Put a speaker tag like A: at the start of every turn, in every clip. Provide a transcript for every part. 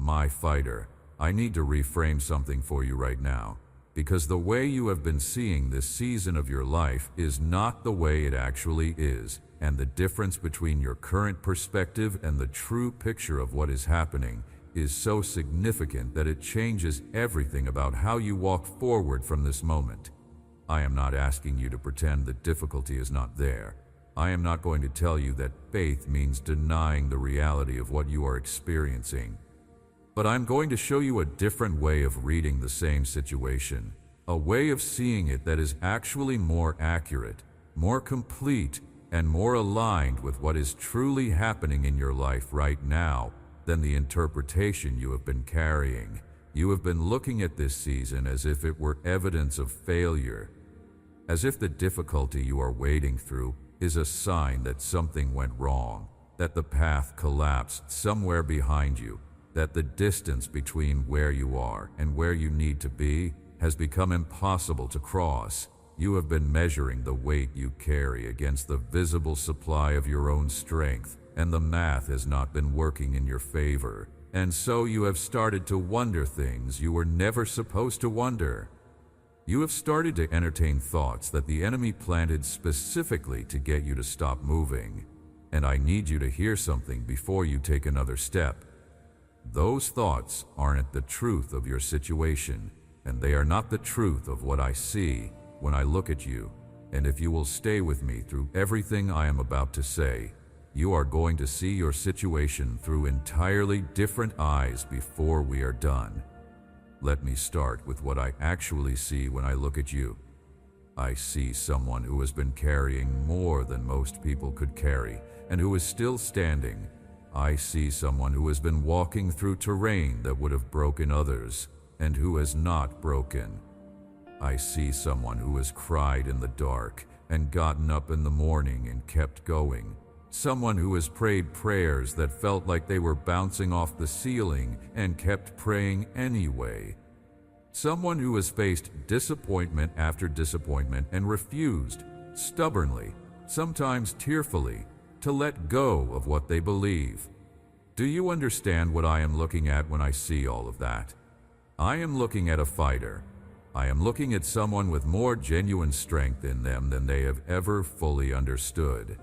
A: My fighter, I need to reframe something for you right now, because the way you have been seeing this season of your life is not the way it actually is, and the difference between your current perspective and the true picture of what is happening is so significant that it changes everything about how you walk forward from this moment. I am not asking you to pretend that difficulty is not there. I am not going to tell you that faith means denying the reality of what you are experiencing. But I'm going to show you a different way of reading the same situation, a way of seeing it that is actually more accurate, more complete, and more aligned with what is truly happening in your life right now than the interpretation you have been carrying. You have been looking at this season as if it were evidence of failure, as if the difficulty you are wading through is a sign that something went wrong, that the path collapsed somewhere behind you, that the distance between where you are and where you need to be has become impossible to cross. You have been measuring the weight you carry against the visible supply of your own strength, and the math has not been working in your favor. And so you have started to wonder things you were never supposed to wonder. You have started to entertain thoughts that the enemy planted specifically to get you to stop moving. And I need you to hear something before you take another step. Those thoughts aren't the truth of your situation, and they are not the truth of what I see when I look at you. And if you will stay with me through everything I am about to say, you are going to see your situation through entirely different eyes before we are done. Let me start with what I actually see when I look at you. I see someone who has been carrying more than most people could carry and who is still standing. I see someone who has been walking through terrain that would have broken others and who has not broken. I see someone who has cried in the dark and gotten up in the morning and kept going. Someone who has prayed prayers that felt like they were bouncing off the ceiling and kept praying anyway. Someone who has faced disappointment after disappointment and refused, stubbornly, sometimes tearfully, to let go of what they believe. Do you understand what I am looking at when I see all of that? I am looking at a fighter. I am looking at someone with more genuine strength in them than they have ever fully understood.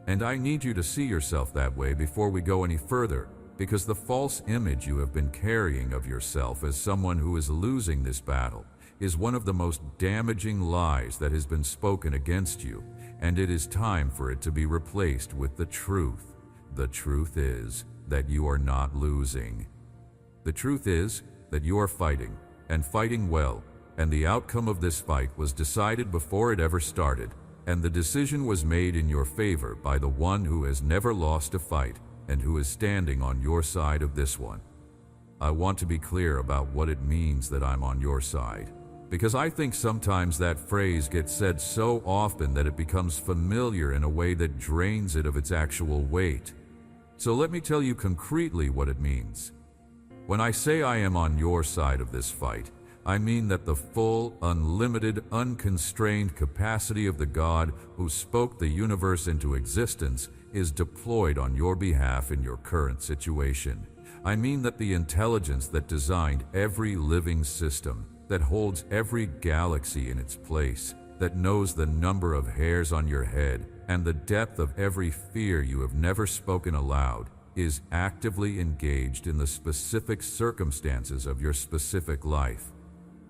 A: And I need you to see yourself that way before we go any further, because the false image you have been carrying of yourself as someone who is losing this battle is one of the most damaging lies that has been spoken against you, and it is time for it to be replaced with the truth. The truth is that you are not losing. The truth is that you are fighting, and fighting well, and the outcome of this fight was decided before it ever started. And the decision was made in your favor by the one who has never lost a fight and who is standing on your side of this one. I want to be clear about what it means that I'm on your side, because I think sometimes that phrase gets said so often that it becomes familiar in a way that drains it of its actual weight. So let me tell you concretely what it means. When I say I am on your side of this fight, I mean that the full, unlimited, unconstrained capacity of the God who spoke the universe into existence is deployed on your behalf in your current situation. I mean that the intelligence that designed every living system, that holds every galaxy in its place, that knows the number of hairs on your head and the depth of every fear you have never spoken aloud, is actively engaged in the specific circumstances of your specific life.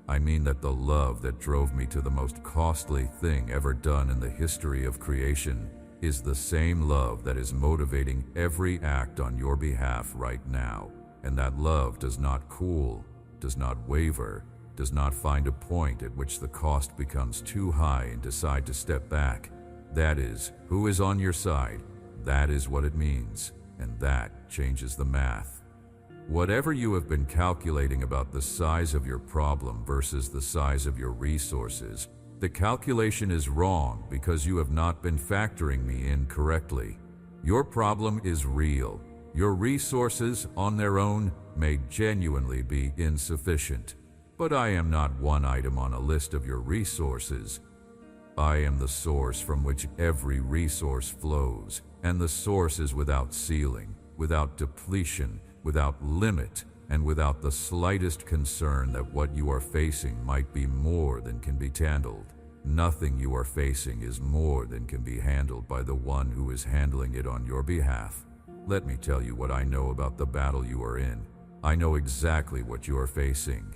A: I mean that the love that drove me to the most costly thing ever done in the history of creation is the same love that is motivating every act on your behalf right now. And that love does not cool, does not waver, does not find a point at which the cost becomes too high and decide to step back. That is who is on your side. That is what it means, and that changes the math. Whatever you have been calculating about the size of your problem versus the size of your resources, the calculation is wrong because you have not been factoring me in correctly. Your problem is real. Your resources on their own may genuinely be insufficient. But I am not one item on a list of your resources. I am the source from which every resource flows, and the source is without ceiling, without depletion, without limit, and without the slightest concern that what you are facing might be more than can be handled. Nothing you are facing is more than can be handled by the one who is handling it on your behalf. Let me tell you what I know about the battle you are in. I know exactly what you are facing.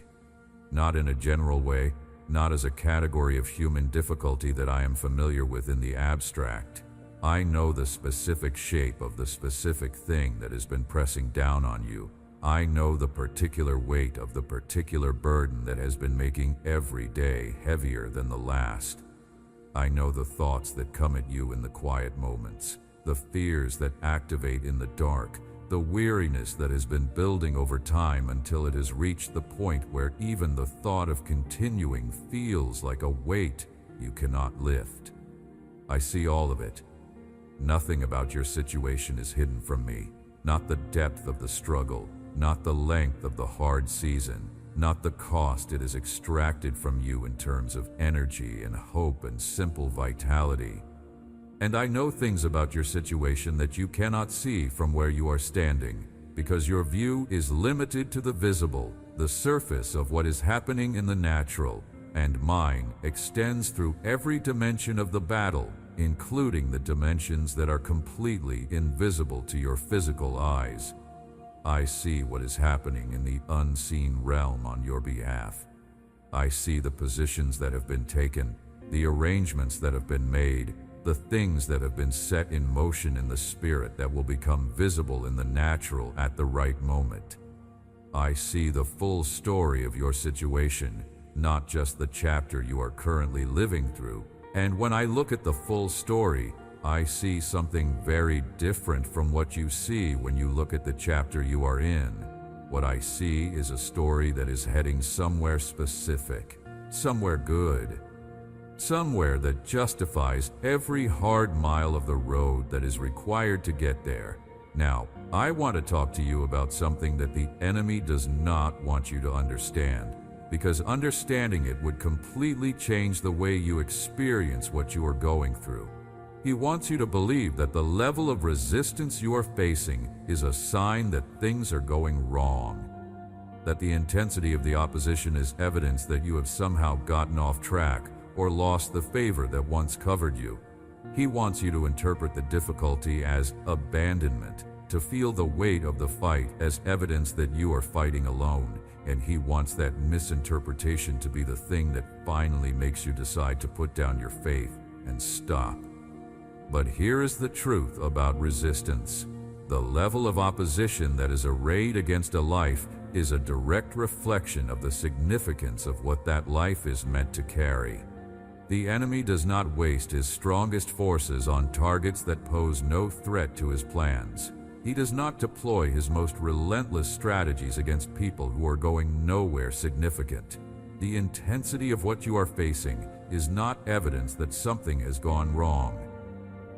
A: Not in a general way, not as a category of human difficulty that I am familiar with in the abstract. I know the specific shape of the specific thing that has been pressing down on you. I know the particular weight of the particular burden that has been making every day heavier than the last. I know the thoughts that come at you in the quiet moments, the fears that activate in the dark, the weariness that has been building over time until it has reached the point where even the thought of continuing feels like a weight you cannot lift. I see all of it. Nothing about your situation is hidden from me. Not the depth of the struggle, not the length of the hard season, not the cost it has extracted from you in terms of energy and hope and simple vitality. And I know things about your situation that you cannot see from where you are standing, because your view is limited to the visible, the surface of what is happening in the natural, and mine extends through every dimension of the battle, including the dimensions that are completely invisible to your physical eyes. I see what is happening in the unseen realm on your behalf. I see the positions that have been taken, the arrangements that have been made, the things that have been set in motion in the spirit that will become visible in the natural at the right moment. I see the full story of your situation, not just the chapter you are currently living through. And when I look at the full story, I see something very different from what you see when you look at the chapter you are in. What I see is a story that is heading somewhere specific, somewhere good, somewhere that justifies every hard mile of the road that is required to get there. Now, I want to talk to you about something that the enemy does not want you to understand, because understanding it would completely change the way you experience what you are going through. He wants you to believe that the level of resistance you are facing is a sign that things are going wrong, that the intensity of the opposition is evidence that you have somehow gotten off track or lost the favor that once covered you. He wants you to interpret the difficulty as abandonment, to feel the weight of the fight as evidence that you are fighting alone, and he wants that misinterpretation to be the thing that finally makes you decide to put down your faith and stop. But here is the truth about resistance. The level of opposition that is arrayed against a life is a direct reflection of the significance of what that life is meant to carry. The enemy does not waste his strongest forces on targets that pose no threat to his plans. He does not deploy his most relentless strategies against people who are going nowhere significant. The intensity of what you are facing is not evidence that something has gone wrong.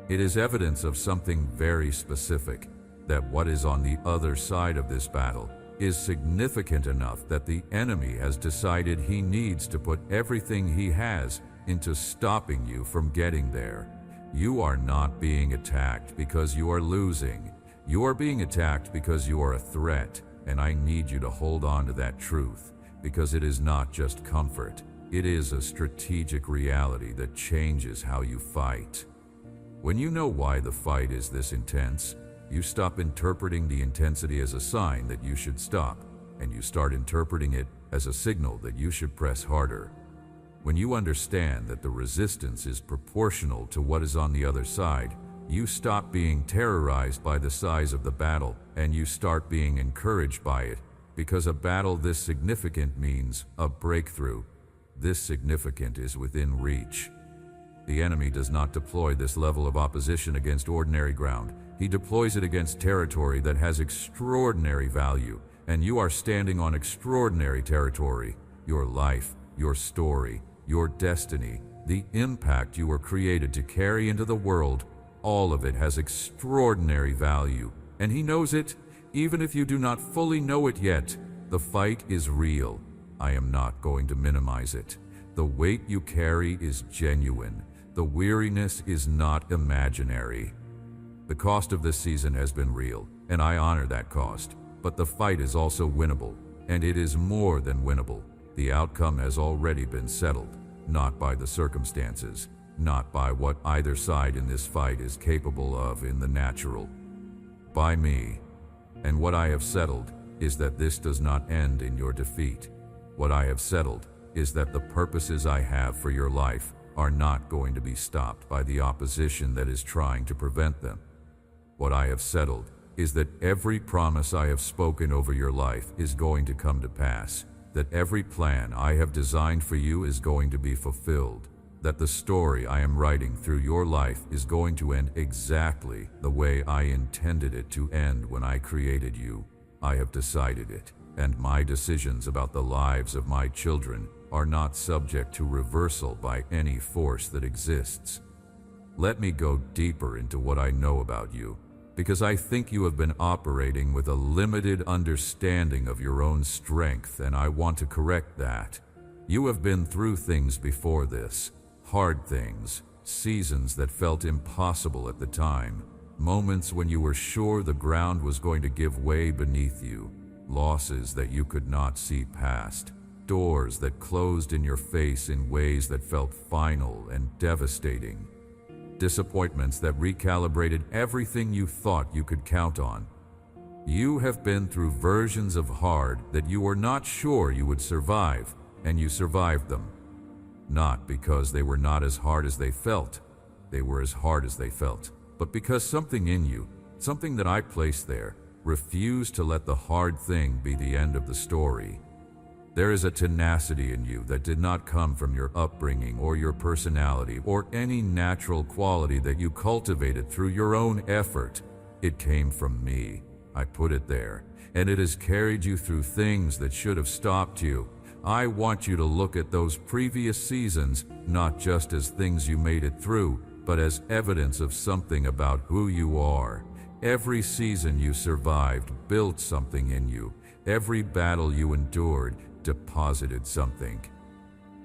A: It is evidence of something very specific, that what is on the other side of this battle is significant enough that the enemy has decided he needs to put everything he has into stopping you from getting there. You are not being attacked because you are losing. You are being attacked because you are a threat, and I need you to hold on to that truth, because it is not just comfort. It is a strategic reality that changes how you fight. When you know why the fight is this intense, you stop interpreting the intensity as a sign that you should stop, and you start interpreting it as a signal that you should press harder. When you understand that the resistance is proportional to what is on the other side, you stop being terrorized by the size of the battle, and you start being encouraged by it, because a battle this significant means a breakthrough. This significant is within reach. The enemy does not deploy this level of opposition against ordinary ground. He deploys it against territory that has extraordinary value, and you are standing on extraordinary territory. Your life, your story, your destiny, the impact you were created to carry into the world, all of it has extraordinary value, and he knows it, even if you do not fully know it yet. The fight is real. I am not going to minimize it. The weight you carry is genuine. The weariness is not imaginary. The cost of this season has been real, and I honor that cost. But the fight is also winnable, and it is more than winnable. The outcome has already been settled, not by the circumstances, not by what either side in this fight is capable of in the natural, by me. And what I have settled is that this does not end in your defeat. What I have settled is that the purposes I have for your life are not going to be stopped by the opposition that is trying to prevent them. What I have settled is that every promise I have spoken over your life is going to come to pass, that every plan I have designed for you is going to be fulfilled, that the story I am writing through your life is going to end exactly the way I intended it to end when I created you. I have decided it, and my decisions about the lives of my children are not subject to reversal by any force that exists. Let me go deeper into what I know about you, because I think you have been operating with a limited understanding of your own strength, and I want to correct that. You have been through things before this, hard things, seasons that felt impossible at the time, moments when you were sure the ground was going to give way beneath you, losses that you could not see past, doors that closed in your face in ways that felt final and devastating, disappointments that recalibrated everything you thought you could count on. You have been through versions of hard that you were not sure you would survive, and you survived them. Not because they were not as hard as they felt, they were as hard as they felt, but because something in you, something that I placed there, refused to let the hard thing be the end of the story. There is a tenacity in you that did not come from your upbringing or your personality or any natural quality that you cultivated through your own effort. It came from me. I put it there, and it has carried you through things that should have stopped you. I want you to look at those previous seasons not just as things you made it through, but as evidence of something about who you are. Every season you survived built something in you. Every battle you endured deposited something.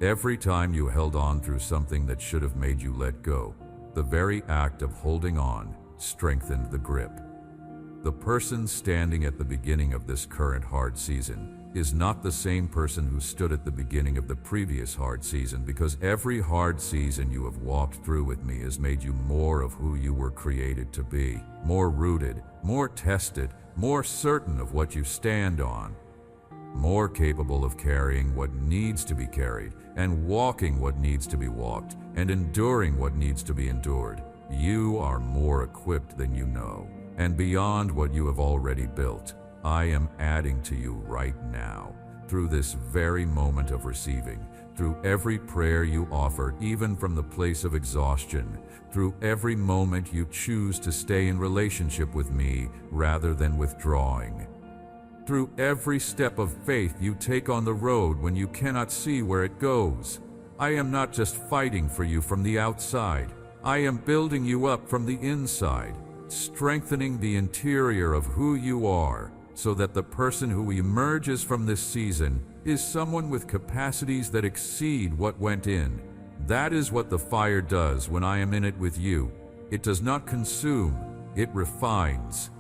A: Every time you held on through something that should have made you let go, the very act of holding on strengthened the grip. The person standing at the beginning of this current hard season is not the same person who stood at the beginning of the previous hard season, because every hard season you have walked through with me has made you more of who you were created to be, more rooted, more tested, more certain of what you stand on, more capable of carrying what needs to be carried, and walking what needs to be walked, and enduring what needs to be endured. You are more equipped than you know, and beyond what you have already built. I am adding to you right now, through this very moment of receiving, through every prayer you offer, even from the place of exhaustion, through every moment you choose to stay in relationship with me rather than withdrawing, through every step of faith you take on the road when you cannot see where it goes. I am not just fighting for you from the outside. I am building you up from the inside, strengthening the interior of who you are, so that the person who emerges from this season is someone with capacities that exceed what went in. That is what the fire does when I am in it with you. It does not consume, it refines.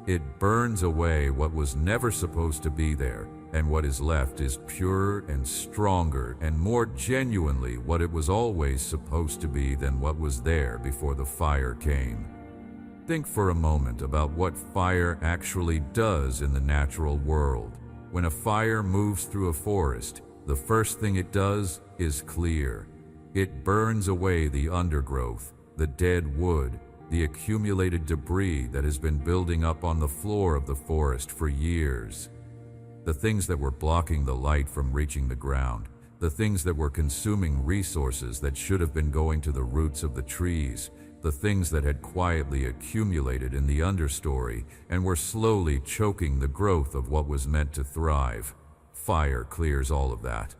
A: It burns away what was never supposed to be there, and what is left is purer and stronger and more genuinely what it was always supposed to be than what was there before the fire came. Think for a moment about what fire actually does in the natural world. When a fire moves through a forest, the first thing it does is clear. It burns away the undergrowth, the dead wood, the accumulated debris that has been building up on the floor of the forest for years. The things that were blocking the light from reaching the ground, the things that were consuming resources that should have been going to the roots of the trees, the things that had quietly accumulated in the understory and were slowly choking the growth of what was meant to thrive. Fire clears all of that.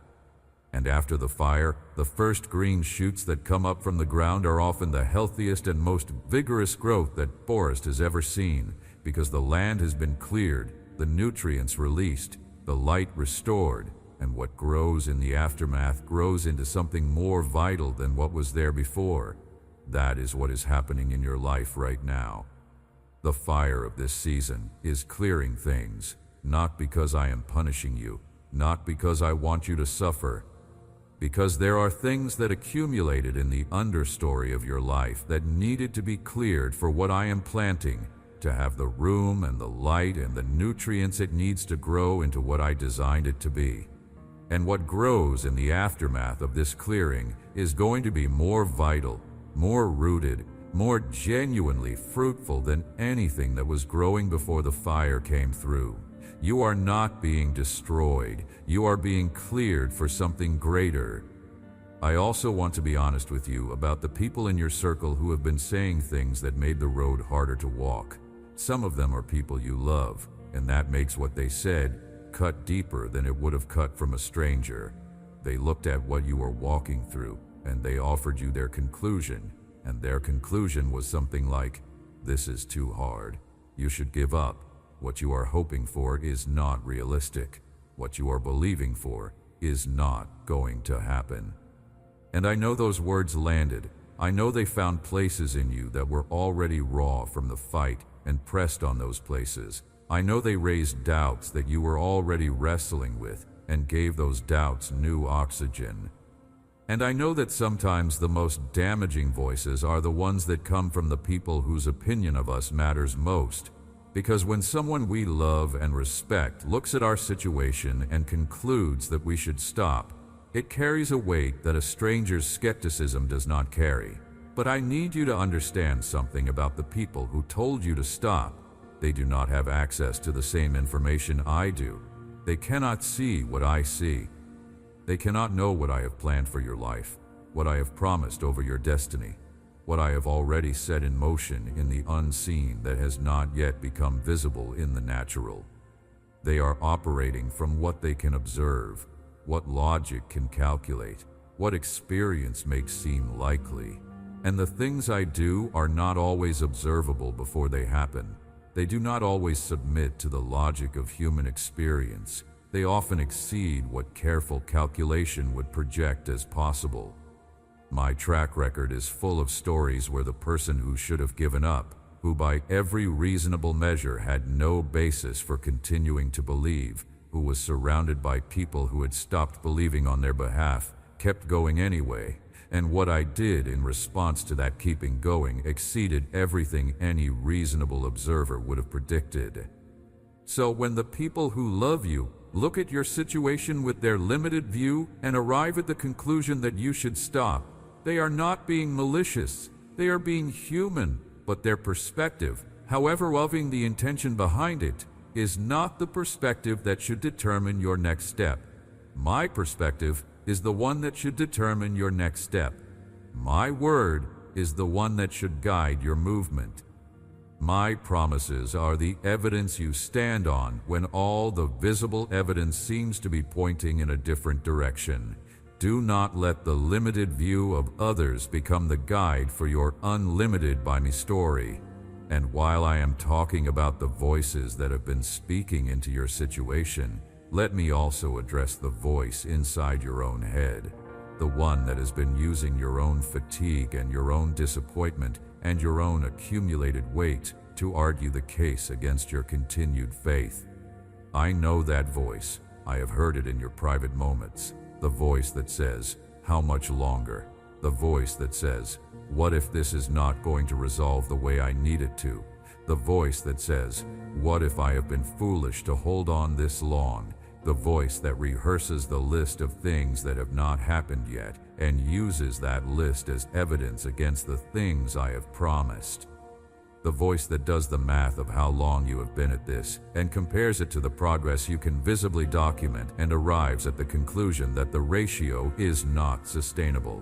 A: And after the fire, the first green shoots that come up from the ground are often the healthiest and most vigorous growth that forest has ever seen, because the land has been cleared, the nutrients released, the light restored, and what grows in the aftermath grows into something more vital than what was there before. That is what is happening in your life right now. The fire of this season is clearing things, not because I am punishing you, not because I want you to suffer, because there are things that accumulated in the understory of your life that needed to be cleared for what I am planting, to have the room and the light and the nutrients it needs to grow into what I designed it to be. And what grows in the aftermath of this clearing is going to be more vital, more rooted, more genuinely fruitful than anything that was growing before the fire came through. You are not being destroyed. You are being cleared for something greater. I also want to be honest with you about the people in your circle who have been saying things that made the road harder to walk. Some of them are people you love, and that makes what they said cut deeper than it would have cut from a stranger. They looked at what you were walking through, and they offered you their conclusion, and their conclusion was something like, "This is too hard. You should give up. What you are hoping for is not realistic. What you are believing for is not going to happen." And I know those words landed. I know they found places in you that were already raw from the fight and pressed on those places. I know they raised doubts that you were already wrestling with and gave those doubts new oxygen. And I know that sometimes the most damaging voices are the ones that come from the people whose opinion of us matters most. Because when someone we love and respect looks at our situation and concludes that we should stop, it carries a weight that a stranger's skepticism does not carry. But I need you to understand something about the people who told you to stop. They do not have access to the same information I do. They cannot see what I see. They cannot know what I have planned for your life, what I have promised over your destiny, what I have already set in motion in the unseen that has not yet become visible in the natural. They are operating from what they can observe, what logic can calculate, what experience makes seem likely. And the things I do are not always observable before they happen. They do not always submit to the logic of human experience. They often exceed what careful calculation would project as possible. My track record is full of stories where the person who should have given up, who by every reasonable measure had no basis for continuing to believe, who was surrounded by people who had stopped believing on their behalf, kept going anyway, and what I did in response to that keeping going exceeded everything any reasonable observer would have predicted. So when the people who love you look at your situation with their limited view and arrive at the conclusion that you should stop, they are not being malicious, they are being human, but their perspective, however loving the intention behind it, is not the perspective that should determine your next step. My perspective is the one that should determine your next step. My word is the one that should guide your movement. My promises are the evidence you stand on when all the visible evidence seems to be pointing in a different direction. Do not let the limited view of others become the guide for your unlimited by me story. And while I am talking about the voices that have been speaking into your situation, let me also address the voice inside your own head, the one that has been using your own fatigue and your own disappointment and your own accumulated weight to argue the case against your continued faith. I know that voice. I have heard it in your private moments. The voice that says, "How much longer?" The voice that says, "What if this is not going to resolve the way I need it to?" The voice that says, "What if I have been foolish to hold on this long?" The voice that rehearses the list of things that have not happened yet and uses that list as evidence against the things I have promised. The voice that does the math of how long you have been at this and compares it to the progress you can visibly document and arrives at the conclusion that the ratio is not sustainable.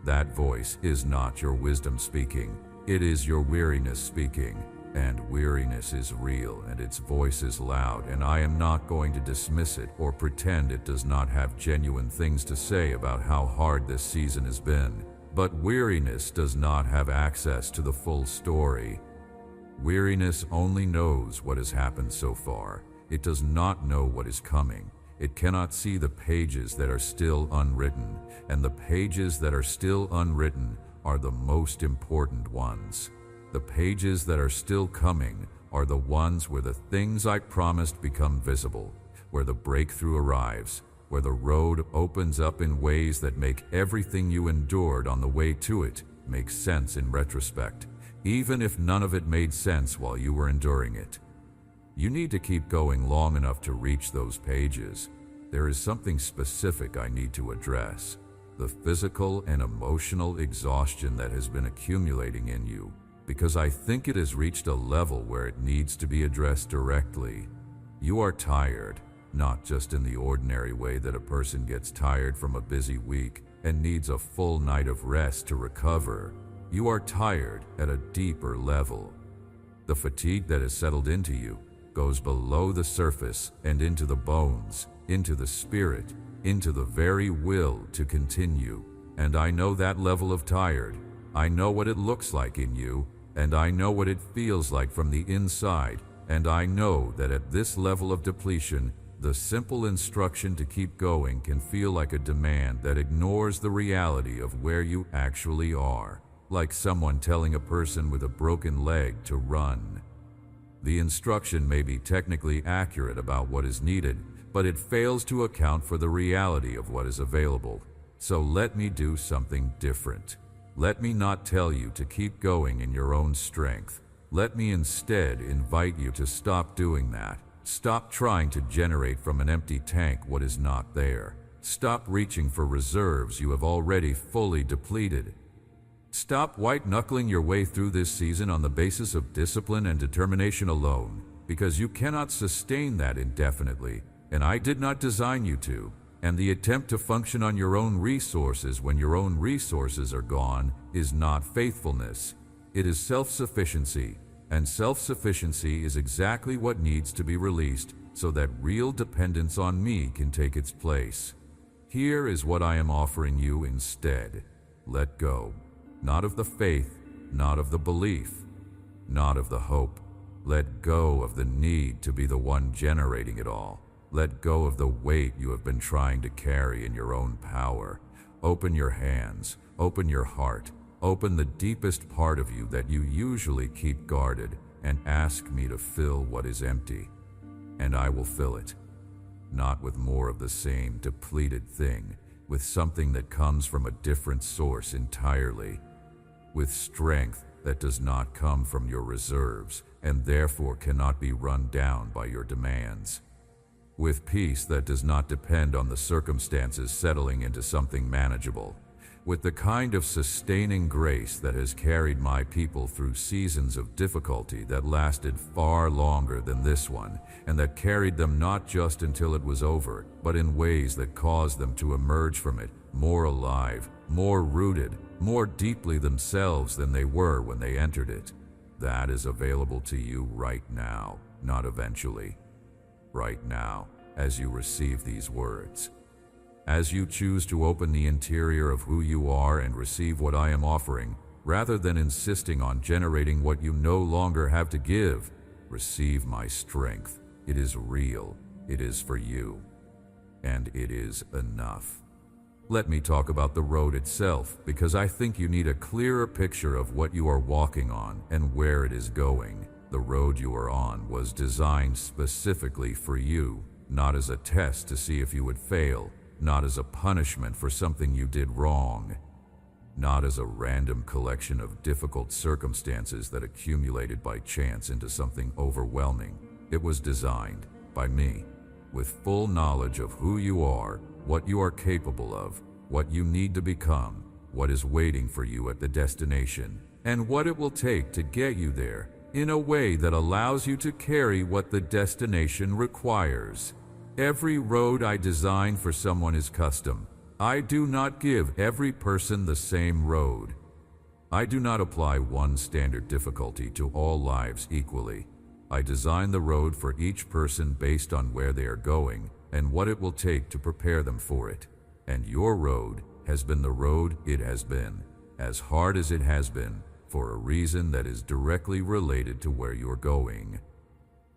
A: That voice is not your wisdom speaking. It is your weariness speaking. And weariness is real and its voice is loud, and I am not going to dismiss it or pretend it does not have genuine things to say about how hard this season has been. But weariness does not have access to the full story. Weariness only knows what has happened so far. It does not know what is coming. It cannot see the pages that are still unwritten, and the pages that are still unwritten are the most important ones. The pages that are still coming are the ones where the things I promised become visible, where the breakthrough arrives, where the road opens up in ways that make everything you endured on the way to it make sense in retrospect, even if none of it made sense while you were enduring it. You need to keep going long enough to reach those pages. There is something specific I need to address: the physical and emotional exhaustion that has been accumulating in you, because I think it has reached a level where it needs to be addressed directly. You are tired, not just in the ordinary way that a person gets tired from a busy week and needs a full night of rest to recover. You are tired at a deeper level. The fatigue that has settled into you goes below the surface and into the bones, into the spirit, into the very will to continue. And I know that level of tired. I know what it looks like in you, and I know what it feels like from the inside, and I know that at this level of depletion, the simple instruction to keep going can feel like a demand that ignores the reality of where you actually are, like someone telling a person with a broken leg to run. The instruction may be technically accurate about what is needed, but it fails to account for the reality of what is available. So let me do something different. Let me not tell you to keep going in your own strength. Let me instead invite you to stop doing that. Stop trying to generate from an empty tank what is not there. Stop reaching for reserves you have already fully depleted. Stop white-knuckling your way through this season on the basis of discipline and determination alone, because you cannot sustain that indefinitely, and I did not design you to. And the attempt to function on your own resources when your own resources are gone is not faithfulness. It is self-sufficiency, and self-sufficiency is exactly what needs to be released so that real dependence on me can take its place. Here is what I am offering you instead. Let go. Not of the faith, not of the belief, not of the hope. Let go of the need to be the one generating it all. Let go of the weight you have been trying to carry in your own power. Open your hands, open your heart, open the deepest part of you that you usually keep guarded, and ask me to fill what is empty. And I will fill it. Not with more of the same depleted thing, with something that comes from a different source entirely. With strength that does not come from your reserves, and therefore cannot be run down by your demands. With peace that does not depend on the circumstances settling into something manageable. With the kind of sustaining grace that has carried my people through seasons of difficulty that lasted far longer than this one, and that carried them not just until it was over, but in ways that caused them to emerge from it more alive, more rooted, more deeply themselves than they were when they entered it. That is available to you right now, not eventually. Right now, as you receive these words. As you choose to open the interior of who you are and receive what I am offering, rather than insisting on generating what you no longer have to give, receive my strength. It is real, it is for you, and it is enough. Let me talk about the road itself, because I think you need a clearer picture of what you are walking on and where it is going. The road you are on was designed specifically for you, not as a test to see if you would fail, not as a punishment for something you did wrong, not as a random collection of difficult circumstances that accumulated by chance into something overwhelming. It was designed by me, with full knowledge of who you are, what you are capable of, what you need to become, what is waiting for you at the destination, and what it will take to get you there in a way that allows you to carry what the destination requires. Every road I design for someone is custom. I do not give every person the same road. I do not apply one standard difficulty to all lives equally. I design the road for each person based on where they are going and what it will take to prepare them for it. And your road has been the road it has been, as hard as it has been, for a reason that is directly related to where you are going.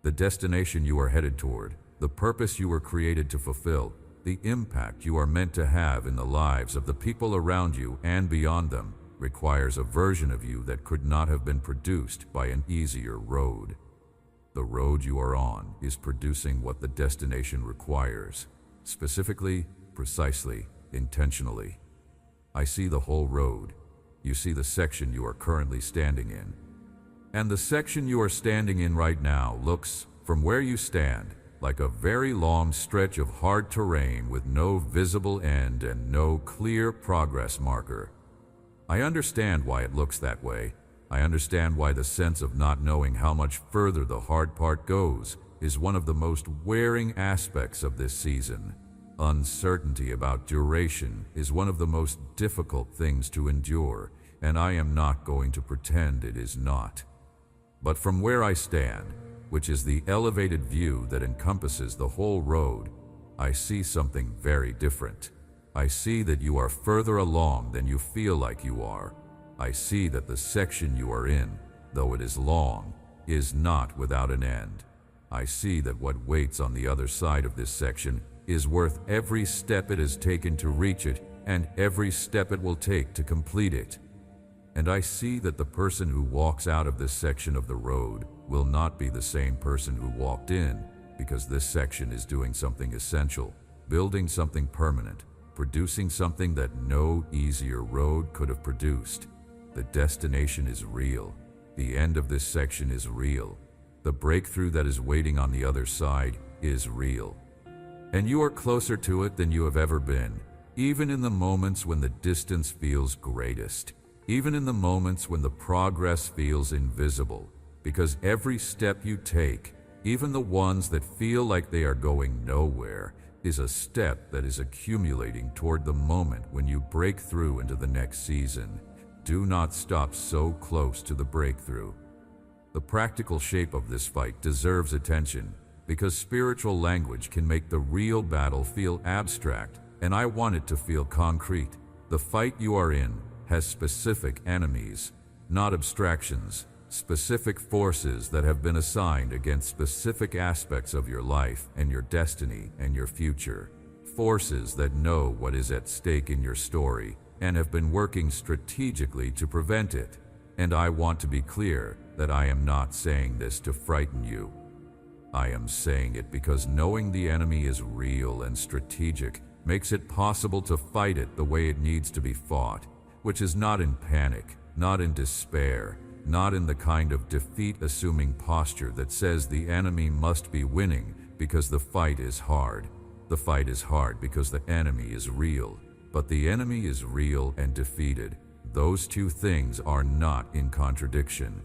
A: The destination you are headed toward, the purpose you were created to fulfill, the impact you are meant to have in the lives of the people around you and beyond them, requires a version of you that could not have been produced by an easier road. The road you are on is producing what the destination requires, specifically, precisely, intentionally. I see the whole road. You see the section you are currently standing in. And the section you are standing in right now looks, from where you stand, like a very long stretch of hard terrain with no visible end and no clear progress marker. I understand why it looks that way. I understand why the sense of not knowing how much further the hard part goes is one of the most wearing aspects of this season. Uncertainty about duration is one of the most difficult things to endure, and I am not going to pretend it is not. But from where I stand, which is the elevated view that encompasses the whole road, I see something very different. I see that you are further along than you feel like you are. I see that the section you are in, though it is long, is not without an end. I see that what waits on the other side of this section is worth every step it has taken to reach it and every step it will take to complete it. And I see that the person who walks out of this section of the road will not be the same person who walked in, because this section is doing something essential, building something permanent, producing something that no easier road could have produced. The destination is real. The end of this section is real. The breakthrough that is waiting on the other side is real. And you are closer to it than you have ever been, even in the moments when the distance feels greatest, even in the moments when the progress feels invisible, because every step you take, even the ones that feel like they are going nowhere, is a step that is accumulating toward the moment when you break through into the next season. Do not stop so close to the breakthrough. The practical shape of this fight deserves attention, because spiritual language can make the real battle feel abstract, and I want it to feel concrete. The fight you are in has specific enemies, not abstractions, specific forces that have been assigned against specific aspects of your life and your destiny and your future. Forces that know what is at stake in your story and have been working strategically to prevent it. And I want to be clear that I am not saying this to frighten you. I am saying it because knowing the enemy is real and strategic makes it possible to fight it the way it needs to be fought, which is not in panic, not in despair, not in the kind of defeat-assuming posture that says the enemy must be winning because the fight is hard. The fight is hard because the enemy is real, but the enemy is real and defeated. Those two things are not in contradiction.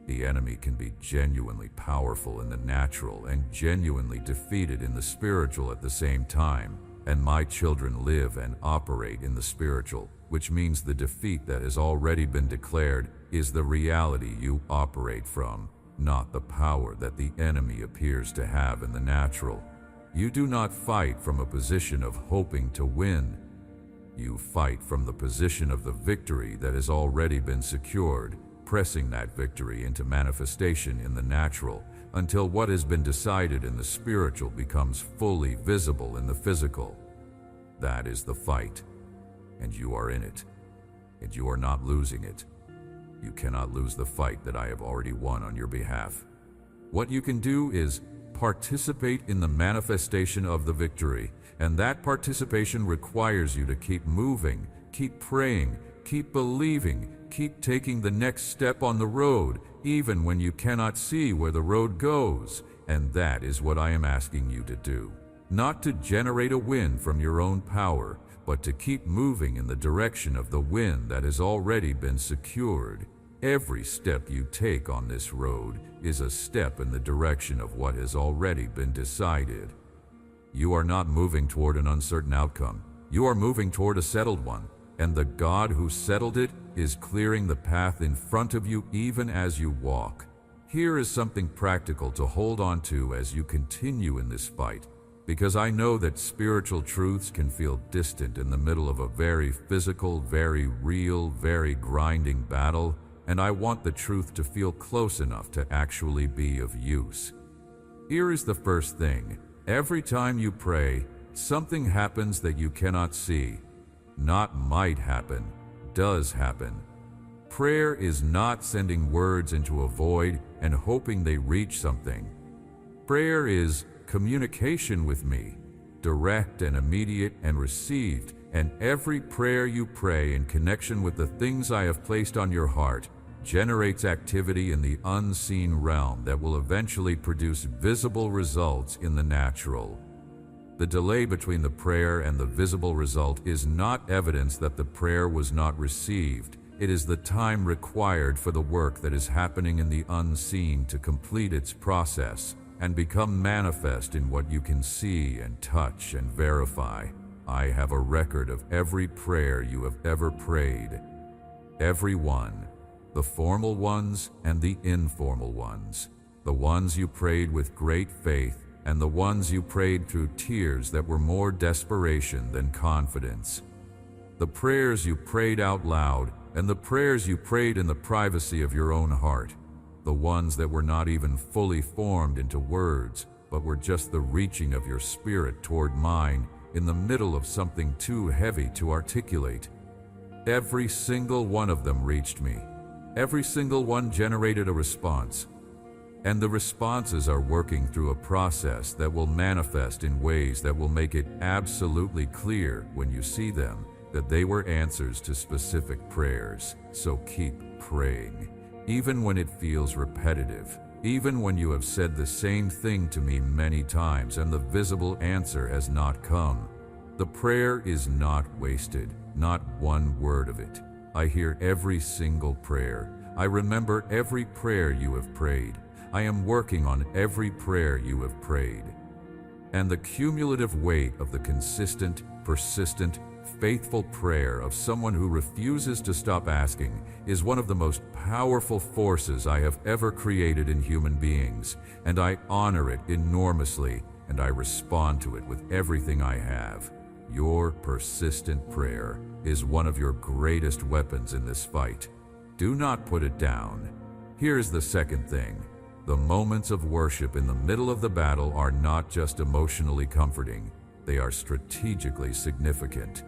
A: The enemy can be genuinely powerful in the natural and genuinely defeated in the spiritual at the same time, and my children live and operate in the spiritual, which means the defeat that has already been declared is the reality you operate from, not the power that the enemy appears to have in the natural. You do not fight from a position of hoping to win. You fight from the position of the victory that has already been secured, pressing that victory into manifestation in the natural until what has been decided in the spiritual becomes fully visible in the physical. That is the fight, and you are in it, and you are not losing it. You cannot lose the fight that I have already won on your behalf. What you can do is participate in the manifestation of the victory, and that participation requires you to keep moving, keep praying, keep believing, keep taking the next step on the road, even when you cannot see where the road goes. And that is what I am asking you to do. Not to generate a win from your own power, but to keep moving in the direction of the win that has already been secured. Every step you take on this road is a step in the direction of what has already been decided. You are not moving toward an uncertain outcome. You are moving toward a settled one. And the God who settled it is clearing the path in front of you even as you walk. Here is something practical to hold on to as you continue in this fight, because I know that spiritual truths can feel distant in the middle of a very physical, very real, very grinding battle, and I want the truth to feel close enough to actually be of use. Here is the first thing. Every time you pray, something happens that you cannot see. Not might happen, does happen. Prayer is not sending words into a void and hoping they reach something. Prayer is communication with me, direct and immediate and received, and every prayer you pray in connection with the things I have placed on your heart generates activity in the unseen realm that will eventually produce visible results in the natural. The delay between the prayer and the visible result is not evidence that the prayer was not received. It is the time required for the work that is happening in the unseen to complete its process and become manifest in what you can see and touch and verify. I have a record of every prayer you have ever prayed. Every one. The formal ones and the informal ones. The ones you prayed with great faith and the ones you prayed through tears that were more desperation than confidence. The prayers you prayed out loud and the prayers you prayed in the privacy of your own heart. The ones that were not even fully formed into words, but were just the reaching of your spirit toward mine in the middle of something too heavy to articulate. Every single one of them reached me. Every single one generated a response. And the responses are working through a process that will manifest in ways that will make it absolutely clear when you see them that they were answers to specific prayers. So keep praying. Even when it feels repetitive, even when you have said the same thing to me many times and the visible answer has not come. The prayer is not wasted, not one word of it. I hear every single prayer. I remember every prayer you have prayed. I am working on every prayer you have prayed. And the cumulative weight of the consistent, persistent, faithful prayer of someone who refuses to stop asking is one of the most powerful forces I have ever created in human beings, and I honor it enormously, and I respond to it with everything I have. Your persistent prayer is one of your greatest weapons in this fight. Do not put it down. Here's the second thing. The moments of worship in the middle of the battle are not just emotionally comforting, they are strategically significant.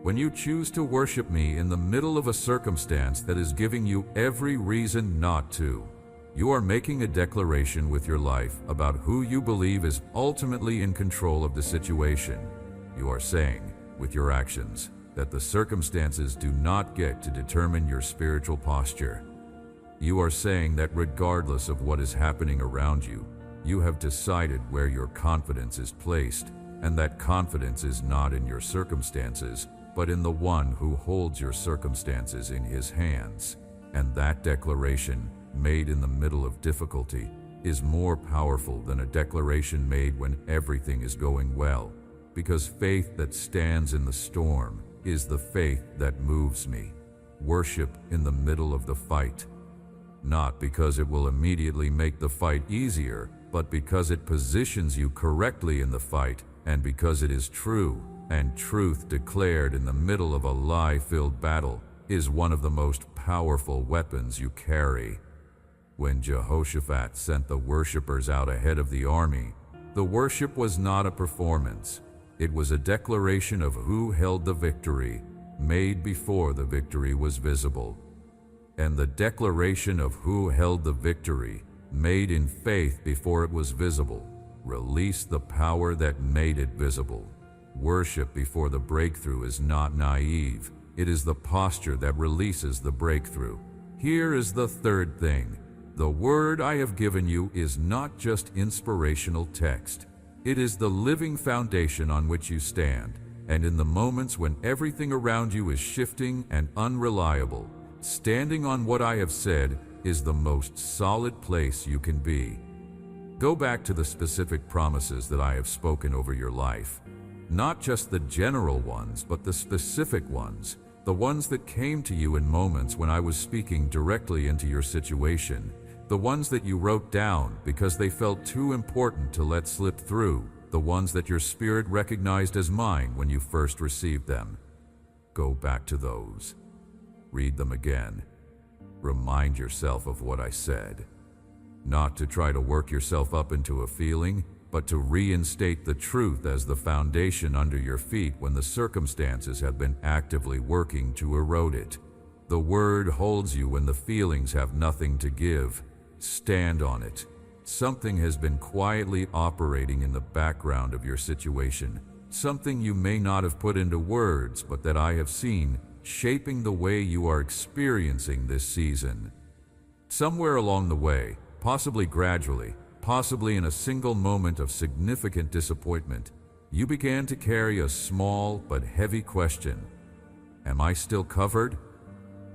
A: When you choose to worship me in the middle of a circumstance that is giving you every reason not to, you are making a declaration with your life about who you believe is ultimately in control of the situation. You are saying, with your actions, that the circumstances do not get to determine your spiritual posture. You are saying that regardless of what is happening around you, you have decided where your confidence is placed, and that confidence is not in your circumstances, but in the one who holds your circumstances in his hands. And that declaration, made in the middle of difficulty, is more powerful than a declaration made when everything is going well, because faith that stands in the storm is the faith that moves me. Worship in the middle of the fight. Not because it will immediately make the fight easier, but because it positions you correctly in the fight, and because it is true, and truth declared in the middle of a lie-filled battle is one of the most powerful weapons you carry. When Jehoshaphat sent the worshipers out ahead of the army, the worship was not a performance. It was a declaration of who held the victory, made before the victory was visible. And the declaration of who held the victory, made in faith before it was visible, released the power that made it visible. Worship before the breakthrough is not naive. It is the posture that releases the breakthrough. Here is the third thing. The word I have given you is not just inspirational text. It is the living foundation on which you stand. And in the moments when everything around you is shifting and unreliable, standing on what I have said is the most solid place you can be. Go back to the specific promises that I have spoken over your life. Not just the general ones, but the specific ones. The ones that came to you in moments when I was speaking directly into your situation. The ones that you wrote down because they felt too important to let slip through. The ones that your spirit recognized as mine when you first received them. Go back to those. Read them again. Remind yourself of what I said. Not to try to work yourself up into a feeling, but to reinstate the truth as the foundation under your feet when the circumstances have been actively working to erode it. The word holds you when the feelings have nothing to give. Stand on it. Something has been quietly operating in the background of your situation, something you may not have put into words, but that I have seen shaping the way you are experiencing this season. Somewhere along the way, possibly gradually, possibly in a single moment of significant disappointment, you began to carry a small but heavy question. Am I still covered?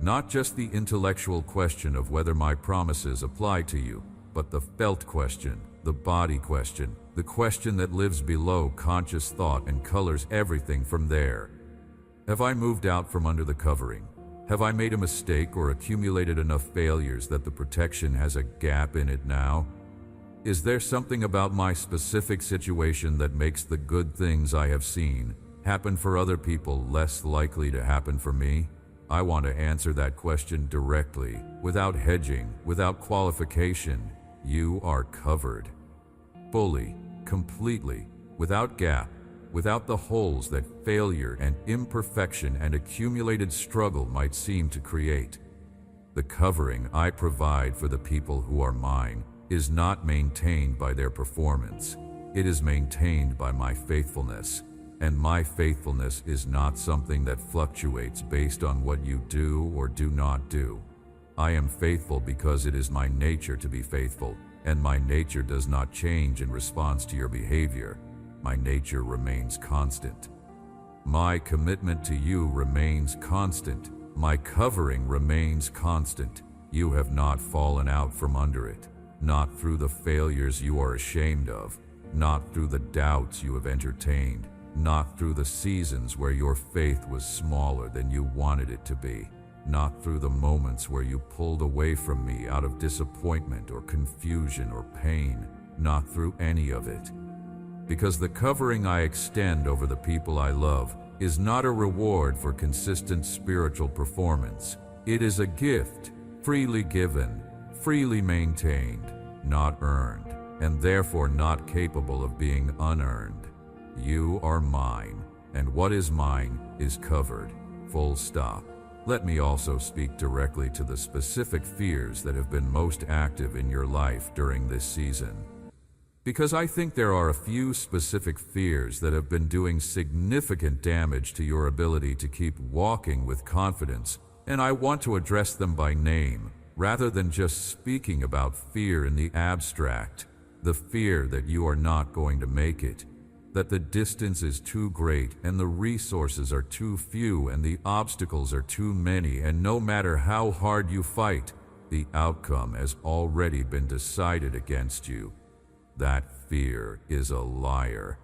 A: Not just the intellectual question of whether my promises apply to you, but the felt question, the body question, the question that lives below conscious thought and colors everything from there. Have I moved out from under the covering? Have I made a mistake or accumulated enough failures that the protection has a gap in it now? Is there something about my specific situation that makes the good things I have seen happen for other people less likely to happen for me? I want to answer that question directly, without hedging, without qualification. You are covered. Fully, completely, without gap, without the holes that failure and imperfection and accumulated struggle might seem to create. The covering I provide for the people who are mine is not maintained by their performance. It is maintained by my faithfulness. And my faithfulness is not something that fluctuates based on what you do or do not do. I am faithful because it is my nature to be faithful, and my nature does not change in response to your behavior. My nature remains constant. My commitment to you remains constant. My covering remains constant. You have not fallen out from under it, not through the failures you are ashamed of, not through the doubts you have entertained, not through the seasons where your faith was smaller than you wanted it to be, not through the moments where you pulled away from me out of disappointment or confusion or pain, not through any of it. Because the covering I extend over the people I love is not a reward for consistent spiritual performance. It is a gift, freely given, freely maintained, not earned, and therefore not capable of being unearned. You are mine, and what is mine is covered. Full stop. Let me also speak directly to the specific fears that have been most active in your life during this season. Because I think there are a few specific fears that have been doing significant damage to your ability to keep walking with confidence, and I want to address them by name, rather than just speaking about fear in the abstract. The fear that you are not going to make it, that the distance is too great and the resources are too few and the obstacles are too many, and no matter how hard you fight, the outcome has already been decided against you. That fear is a liar.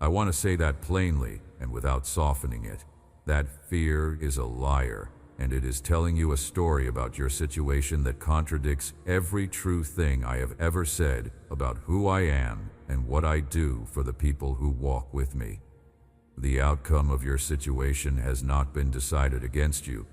A: I want to say that plainly and without softening it. That fear is a liar, and it is telling you a story about your situation that contradicts every true thing I have ever said about who I am and what I do for the people who walk with me. The outcome of your situation has not been decided against you.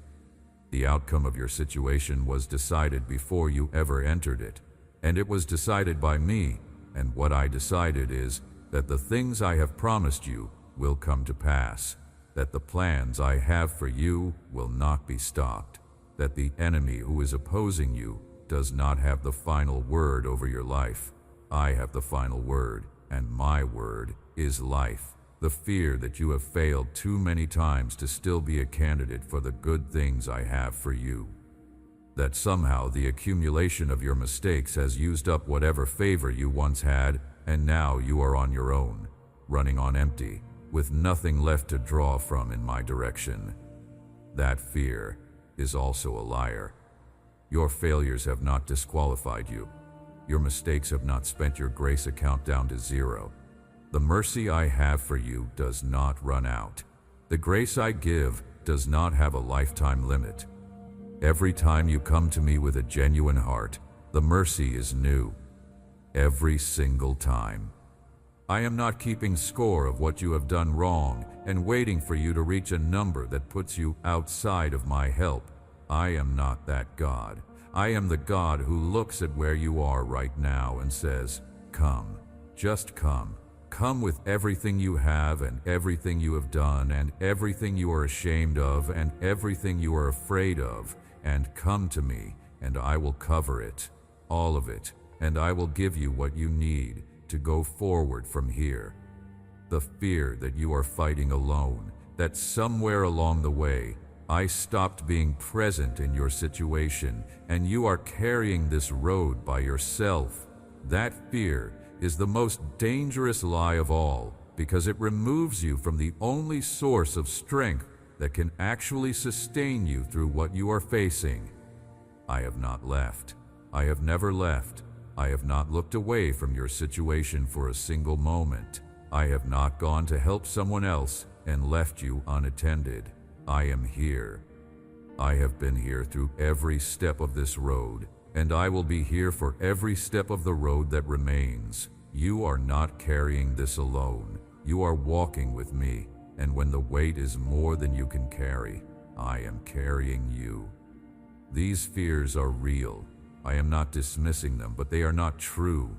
A: The outcome of your situation was decided before you ever entered it, and it was decided by me, and what I decided is that the things I have promised you will come to pass, that the plans I have for you will not be stopped, that the enemy who is opposing you does not have the final word over your life. I have the final word, and my word is life. The fear that you have failed too many times to still be a candidate for the good things I have for you. That somehow the accumulation of your mistakes has used up whatever favor you once had, and now you are on your own, running on empty, with nothing left to draw from in my direction. That fear is also a liar. Your failures have not disqualified you. Your mistakes have not spent your grace account down to zero. The mercy I have for you does not run out. The grace I give does not have a lifetime limit. Every time you come to me with a genuine heart, the mercy is new. Every single time. I am not keeping score of what you have done wrong and waiting for you to reach a number that puts you outside of my help. I am not that God. I am the God who looks at where you are right now and says, "Come, just come. Come with everything you have and everything you have done and everything you are ashamed of and everything you are afraid of, and come to me, and I will cover it, all of it, and I will give you what you need to go forward from here. The fear that you are fighting alone, that somewhere along the way, I stopped being present in your situation, and you are carrying this road by yourself. That fear is the most dangerous lie of all, because it removes you from the only source of strength that can actually sustain you through what you are facing. I have not left. I have never left. I have not looked away from your situation for a single moment. I have not gone to help someone else and left you unattended. I am here. I have been here through every step of this road, and I will be here for every step of the road that remains. You are not carrying this alone. You are walking with me, and when the weight is more than you can carry, I am carrying you. These fears are real. I am not dismissing them, but they are not true.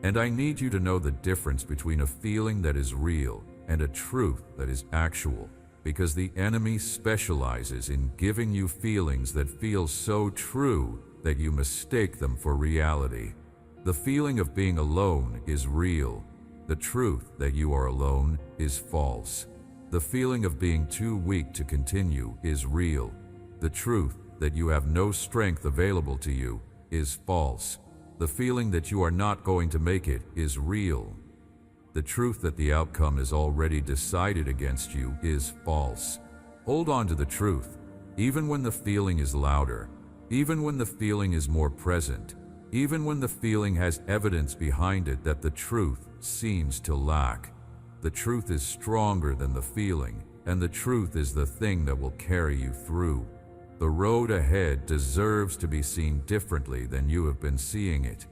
A: And I need you to know the difference between a feeling that is real and a truth that is actual, because the enemy specializes in giving you feelings that feel so true that you mistake them for reality. The feeling of being alone is real. The truth that you are alone is false. The feeling of being too weak to continue is real. The truth that you have no strength available to you is false. The feeling that you are not going to make it is real. The truth that the outcome is already decided against you is false. Hold on to the truth, even when the feeling is louder, even when the feeling is more present, even when the feeling has evidence behind it that the truth seems to lack. The truth is stronger than the feeling, and the truth is the thing that will carry you through. The road ahead deserves to be seen differently than you have been seeing it.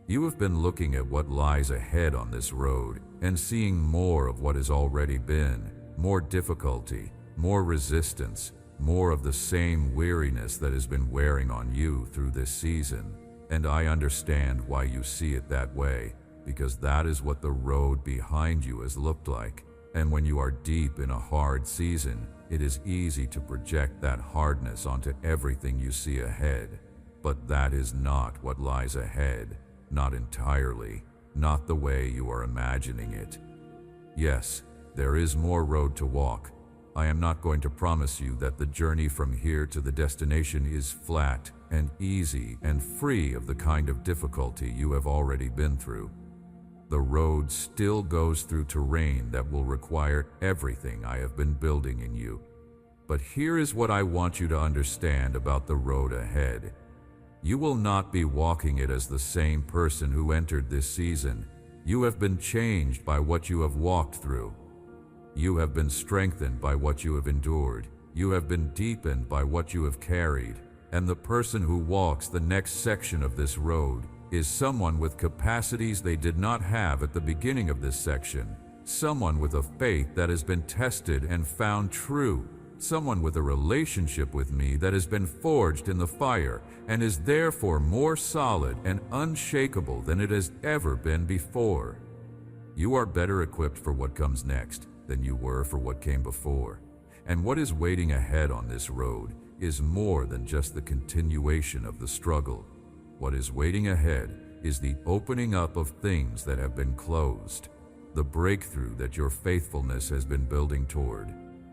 A: You have been looking at what lies ahead on this road and seeing more of what has already been, more difficulty, more resistance, more of the same weariness that has been wearing on you through this season. And I understand why you see it that way, because that is what the road behind you has looked like. And when you are deep in a hard season, it is easy to project that hardness onto everything you see ahead. But that is not what lies ahead. Not entirely, not the way you are imagining it. Yes, there is more road to walk. I am not going to promise you that the journey from here to the destination is flat and easy and free of the kind of difficulty you have already been through. The road still goes through terrain that will require everything I have been building in you. But here is what I want you to understand about the road ahead. You will not be walking it as the same person who entered this season. You have been changed by what you have walked through. You have been strengthened by what you have endured. You have been deepened by what you have carried. And the person who walks the next section of this road is someone with capacities they did not have at the beginning of this section. Someone with a faith that has been tested and found true. Someone with a relationship with me that has been forged in the fire and is therefore more solid and unshakable than it has ever been before. You are better equipped for what comes next than you were for what came before. And what is waiting ahead on this road is more than just the continuation of the struggle. What is waiting ahead is the opening up of things that have been closed, the breakthrough that your faithfulness has been building toward,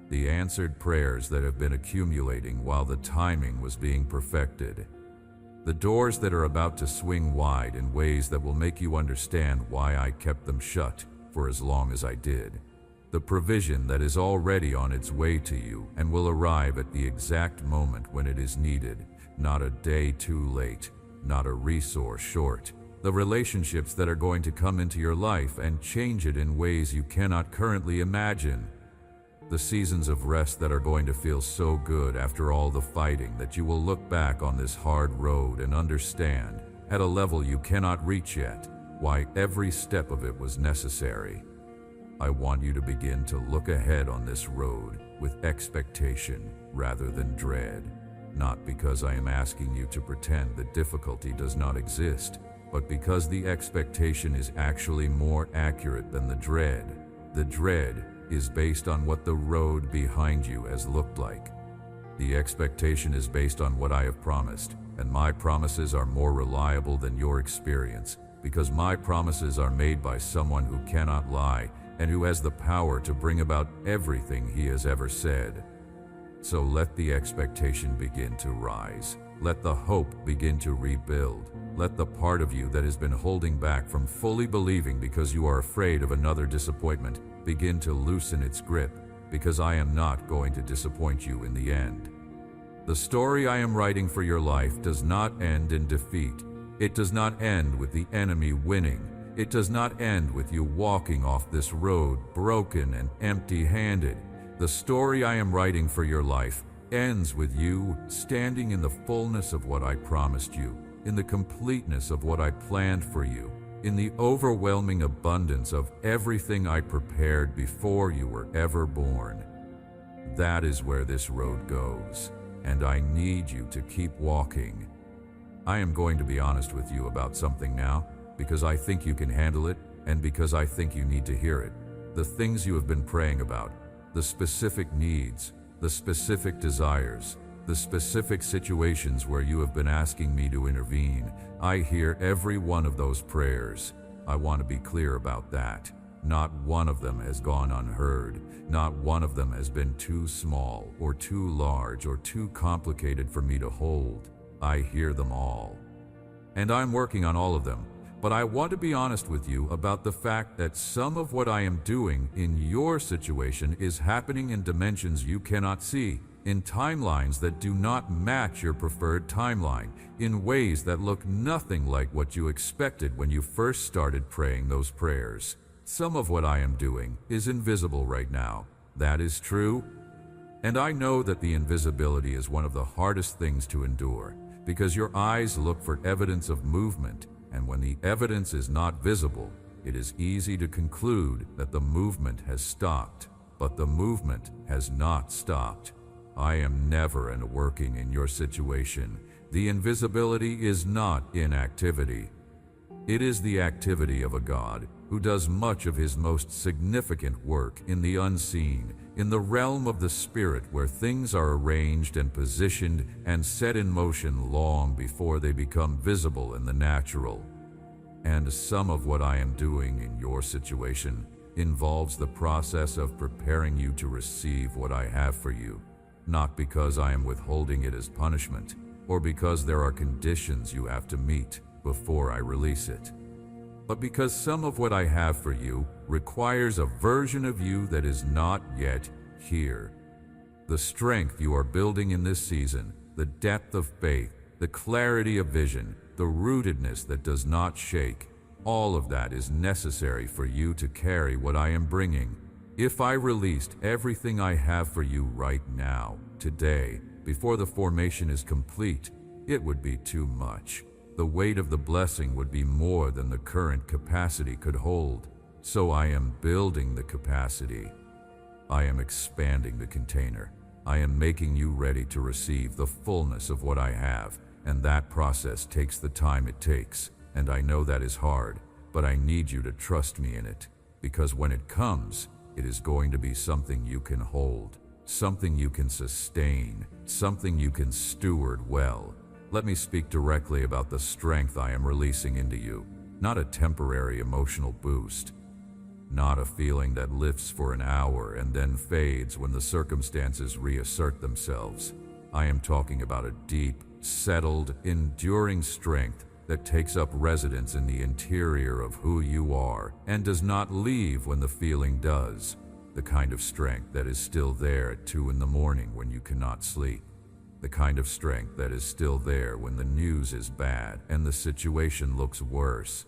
A: the answered prayers that have been accumulating while the timing was being perfected, the doors that are about to swing wide in ways that will make you understand why I kept them shut for as long as I did, the provision that is already on its way to you and will arrive at the exact moment when it is needed, not a day too late, not a resource short, the relationships that are going to come into your life and change it in ways you cannot currently imagine, the seasons of rest that are going to feel so good after all the fighting that you will look back on this hard road and understand, at a level you cannot reach yet, why every step of it was necessary. I want you to begin to look ahead on this road with expectation rather than dread, not because I am asking you to pretend that difficulty does not exist, but because the expectation is actually more accurate than the dread. The dread is based on what the road behind you has looked like. The expectation is based on what I have promised, and my promises are more reliable than your experience, because my promises are made by someone who cannot lie and who has the power to bring about everything he has ever said. So let the expectation begin to rise. Let the hope begin to rebuild. Let the part of you that has been holding back from fully believing because you are afraid of another disappointment begin to loosen its grip, because I am not going to disappoint you in the end. The story I am writing for your life does not end in defeat. It does not end with the enemy winning. It does not end with you walking off this road broken and empty-handed. The story I am writing for your life ends with you standing in the fullness of what I promised you, in the completeness of what I planned for you, in the overwhelming abundance of everything I prepared before you were ever born. That is where this road goes, and I need you to keep walking. I am going to be honest with you about something now, because I think you can handle it, and because I think you need to hear it. The things you have been praying about, the specific needs, the specific desires, the specific situations where you have been asking me to intervene. I hear every one of those prayers. I want to be clear about that. Not one of them has gone unheard. Not one of them has been too small or too large or too complicated for me to hold. I hear them all. And I'm working on all of them. But I want to be honest with you about the fact that some of what I am doing in your situation is happening in dimensions you cannot see, in timelines that do not match your preferred timeline, in ways that look nothing like what you expected when you first started praying those prayers. Some of what I am doing is invisible right now. That is true. And I know that the invisibility is one of the hardest things to endure, because your eyes look for evidence of movement. And when the evidence is not visible, it is easy to conclude that the movement has stopped. But the movement has not stopped. I am never working in your situation. The invisibility is not inactivity. It is the activity of a God who does much of his most significant work in the unseen, in the realm of the spirit, where things are arranged and positioned and set in motion long before they become visible in the natural. And some of what I am doing in your situation involves the process of preparing you to receive what I have for you, not because I am withholding it as punishment, or because there are conditions you have to meet before I release it, but because some of what I have for you requires a version of you that is not yet here. The strength you are building in this season, the depth of faith, the clarity of vision, the rootedness that does not shake, all of that is necessary for you to carry what I am bringing. If I released everything I have for you right now, today, before the formation is complete, it would be too much. The weight of the blessing would be more than the current capacity could hold. So I am building the capacity. I am expanding the container. I am making you ready to receive the fullness of what I have, and that process takes the time it takes. And I know that is hard, but I need you to trust me in it, because when it comes, it is going to be something you can hold, something you can sustain, something you can steward well. Let me speak directly about the strength I am releasing into you, not a temporary emotional boost, not a feeling that lifts for an hour and then fades when the circumstances reassert themselves. I am talking about a deep, settled, enduring strength that takes up residence in the interior of who you are and does not leave when the feeling does. The kind of strength that is still there at 2 a.m. when you cannot sleep. The kind of strength that is still there when the news is bad and the situation looks worse.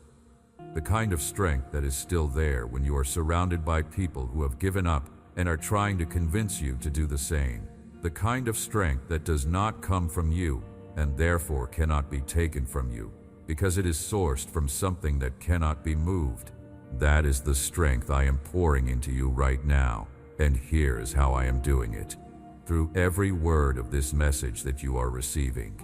A: The kind of strength that is still there when you are surrounded by people who have given up and are trying to convince you to do the same. The kind of strength that does not come from you and therefore cannot be taken from you, because it is sourced from something that cannot be moved. That is the strength I am pouring into you right now, and here is how I am doing it. Through every word of this message that you are receiving.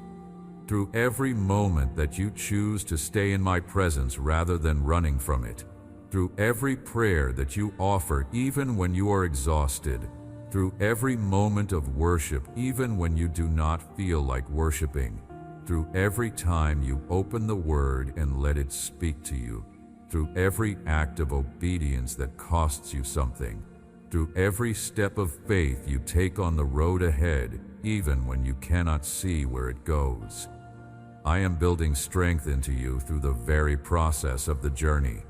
A: through every moment that you choose to stay in my presence rather than running from it, through every prayer that you offer even when you are exhausted, through every moment of worship even when you do not feel like worshiping, through every time you open the Word and let it speak to you, through every act of obedience that costs you something, through every step of faith you take on the road ahead even when you cannot see where it goes. I am building strength into you through the very process of the journey.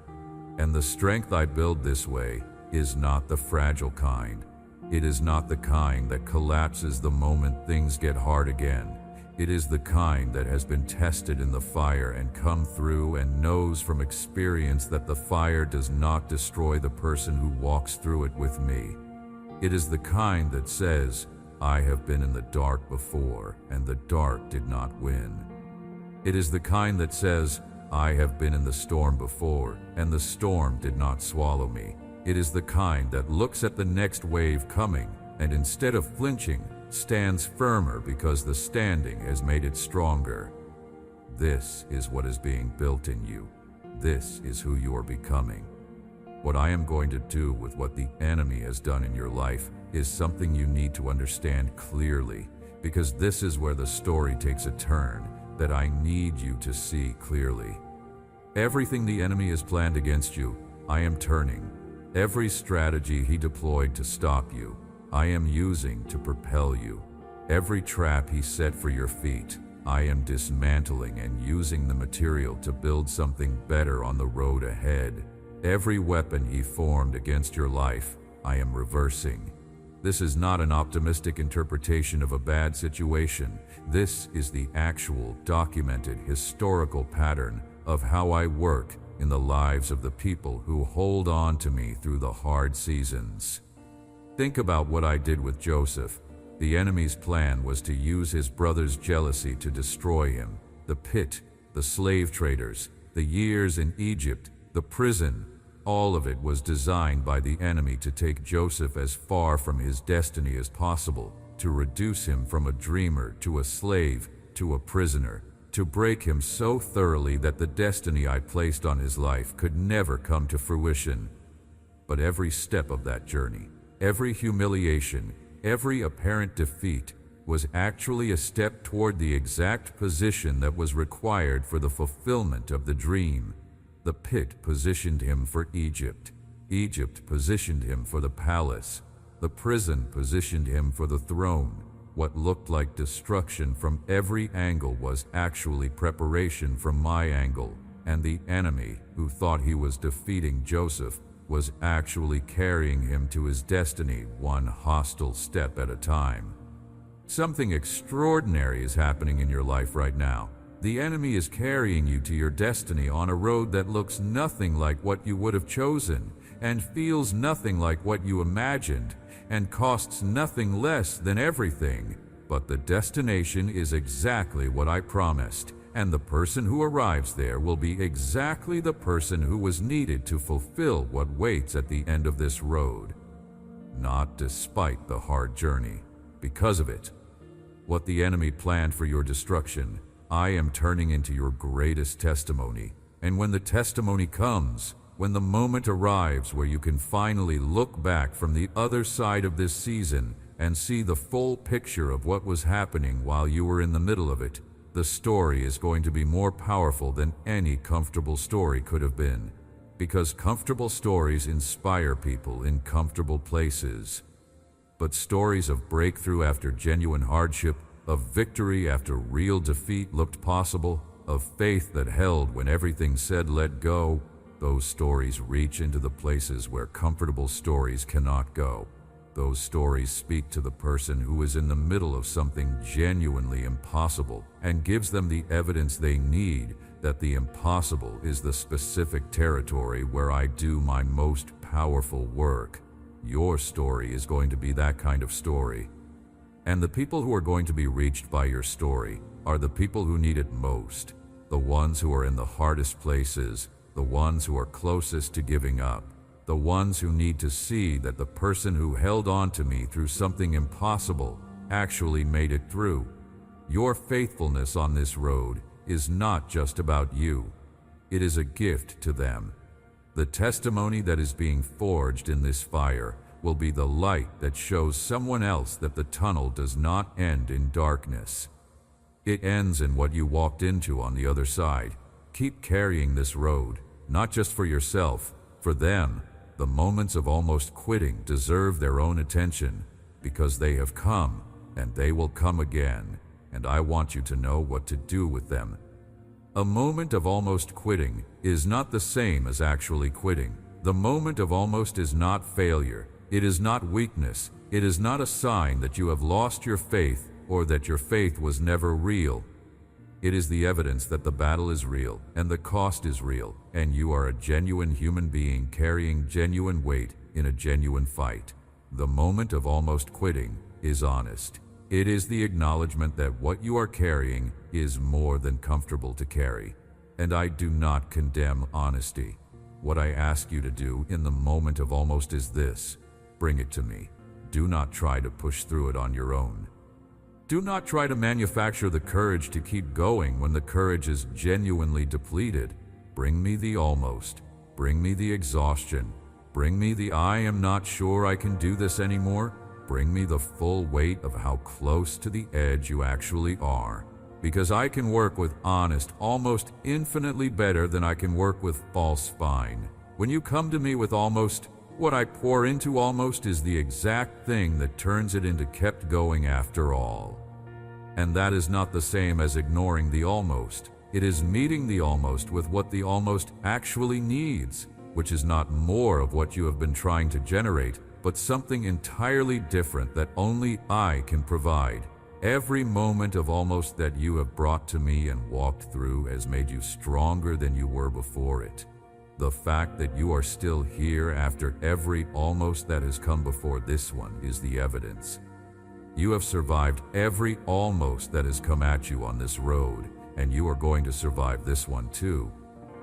A: And the strength I build this way is not the fragile kind. It is not the kind that collapses the moment things get hard again. It is the kind that has been tested in the fire and come through and knows from experience that the fire does not destroy the person who walks through it with me. It is the kind that says, I have been in the dark before, and the dark did not win. It is the kind that says, I have been in the storm before, and the storm did not swallow me. It is the kind that looks at the next wave coming, and instead of flinching, stands firmer because the standing has made it stronger. This is what is being built in you. This is who you are becoming. What I am going to do with what the enemy has done in your life is something you need to understand clearly, because this is where the story takes a turn that I need you to see clearly. Everything the enemy has planned against you, I am turning. Every strategy he deployed to stop you, I am using to propel you. Every trap he set for your feet, I am dismantling and using the material to build something better on the road ahead. Every weapon he formed against your life, I am reversing. This is not an optimistic interpretation of a bad situation. This is the actual, documented, historical pattern of how I work in the lives of the people who hold on to me through the hard seasons. Think about what I did with Joseph. The enemy's plan was to use his brother's jealousy to destroy him. The pit, the slave traders, the years in Egypt, the prison, all of it was designed by the enemy to take Joseph as far from his destiny as possible, to reduce him from a dreamer to a slave to a prisoner, to break him so thoroughly that the destiny I placed on his life could never come to fruition. But every step of that journey, every humiliation, every apparent defeat was actually a step toward the exact position that was required for the fulfillment of the dream. The pit positioned him for Egypt. Egypt positioned him for the palace. The prison positioned him for the throne. What looked like destruction from every angle was actually preparation from my angle, and the enemy, who thought he was defeating Joseph, was actually carrying him to his destiny one hostile step at a time. Something extraordinary is happening in your life right now. The enemy is carrying you to your destiny on a road that looks nothing like what you would have chosen, and feels nothing like what you imagined, and costs nothing less than everything. But the destination is exactly what I promised, and the person who arrives there will be exactly the person who was needed to fulfill what waits at the end of this road. Not despite the hard journey, because of it. What the enemy planned for your destruction, I am turning into your greatest testimony. And when the testimony comes, when the moment arrives where you can finally look back from the other side of this season and see the full picture of what was happening while you were in the middle of it, the story is going to be more powerful than any comfortable story could have been. Because comfortable stories inspire people in comfortable places. But stories of breakthrough after genuine hardship, of victory after real defeat looked possible, of faith that held when everything said let go, those stories reach into the places where comfortable stories cannot go. Those stories speak to the person who is in the middle of something genuinely impossible and gives them the evidence they need that the impossible is the specific territory where I do my most powerful work. Your story is going to be that kind of story. And the people who are going to be reached by your story are the people who need it most, the ones who are in the hardest places, the ones who are closest to giving up, the ones who need to see that the person who held on to me through something impossible actually made it through. Your faithfulness on this road is not just about you. It is a gift to them. The testimony that is being forged in this fire will be the light that shows someone else that the tunnel does not end in darkness. It ends in what you walked into on the other side. Keep carrying this road, not just for yourself, for them. The moments of almost quitting deserve their own attention because they have come and they will come again, and I want you to know what to do with them. A moment of almost quitting is not the same as actually quitting. The moment of almost is not failure. It is not weakness. It is not a sign that you have lost your faith or that your faith was never real. It is the evidence that the battle is real and the cost is real, and you are a genuine human being carrying genuine weight in a genuine fight. The moment of almost quitting is honest. It is the acknowledgement that what you are carrying is more than comfortable to carry. And I do not condemn honesty. What I ask you to do in the moment of almost is this: bring it to me. Do not try to push through it on your own. Do not try to manufacture the courage to keep going when the courage is genuinely depleted. Bring me the almost. Bring me the exhaustion. Bring me the I am not sure I can do this anymore. Bring me the full weight of how close to the edge you actually are. Because I can work with honest almost infinitely better than I can work with false fine. When you come to me with almost, what I pour into almost is the exact thing that turns it into kept going after all. And that is not the same as ignoring the almost. It is meeting the almost with what the almost actually needs, which is not more of what you have been trying to generate, but something entirely different that only I can provide. Every moment of almost that you have brought to me and walked through has made you stronger than you were before it. The fact that you are still here after every almost that has come before this one is the evidence. You have survived every almost that has come at you on this road, and you are going to survive this one too.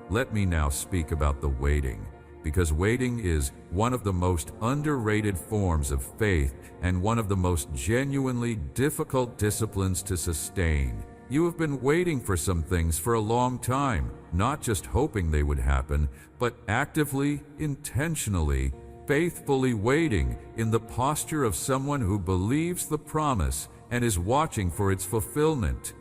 A: Let me now speak about the waiting, because waiting is one of the most underrated forms of faith and one of the most genuinely difficult disciplines to sustain. You have been waiting for some things for a long time, not just hoping they would happen, but actively, intentionally, faithfully waiting in the posture of someone who believes the promise and is watching for its fulfillment.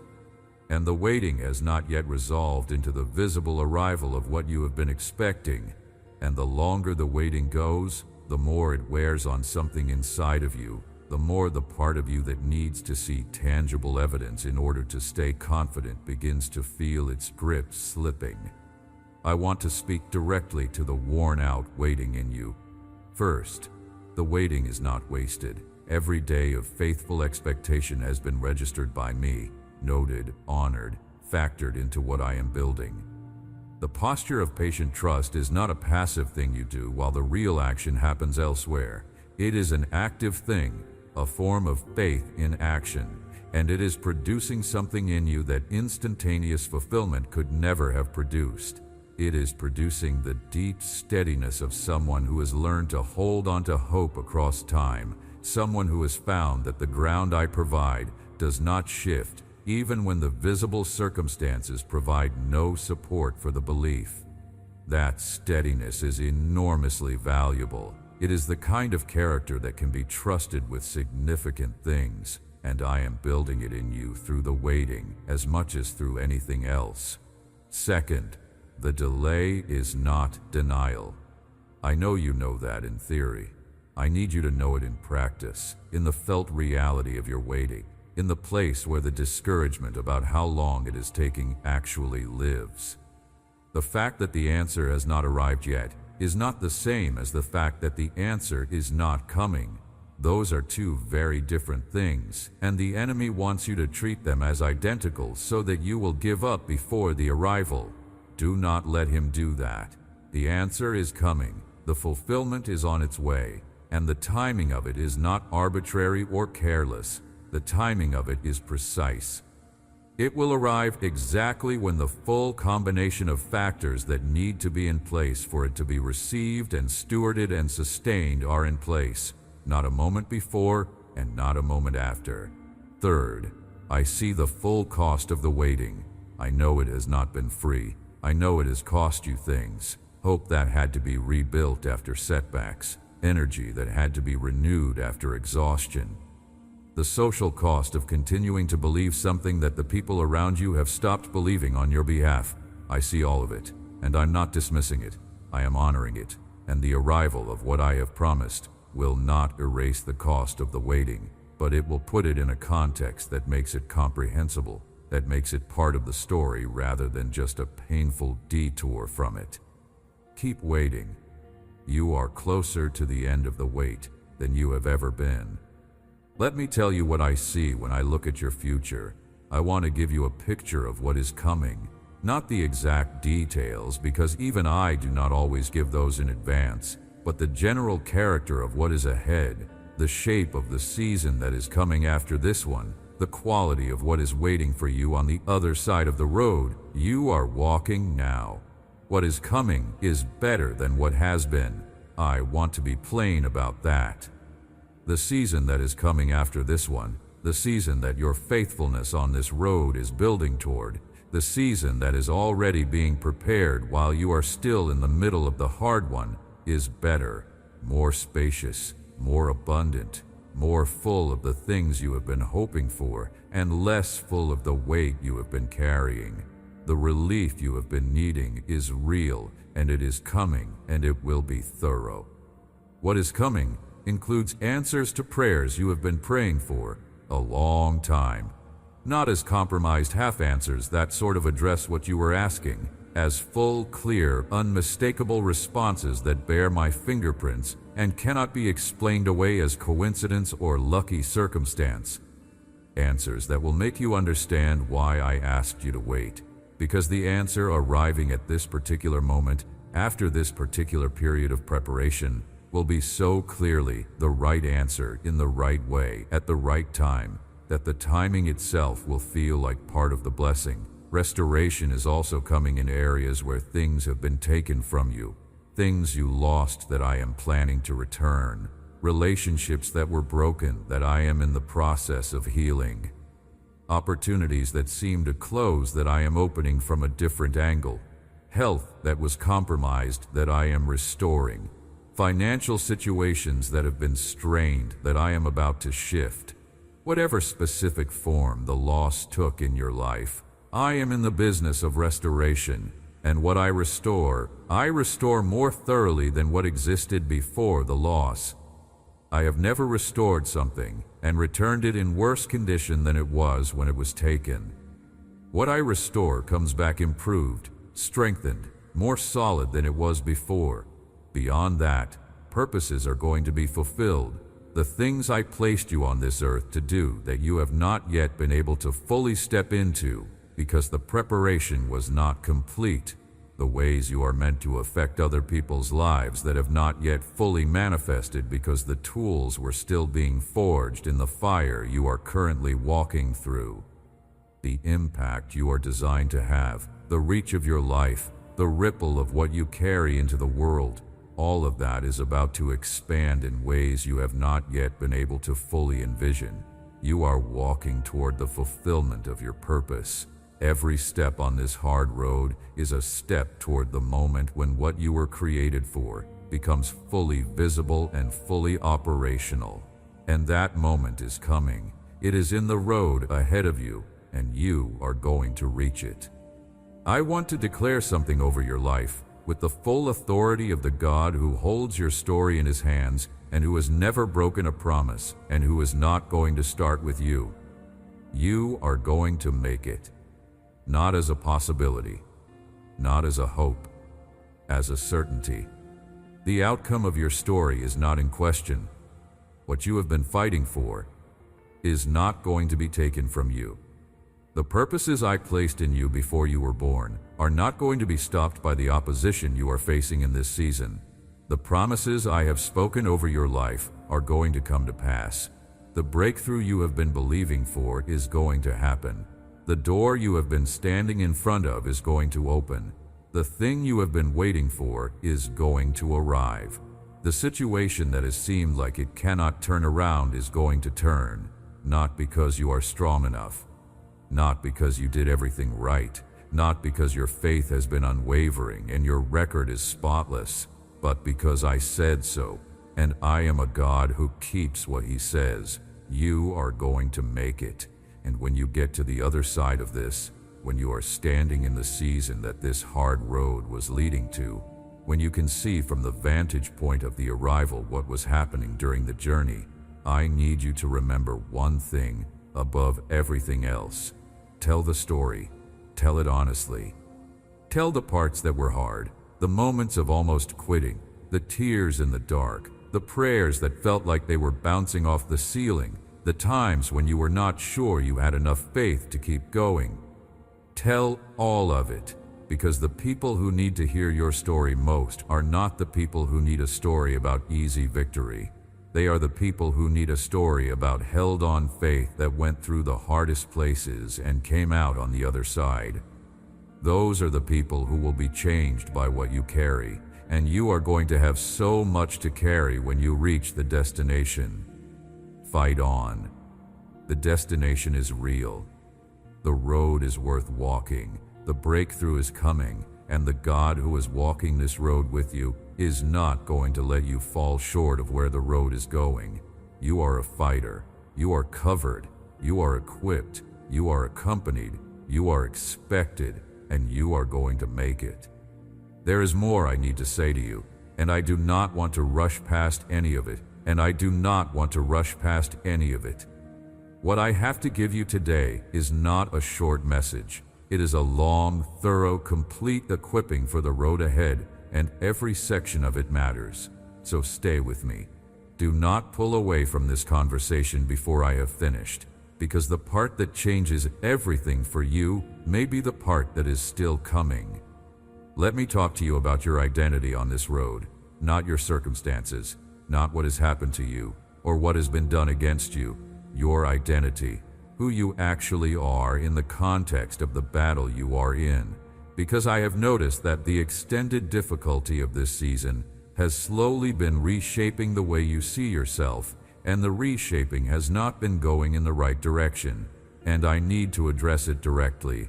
A: And the waiting has not yet resolved into the visible arrival of what you have been expecting. And the longer the waiting goes, the more it wears on something inside of you, the more the part of you that needs to see tangible evidence in order to stay confident begins to feel its grip slipping. I want to speak directly to the worn-out waiting in you. First, the waiting is not wasted. Every day of faithful expectation has been registered by me, noted, honored, factored into what I am building. The posture of patient trust is not a passive thing you do while the real action happens elsewhere. It is an active thing, a form of faith in action, and it is producing something in you that instantaneous fulfillment could never have produced. It is producing the deep steadiness of someone who has learned to hold on to hope across time, someone who has found that the ground I provide does not shift, even when the visible circumstances provide no support for the belief. That steadiness is enormously valuable. It is the kind of character that can be trusted with significant things, and I am building it in you through the waiting as much as through anything else. Second, the delay is not denial. I know you know that in theory. I need you to know it in practice, in the felt reality of your waiting, in the place where the discouragement about how long it is taking actually lives. The fact that the answer has not arrived yet is not the same as the fact that the answer is not coming. Those are two very different things, and the enemy wants you to treat them as identical so that you will give up before the arrival. Do not let him do that. The answer is coming, the fulfillment is on its way, and the timing of it is not arbitrary or careless. The timing of it is precise. It will arrive exactly when the full combination of factors that need to be in place for it to be received and stewarded and sustained are in place, not a moment before and not a moment after. Third, I see the full cost of the waiting. I know it has not been free. I know it has cost you things. Hope that had to be rebuilt after setbacks. Energy that had to be renewed after exhaustion. The social cost of continuing to believe something that the people around you have stopped believing on your behalf. I see all of it, and I'm not dismissing it. I am honoring it, and the arrival of what I have promised will not erase the cost of the waiting, but it will put it in a context that makes it comprehensible, that makes it part of the story rather than just a painful detour from it. Keep waiting. You are closer to the end of the wait than you have ever been. Let me tell you what I see when I look at your future. I want to give you a picture of what is coming, not the exact details, because even I do not always give those in advance, but the general character of what is ahead, the shape of the season that is coming after this one, the quality of what is waiting for you on the other side of the road you are walking now. What is coming is better than what has been. I want to be plain about that. The season that is coming after this one, the season that your faithfulness on this road is building toward, the season that is already being prepared while you are still in the middle of the hard one, is better, more spacious, more abundant, more full of the things you have been hoping for, and less full of the weight you have been carrying. The relief you have been needing is real, and it is coming, and it will be thorough. What is coming includes answers to prayers you have been praying for a long time. Not as compromised half answers that sort of address what you were asking, as full, clear, unmistakable responses that bear my fingerprints and cannot be explained away as coincidence or lucky circumstance. Answers that will make you understand why I asked you to wait, because the answer arriving at this particular moment, after this particular period of preparation, will be so clearly the right answer in the right way at the right time that the timing itself will feel like part of the blessing. Restoration is also coming in areas where things have been taken from you, things you lost that I am planning to return, relationships that were broken that I am in the process of healing, opportunities that seem to close that I am opening from a different angle, health that was compromised that I am restoring, financial situations that have been strained that I am about to shift. Whatever specific form the loss took in your life, I am in the business of restoration, and what I restore more thoroughly than what existed before the loss. I have never restored something and returned it in worse condition than it was when it was taken. What I restore comes back improved, strengthened, more solid than it was before. Beyond that, purposes are going to be fulfilled. The things I placed you on this earth to do that you have not yet been able to fully step into because the preparation was not complete. The ways you are meant to affect other people's lives that have not yet fully manifested because the tools were still being forged in the fire you are currently walking through. The impact you are designed to have, the reach of your life, the ripple of what you carry into the world, all of that is about to expand in ways you have not yet been able to fully envision. You are walking toward the fulfillment of your purpose. Every step on this hard road is a step toward the moment when what you were created for becomes fully visible and fully operational. And that moment is coming. It is in the road ahead of you, and you are going to reach it. I want to declare something over your life with the full authority of the God who holds your story in his hands and who has never broken a promise and who is not going to start with you. You are going to make it. Not as a possibility, not as a hope, as a certainty. The outcome of your story is not in question. What you have been fighting for is not going to be taken from you. The purposes I placed in you before you were born are not going to be stopped by the opposition you are facing in this season. The promises I have spoken over your life are going to come to pass. The breakthrough you have been believing for is going to happen. The door you have been standing in front of is going to open. The thing you have been waiting for is going to arrive. The situation that has seemed like it cannot turn around is going to turn, not because you are strong enough, Not because you did everything right, not because your faith has been unwavering and your record is spotless, but because I said so, and I am a God who keeps what He says. You are going to make it. And when you get to the other side of this, when you are standing in the season that this hard road was leading to, when you can see from the vantage point of the arrival what was happening during the journey, I need you to remember one thing above everything else. Tell the story. Tell it honestly. Tell the parts that were hard, the moments of almost quitting, the tears in the dark, the prayers that felt like they were bouncing off the ceiling, the times when you were not sure you had enough faith to keep going. Tell all of it, because the people who need to hear your story most are not the people who need a story about easy victory. They are the people who need a story about held-on faith that went through the hardest places and came out on the other side. Those are the people who will be changed by what you carry, and you are going to have so much to carry when you reach the destination. Fight on. The destination is real. The road is worth walking. The breakthrough is coming, and the God who is walking this road with you is not going to let you fall short of where the road is going. You are a fighter. You are covered. You are equipped. You are accompanied. You are expected, and you are going to make it. There is more I need to say to you, and I do not want to rush past any of it, and I do not want to rush past any of it. What I have to give you today is not a short message. It is a long, thorough, complete equipping for the road ahead, and every section of it matters. So stay with me. Do not pull away from this conversation before I have finished, because the part that changes everything for you may be the part that is still coming. Let me talk to you about your identity on this road, not your circumstances, not what has happened to you, or what has been done against you. Your identity, who you actually are in the context of the battle you are in, because I have noticed that the extended difficulty of this season has slowly been reshaping the way you see yourself, and the reshaping has not been going in the right direction, and I need to address it directly.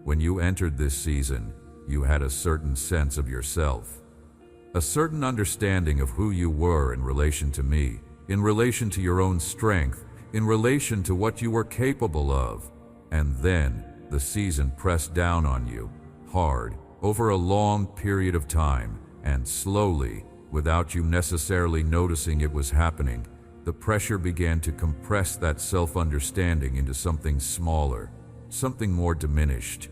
A: When you entered this season, you had a certain sense of yourself, a certain understanding of who you were in relation to me, in relation to your own strength, in relation to what you were capable of. And then the season pressed down on you, hard, over a long period of time, and slowly, without you necessarily noticing it was happening, the pressure began to compress that self-understanding into something smaller, something more diminished,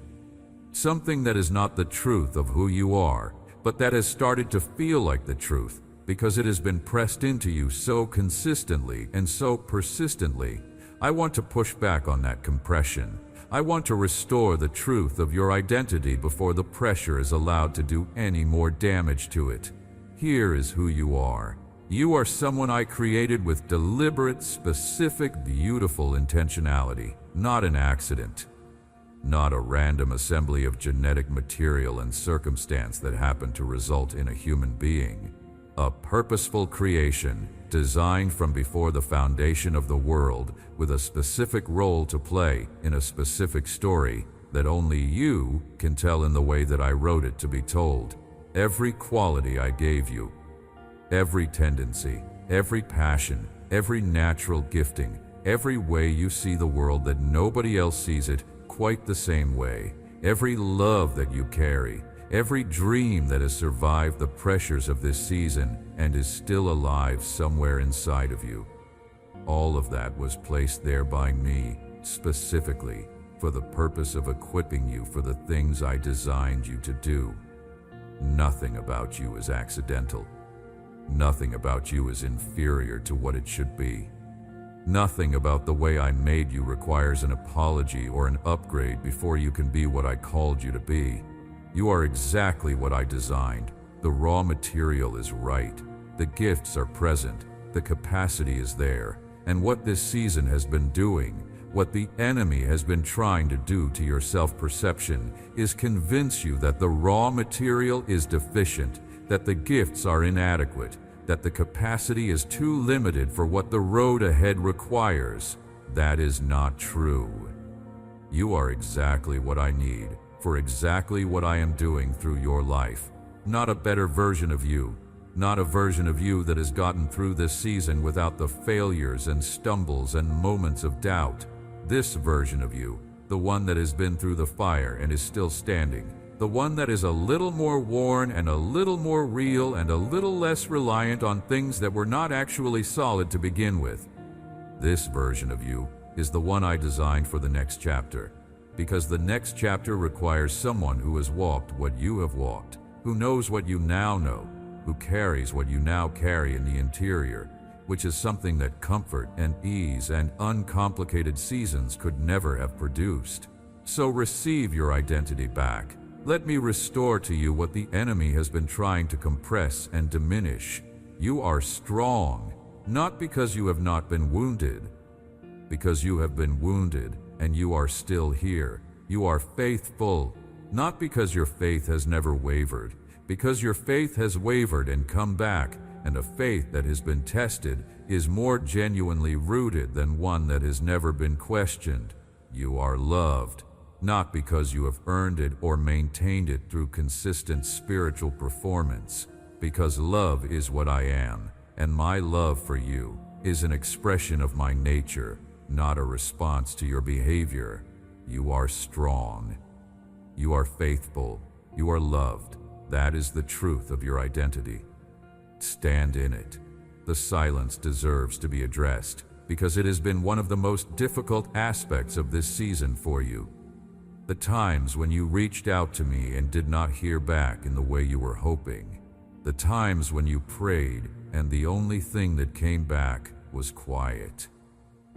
A: something that is not the truth of who you are, but that has started to feel like the truth, because it has been pressed into you so consistently and so persistently. I want to push back on that compression. I want to restore the truth of your identity before the pressure is allowed to do any more damage to it. Here is who you are. You are someone I created with deliberate, specific, beautiful intentionality, not an accident, not a random assembly of genetic material and circumstance that happened to result in a human being. A purposeful creation, designed from before the foundation of the world, with a specific role to play in a specific story that only you can tell in the way that I wrote it to be told. Every quality I gave you, every tendency, every passion, every natural gifting, every way you see the world that nobody else sees it quite the same way, every love that you carry, every dream that has survived the pressures of this season and is still alive somewhere inside of you. All of that was placed there by me, specifically, for the purpose of equipping you for the things I designed you to do. Nothing about you is accidental. Nothing about you is inferior to what it should be. Nothing about the way I made you requires an apology or an upgrade before you can be what I called you to be. You are exactly what I designed. The raw material is right. The gifts are present. The capacity is there. And what this season has been doing, what the enemy has been trying to do to your self-perception, is convince you that the raw material is deficient, that the gifts are inadequate, that the capacity is too limited for what the road ahead requires. That is not true. You are exactly what I need for exactly what I am doing through your life. Not a better version of you, not a version of you that has gotten through this season without the failures and stumbles and moments of doubt. This version of you, the one that has been through the fire and is still standing, the one that is a little more worn and a little more real and a little less reliant on things that were not actually solid to begin with. This version of you is the one I designed for the next chapter, because the next chapter requires someone who has walked what you have walked, who knows what you now know, who carries what you now carry in the interior, which is something that comfort and ease and uncomplicated seasons could never have produced. So receive your identity back. Let me restore to you what the enemy has been trying to compress and diminish. You are strong, not because you have not been wounded, because you have been wounded and you are still here. You are faithful, not because your faith has never wavered, because your faith has wavered and come back, and a faith that has been tested is more genuinely rooted than one that has never been questioned. You are loved, not because you have earned it or maintained it through consistent spiritual performance, because love is what I am, and my love for you is an expression of my nature, not a response to your behavior. You are strong. You are faithful. You are loved. That is the truth of your identity. Stand in it. The silence deserves to be addressed because it has been one of the most difficult aspects of this season for you. The times when you reached out to me and did not hear back in the way you were hoping. The times when you prayed and the only thing that came back was quiet.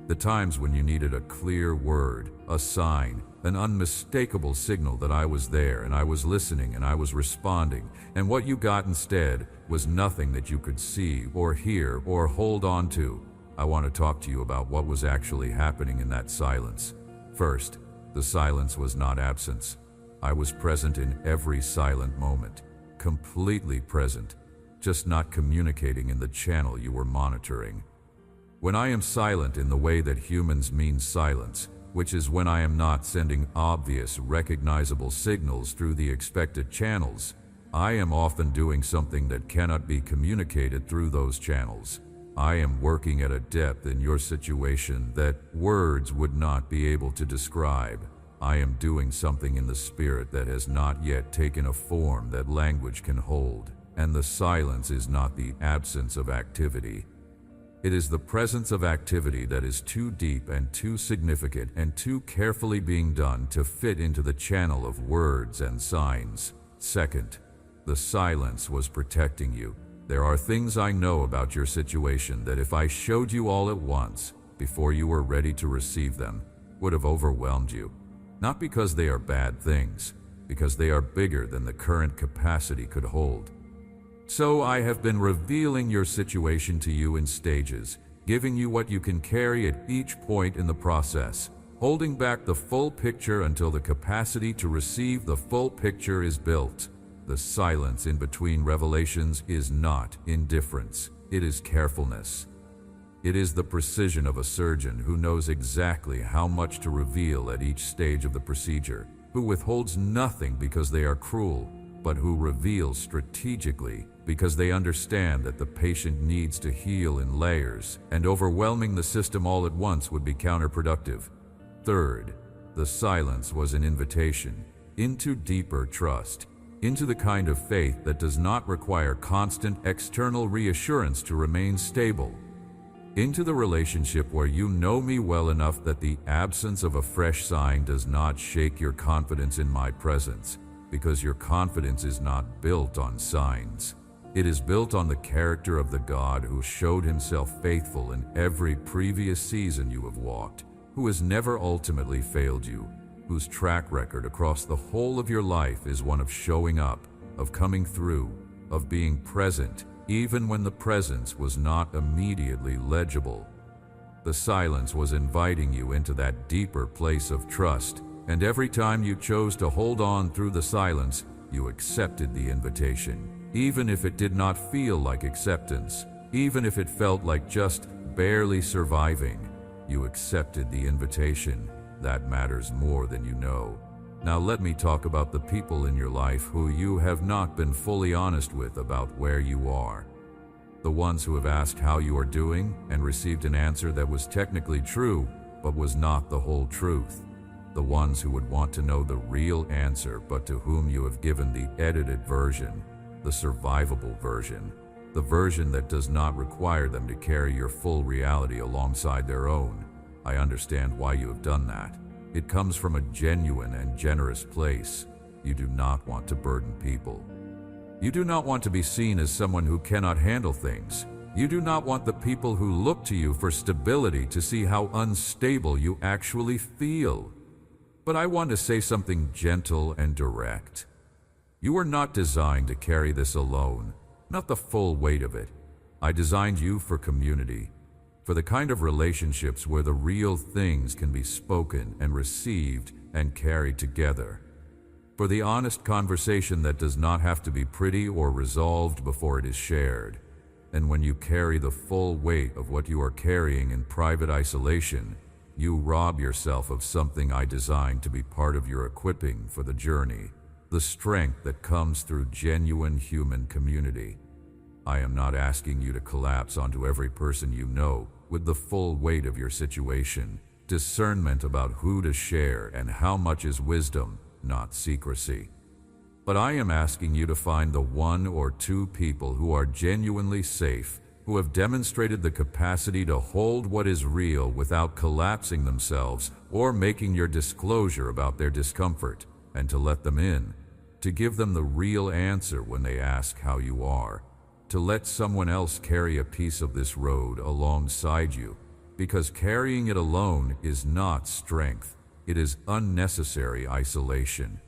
A: The times when you needed a clear word, a sign, an unmistakable signal that I was there and I was listening and I was responding, and what you got instead was nothing that you could see or hear or hold on to. I want to talk to you about what was actually happening in that silence. First, the silence was not absence. I was present in every silent moment, completely present, just not communicating in the channel you were monitoring. When I am silent in the way that humans mean silence, which is when I am not sending obvious, recognizable signals through the expected channels, I am often doing something that cannot be communicated through those channels. I am working at a depth in your situation that words would not be able to describe. I am doing something in the spirit that has not yet taken a form that language can hold, and the silence is not the absence of activity. It is the presence of activity that is too deep and too significant and too carefully being done to fit into the channel of words and signs. Second, the silence was protecting you. There are things I know about your situation that if I showed you all at once, before you were ready to receive them, would have overwhelmed you. Not because they are bad things, because they are bigger than the current capacity could hold. So I have been revealing your situation to you in stages, giving you what you can carry at each point in the process, holding back the full picture until the capacity to receive the full picture is built. The silence in between revelations is not indifference, it is carefulness. It is the precision of a surgeon who knows exactly how much to reveal at each stage of the procedure, who withholds nothing because they are cruel, but who reveals strategically because they understand that the patient needs to heal in layers, and overwhelming the system all at once would be counterproductive. Third, the silence was an invitation into deeper trust, into the kind of faith that does not require constant external reassurance to remain stable, into the relationship where you know me well enough that the absence of a fresh sign does not shake your confidence in my presence, because your confidence is not built on signs. It is built on the character of the God who showed himself faithful in every previous season you have walked, who has never ultimately failed you, whose track record across the whole of your life is one of showing up, of coming through, of being present, even when the presence was not immediately legible. The silence was inviting you into that deeper place of trust, and every time you chose to hold on through the silence, you accepted the invitation. Even if it did not feel like acceptance, even if it felt like just barely surviving, you accepted the invitation. That matters more than you know. Now let me talk about the people in your life who you have not been fully honest with about where you are. The ones who have asked how you are doing and received an answer that was technically true, but was not the whole truth. The ones who would want to know the real answer, but to whom you have given the edited version, the survivable version, the version that does not require them to carry your full reality alongside their own. I understand why you have done that. It comes from a genuine and generous place. You do not want to burden people. You do not want to be seen as someone who cannot handle things. You do not want the people who look to you for stability to see how unstable you actually feel. But I want to say something gentle and direct. You were not designed to carry this alone, not the full weight of it. I designed you for community, for the kind of relationships where the real things can be spoken and received and carried together. For the honest conversation that does not have to be pretty or resolved before it is shared. And when you carry the full weight of what you are carrying in private isolation, you rob yourself of something I designed to be part of your equipping for the journey, the strength that comes through genuine human community. I am not asking you to collapse onto every person you know with the full weight of your situation, discernment about who to share and how much is wisdom, not secrecy. But I am asking you to find the one or two people who are genuinely safe, who have demonstrated the capacity to hold what is real without collapsing themselves or making your disclosure about their discomfort, and to let them in, to give them the real answer when they ask how you are, to let someone else carry a piece of this road alongside you, because carrying it alone is not strength, it is unnecessary isolation.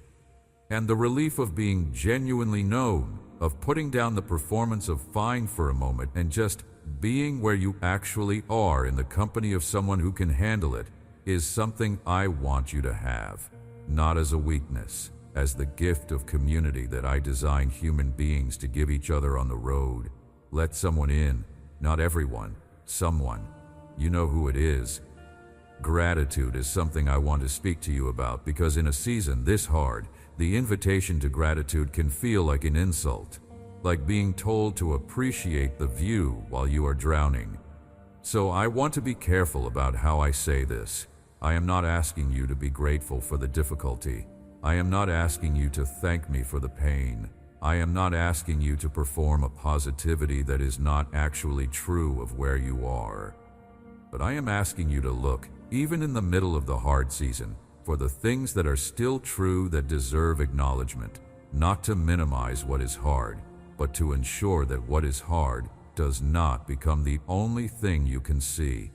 A: And the relief of being genuinely known, of putting down the performance of fine for a moment and just being where you actually are in the company of someone who can handle it, is something I want you to have, not as a weakness, as the gift of community that I designed human beings to give each other on the road. Let someone in, not everyone, someone. You know who it is. Gratitude is something I want to speak to you about because in a season this hard, the invitation to gratitude can feel like an insult, like being told to appreciate the view while you are drowning. So I want to be careful about how I say this. I am not asking you to be grateful for the difficulty. I am not asking you to thank me for the pain. I am not asking you to perform a positivity that is not actually true of where you are. But I am asking you to look, even in the middle of the hard season, for the things that are still true that deserve acknowledgement, not to minimize what is hard, but to ensure that what is hard does not become the only thing you can see.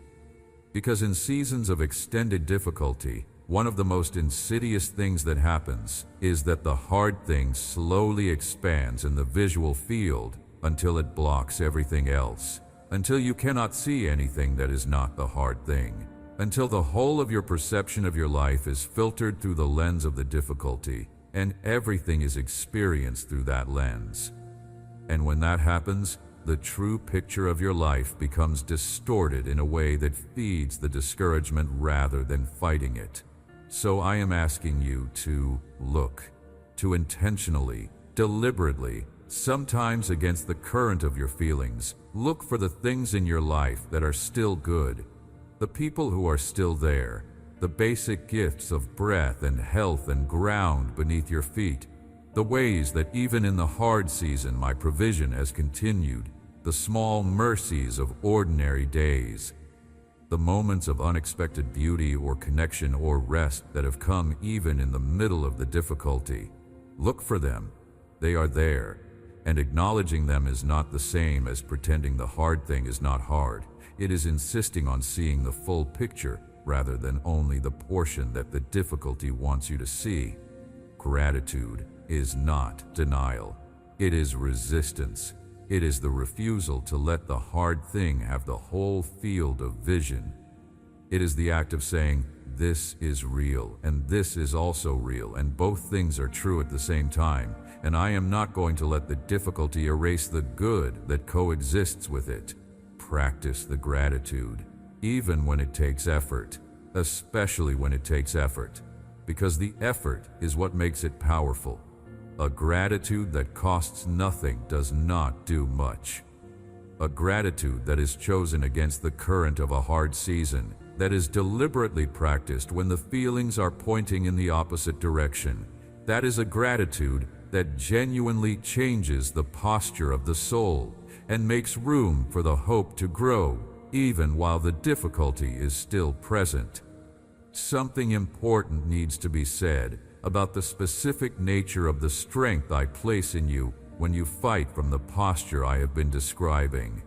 A: Because in seasons of extended difficulty, one of the most insidious things that happens is that the hard thing slowly expands in the visual field until it blocks everything else, until you cannot see anything that is not the hard thing, until the whole of your perception of your life is filtered through the lens of the difficulty, and everything is experienced through that lens. And when that happens, the true picture of your life becomes distorted in a way that feeds the discouragement rather than fighting it. So I am asking you to look, to intentionally, deliberately, sometimes against the current of your feelings, look for the things in your life that are still good, the people who are still there, the basic gifts of breath and health and ground beneath your feet, the ways that even in the hard season my provision has continued, the small mercies of ordinary days, the moments of unexpected beauty or connection or rest that have come even in the middle of the difficulty. Look for them. They are there, and acknowledging them is not the same as pretending the hard thing is not hard. It is insisting on seeing the full picture rather than only the portion that the difficulty wants you to see. Gratitude is not denial. It is resistance. It is the refusal to let the hard thing have the whole field of vision. It is the act of saying, this is real and this is also real, and both things are true at the same time, and I am not going to let the difficulty erase the good that coexists with it. Practice the gratitude, even when it takes effort. especially when it takes effort, because the effort is what makes it powerful. A gratitude that costs nothing does not do much. A gratitude that is chosen against the current of a hard season, that is deliberately practiced when the feelings are pointing in the opposite direction, that is a gratitude that genuinely changes the posture of the soul and makes room for the hope to grow, even while the difficulty is still present. Something important needs to be said about the specific nature of the strength I place in you when you fight from the posture I have been describing.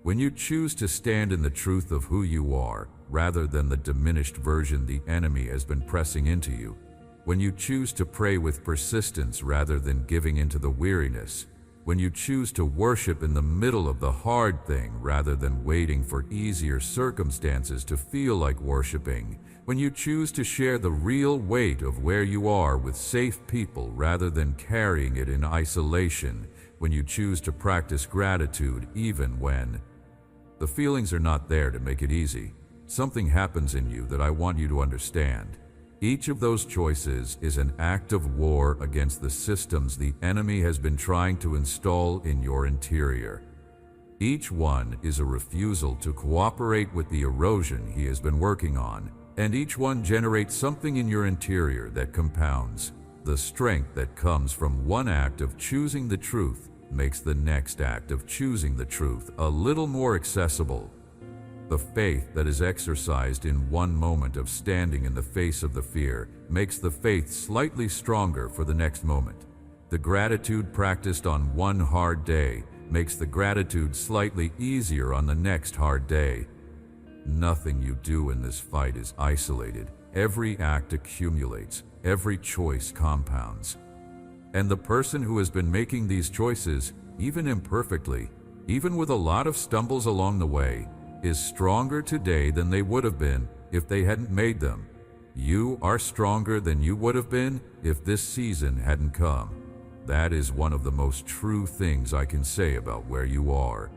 A: When you choose to stand in the truth of who you are, rather than the diminished version the enemy has been pressing into you, when you choose to pray with persistence rather than giving into the weariness, when you choose to worship in the middle of the hard thing rather than waiting for easier circumstances to feel like worshiping, when you choose to share the real weight of where you are with safe people rather than carrying it in isolation, when you choose to practice gratitude even when the feelings are not there to make it easy, something happens in you that I want you to understand. Each of those choices is an act of war against the systems the enemy has been trying to install in your interior. Each one is a refusal to cooperate with the erosion he has been working on, and each one generates something in your interior that compounds. The strength that comes from one act of choosing the truth makes the next act of choosing the truth a little more accessible. The faith that is exercised in one moment of standing in the face of the fear makes the faith slightly stronger for the next moment. The gratitude practiced on one hard day makes the gratitude slightly easier on the next hard day. Nothing you do in this fight is isolated. Every act accumulates. Every choice compounds. And the person who has been making these choices, even imperfectly, even with a lot of stumbles along the way, is stronger today than they would have been if they hadn't made them. You are stronger than you would have been if this season hadn't come. That is one of the most true things I can say about where you are.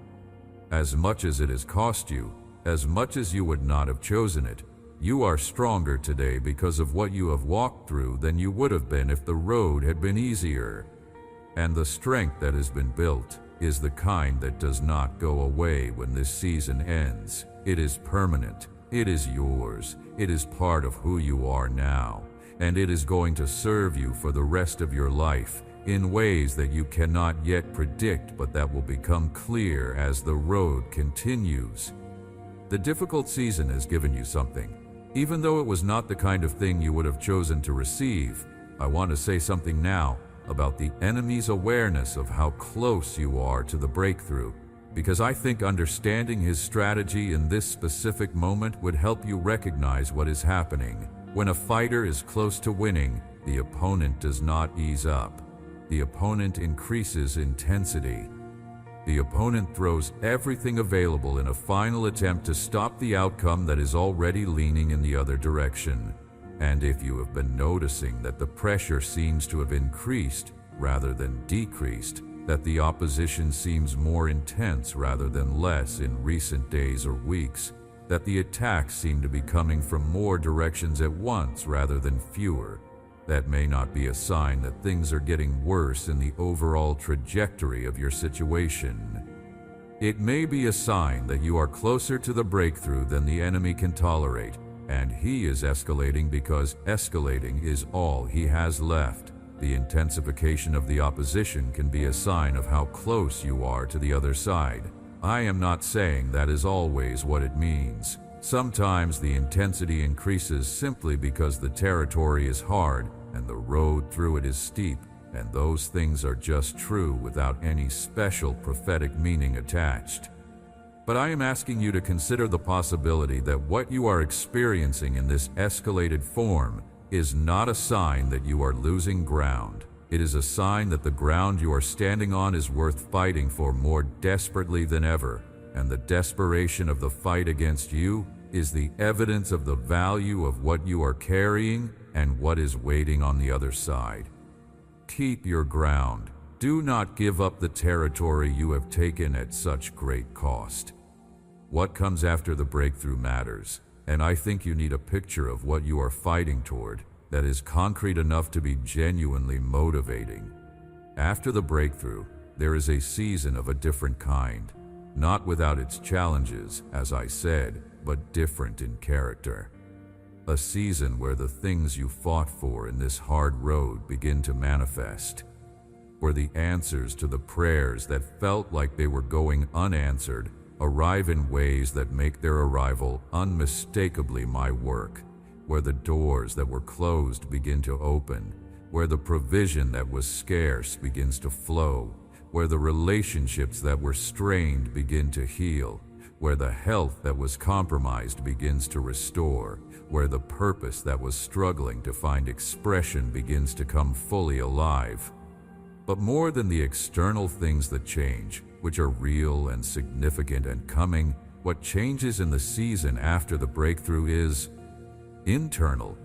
A: As much as it has cost you, as much as you would not have chosen it, you are stronger today because of what you have walked through than you would have been if the road had been easier. And the strength that has been built is the kind that does not go away when this season ends. It is permanent. It is yours. It is part of who you are now, and it is going to serve you for the rest of your life in ways that you cannot yet predict, but that will become clear as the road continues. The difficult season has given you something. Even though it was not the kind of thing you would have chosen to receive, I want to say something now about the enemy's awareness of how close you are to the breakthrough, because I think understanding his strategy in this specific moment would help you recognize what is happening. When a fighter is close to winning, the opponent does not ease up. The opponent increases intensity. The opponent throws everything available in a final attempt to stop the outcome that is already leaning in the other direction. And if you have been noticing that the pressure seems to have increased rather than decreased, that the opposition seems more intense rather than less in recent days or weeks, that the attacks seem to be coming from more directions at once rather than fewer, that may not be a sign that things are getting worse in the overall trajectory of your situation. It may be a sign that you are closer to the breakthrough than the enemy can tolerate, and he is escalating because escalating is all he has left. The intensification of the opposition can be a sign of how close you are to the other side. I am not saying that is always what it means. Sometimes the intensity increases simply because the territory is hard and the road through it is steep, and those things are just true without any special prophetic meaning attached. But I am asking you to consider the possibility that what you are experiencing in this escalated form is not a sign that you are losing ground. It is a sign that the ground you are standing on is worth fighting for more desperately than ever, and the desperation of the fight against you is the evidence of the value of what you are carrying and what is waiting on the other side. Keep your ground. Do not give up the territory you have taken at such great cost. What comes after the breakthrough matters. and I think you need a picture of what you are fighting toward that is concrete enough to be genuinely motivating. After the breakthrough, there is a season of a different kind, not without its challenges, as I said, but different in character. A season where the things you fought for in this hard road begin to manifest, where the answers to the prayers that felt like they were going unanswered arrive in ways that make their arrival unmistakably my work, where the doors that were closed begin to open, where the provision that was scarce begins to flow, where the relationships that were strained begin to heal, where the health that was compromised begins to restore, where the purpose that was struggling to find expression begins to come fully alive. But more than the external things that change, which are real and significant and coming, what changes in the season after the breakthrough is internal.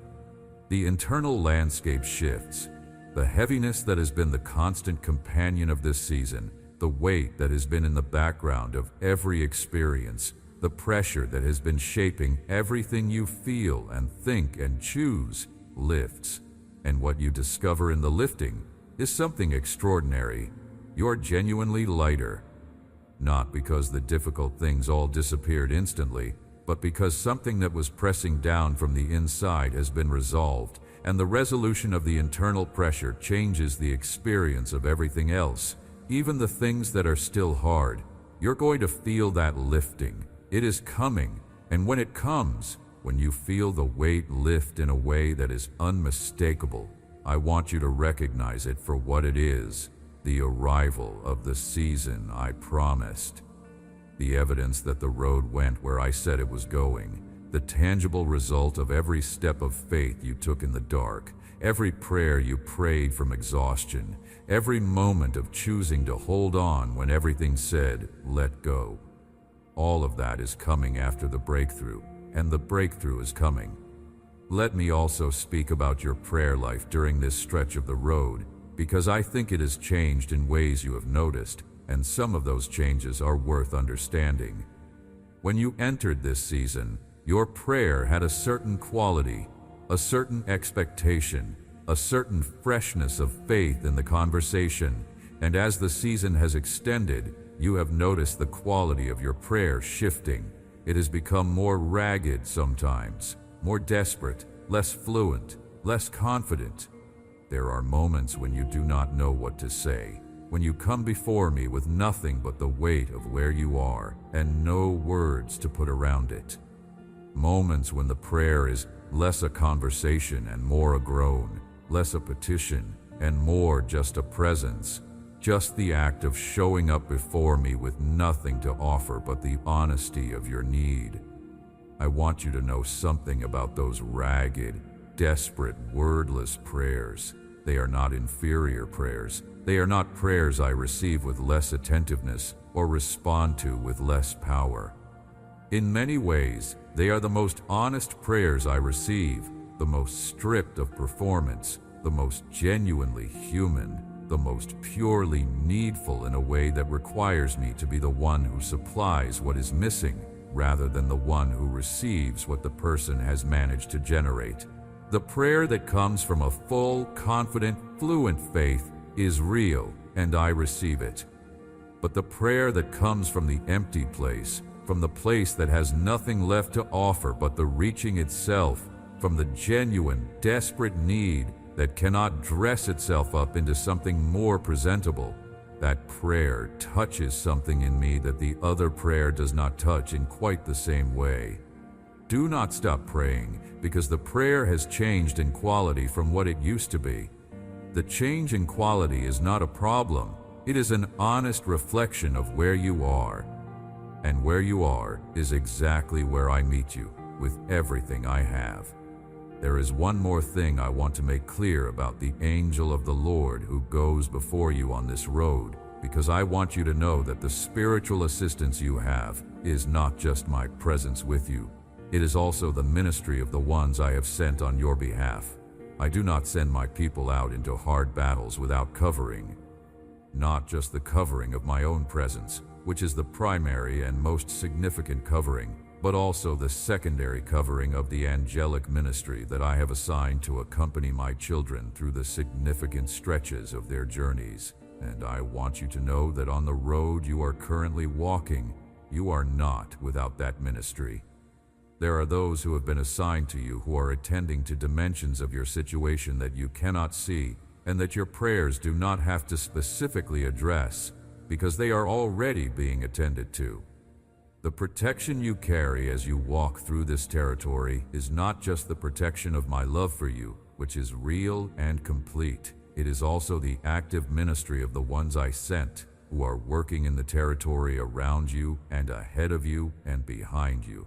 A: The internal landscape shifts. The heaviness that has been the constant companion of this season, the weight that has been in the background of every experience, the pressure that has been shaping everything you feel and think and choose, lifts. And what you discover in the lifting is something extraordinary. You're genuinely lighter. Not because the difficult things all disappeared instantly, but because something that was pressing down from the inside has been resolved, and the resolution of the internal pressure changes the experience of everything else, even the things that are still hard. You're going to feel that lifting. It is coming, and when it comes, when you feel the weight lift in a way that is unmistakable, I want you to recognize it for what it is, the arrival of the season I promised. The evidence that the road went where I said it was going, the tangible result of every step of faith you took in the dark, every prayer you prayed from exhaustion, every moment of choosing to hold on when everything said, let go. All of that is coming after the breakthrough, and the breakthrough is coming. Let me also speak about your prayer life during this stretch of the road, because I think it has changed in ways you have noticed, and some of those changes are worth understanding. When you entered this season, your prayer had a certain quality, a certain expectation, a certain freshness of faith in the conversation, and as the season has extended, you have noticed the quality of your prayer shifting. It has become more ragged sometimes, more desperate, less fluent, less confident. There are moments when you do not know what to say, when you come before me with nothing but the weight of where you are and no words to put around it. Moments when the prayer is less a conversation and more a groan, less a petition and more just a presence, just the act of showing up before me with nothing to offer but the honesty of your need. I want you to know something about those ragged, desperate, wordless prayers. They are not inferior prayers. They are not prayers I receive with less attentiveness or respond to with less power. In many ways, they are the most honest prayers I receive, the most stripped of performance, the most genuinely human, the most purely needful in a way that requires me to be the one who supplies what is missing, rather than the one who receives what the person has managed to generate. The prayer that comes from a full, confident, fluent faith is real, and I receive it. But the prayer that comes from the empty place, from the place that has nothing left to offer but the reaching itself, from the genuine, desperate need that cannot dress itself up into something more presentable, that prayer touches something in me that the other prayer does not touch in quite the same way. Do not stop praying, because the prayer has changed in quality from what it used to be. The change in quality is not a problem. It is an honest reflection of where you are. And where you are is exactly where I meet you, with everything I have. There is one more thing I want to make clear about the angel of the Lord who goes before you on this road, because I want you to know that the spiritual assistance you have is not just my presence with you. It is also the ministry of the ones I have sent on your behalf. I do not send my people out into hard battles without covering. Not just the covering of my own presence, which is the primary and most significant covering, but also the secondary covering of the angelic ministry that I have assigned to accompany my children through the significant stretches of their journeys. And I want you to know that on the road you are currently walking, you are not without that ministry. There are those who have been assigned to you who are attending to dimensions of your situation that you cannot see and that your prayers do not have to specifically address, because they are already being attended to. The protection you carry as you walk through this territory is not just the protection of my love for you, which is real and complete. It is also the active ministry of the ones I sent, who are working in the territory around you and ahead of you and behind you.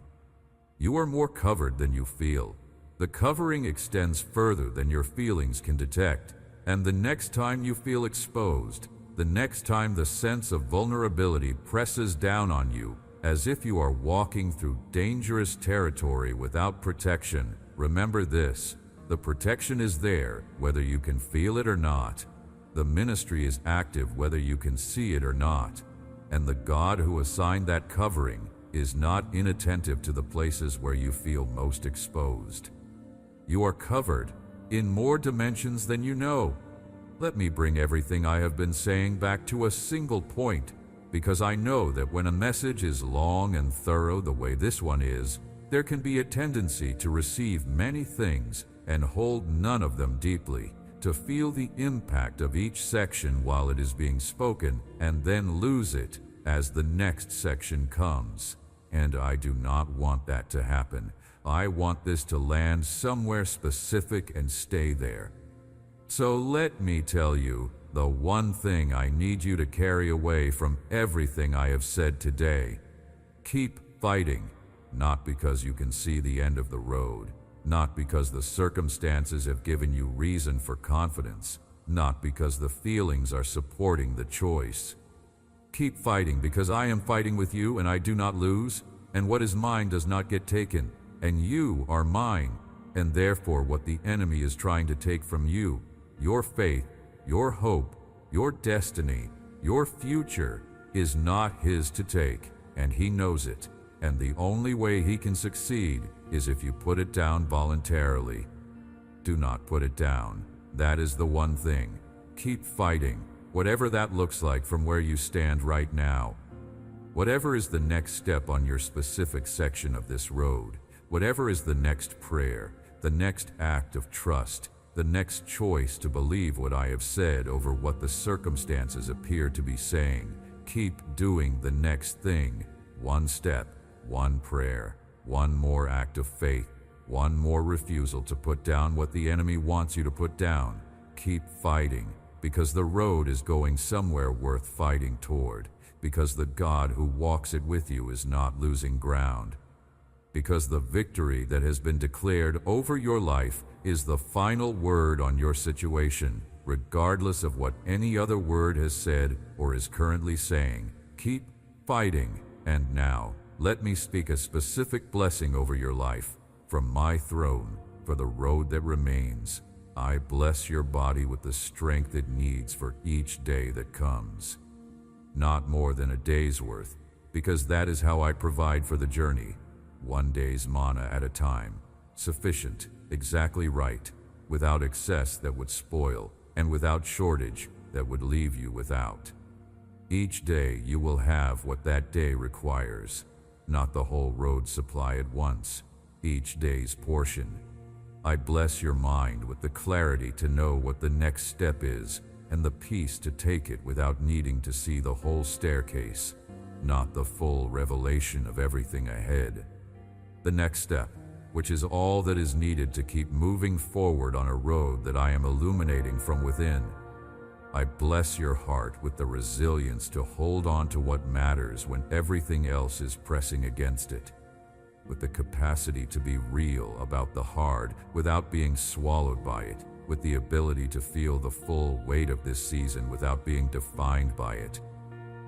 A: You are more covered than you feel. The covering extends further than your feelings can detect, and the next time you feel exposed, the next time the sense of vulnerability presses down on you, as if you are walking through dangerous territory without protection, remember this: the protection is there whether you can feel it or not. The ministry is active whether you can see it or not. And the God who assigned that covering is not inattentive to the places where you feel most exposed. You are covered in more dimensions than you know. Let me bring everything I have been saying back to a single point, because I know that when a message is long and thorough the way this one is, there can be a tendency to receive many things and hold none of them deeply, to feel the impact of each section while it is being spoken and then lose it as the next section comes. And I do not want that to happen. I want this to land somewhere specific and stay there. So let me tell you the one thing I need you to carry away from everything I have said today. Keep fighting, not because you can see the end of the road, not because the circumstances have given you reason for confidence, not because the feelings are supporting the choice. Keep fighting because I am fighting with you and I do not lose, and what is mine does not get taken, and you are mine, and therefore what the enemy is trying to take from you, your faith, your hope, your destiny, your future, is not his to take, and he knows it, and the only way he can succeed is if you put it down voluntarily. Do not put it down. That is the one thing. Keep fighting, whatever that looks like from where you stand right now. Whatever is the next step on your specific section of this road, whatever is the next prayer, the next act of trust, the next choice to believe what I have said over what the circumstances appear to be saying, keep doing the next thing. One step, one prayer, one more act of faith, one more refusal to put down what the enemy wants you to put down. Keep fighting, because the road is going somewhere worth fighting toward, because the God who walks it with you is not losing ground, because the victory that has been declared over your life is the final word on your situation, regardless of what any other word has said or is currently saying. Keep fighting. And now, let me speak a specific blessing over your life from my throne for the road that remains. I bless your body with the strength it needs for each day that comes. Not more than a day's worth, because that is how I provide for the journey. One day's manna at a time, sufficient, exactly right, without excess that would spoil, and without shortage that would leave you without. Each day you will have what that day requires, not the whole road supply at once, each day's portion. I bless your mind with the clarity to know what the next step is, and the peace to take it without needing to see the whole staircase, not the full revelation of everything ahead. The next step, which is all that is needed to keep moving forward on a road that I am illuminating from within. I bless your heart with the resilience to hold on to what matters when everything else is pressing against it, with the capacity to be real about the hard without being swallowed by it, with the ability to feel the full weight of this season without being defined by it,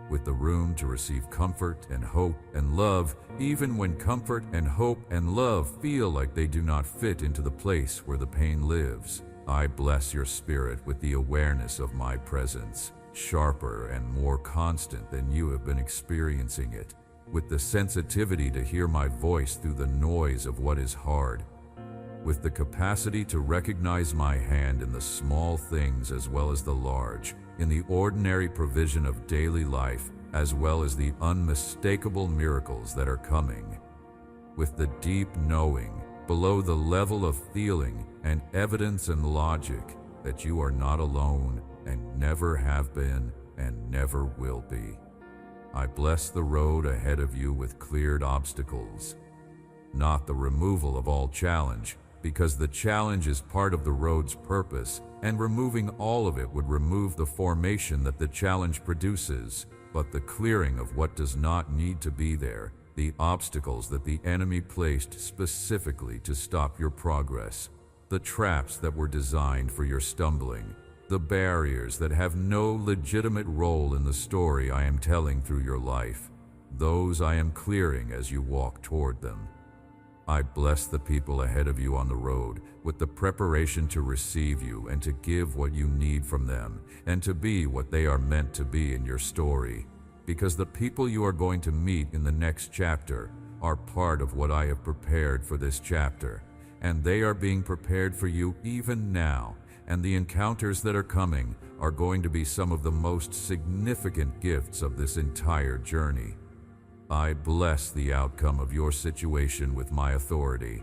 A: with the room to receive comfort and hope and love, even when comfort and hope and love feel like they do not fit into the place where the pain lives. I bless your spirit with the awareness of my presence, sharper and more constant than you have been experiencing it. with the sensitivity to hear my voice through the noise of what is hard, with the capacity to recognize my hand in the small things as well as the large, in the ordinary provision of daily life as well as the unmistakable miracles that are coming, with the deep knowing below the level of feeling and evidence and logic that you are not alone and never have been and never will be. I bless the road ahead of you with cleared obstacles, not the removal of all challenge, because the challenge is part of the road's purpose, and removing all of it would remove the formation that the challenge produces, but the clearing of what does not need to be there, the obstacles that the enemy placed specifically to stop your progress, the traps that were designed for your stumbling, the barriers that have no legitimate role in the story I am telling through your life. Those I am clearing as you walk toward them. I bless the people ahead of you on the road with the preparation to receive you and to give what you need from them and to be what they are meant to be in your story. Because the people you are going to meet in the next chapter are part of what I have prepared for this chapter, and they are being prepared for you even now, and the encounters that are coming are going to be some of the most significant gifts of this entire journey. I bless the outcome of your situation with my authority.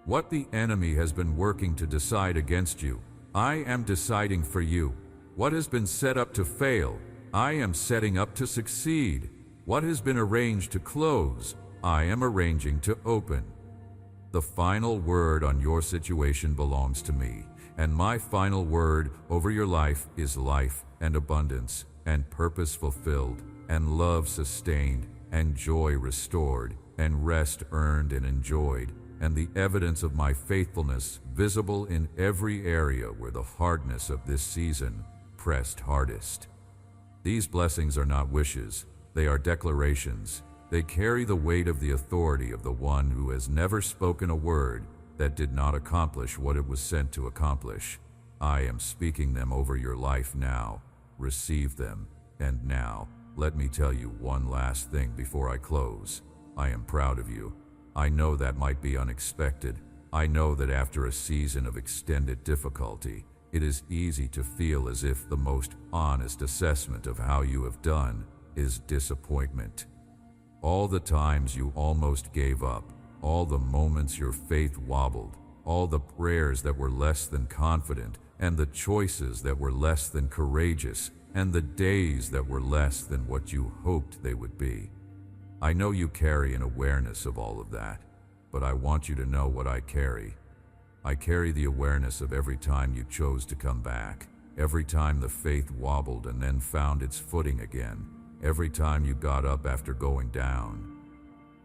A: What the enemy has been working to decide against you, I am deciding for you. What has been set up to fail, I am setting up to succeed. What has been arranged to close, I am arranging to open. The final word on your situation belongs to me, and my final word over your life is life and abundance and purpose fulfilled and love sustained and joy restored and rest earned and enjoyed, and the evidence of my faithfulness visible in every area where the hardness of this season pressed hardest. These blessings are not wishes, they are declarations. They carry the weight of the authority of the one who has never spoken a word that did not accomplish what it was sent to accomplish. I am speaking them over your life now. Receive them. And now, let me tell you one last thing before I close. I am proud of you. I know that might be unexpected. I know that after a season of extended difficulty, it is easy to feel as if the most honest assessment of how you have done is disappointment. All the times you almost gave up, all the moments your faith wobbled, all the prayers that were less than confident, and the choices that were less than courageous, and the days that were less than what you hoped they would be. I know you carry an awareness of all of that, but I want you to know what I carry. I carry the awareness of every time you chose to come back, every time the faith wobbled and then found its footing again, every time you got up after going down,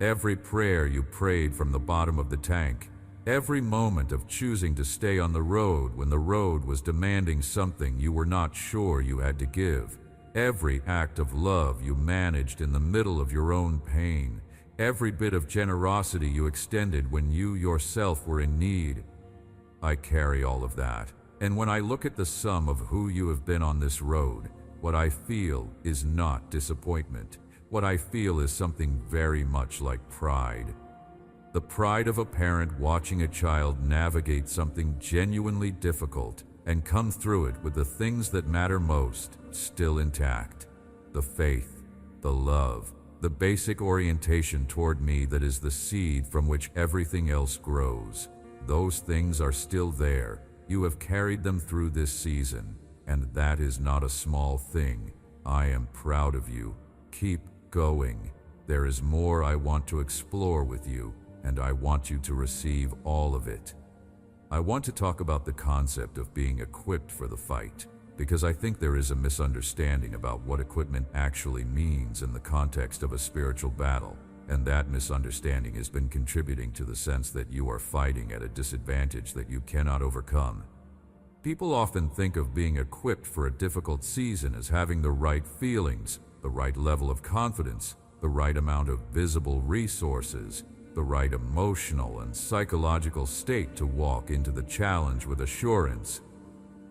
A: every prayer you prayed from the bottom of the tank, every moment of choosing to stay on the road when the road was demanding something you were not sure you had to give, every act of love you managed in the middle of your own pain, every bit of generosity you extended when you yourself were in need. I carry all of that, and when I look at the sum of who you have been on this road, what I feel is not disappointment. What I feel is something very much like pride. The pride of a parent watching a child navigate something genuinely difficult and come through it with the things that matter most still intact. The faith, the love, the basic orientation toward me that is the seed from which everything else grows. Those things are still there. You have carried them through this season, and that is not a small thing. I am proud of you. Keep going. There is more I want to explore with you, and I want you to receive all of it. I want to talk about the concept of being equipped for the fight, because I think there is a misunderstanding about what equipment actually means in the context of a spiritual battle, and that misunderstanding has been contributing to the sense that you are fighting at a disadvantage that you cannot overcome. People often think of being equipped for a difficult season as having the right feelings, the right level of confidence, the right amount of visible resources, the right emotional and psychological state to walk into the challenge with assurance.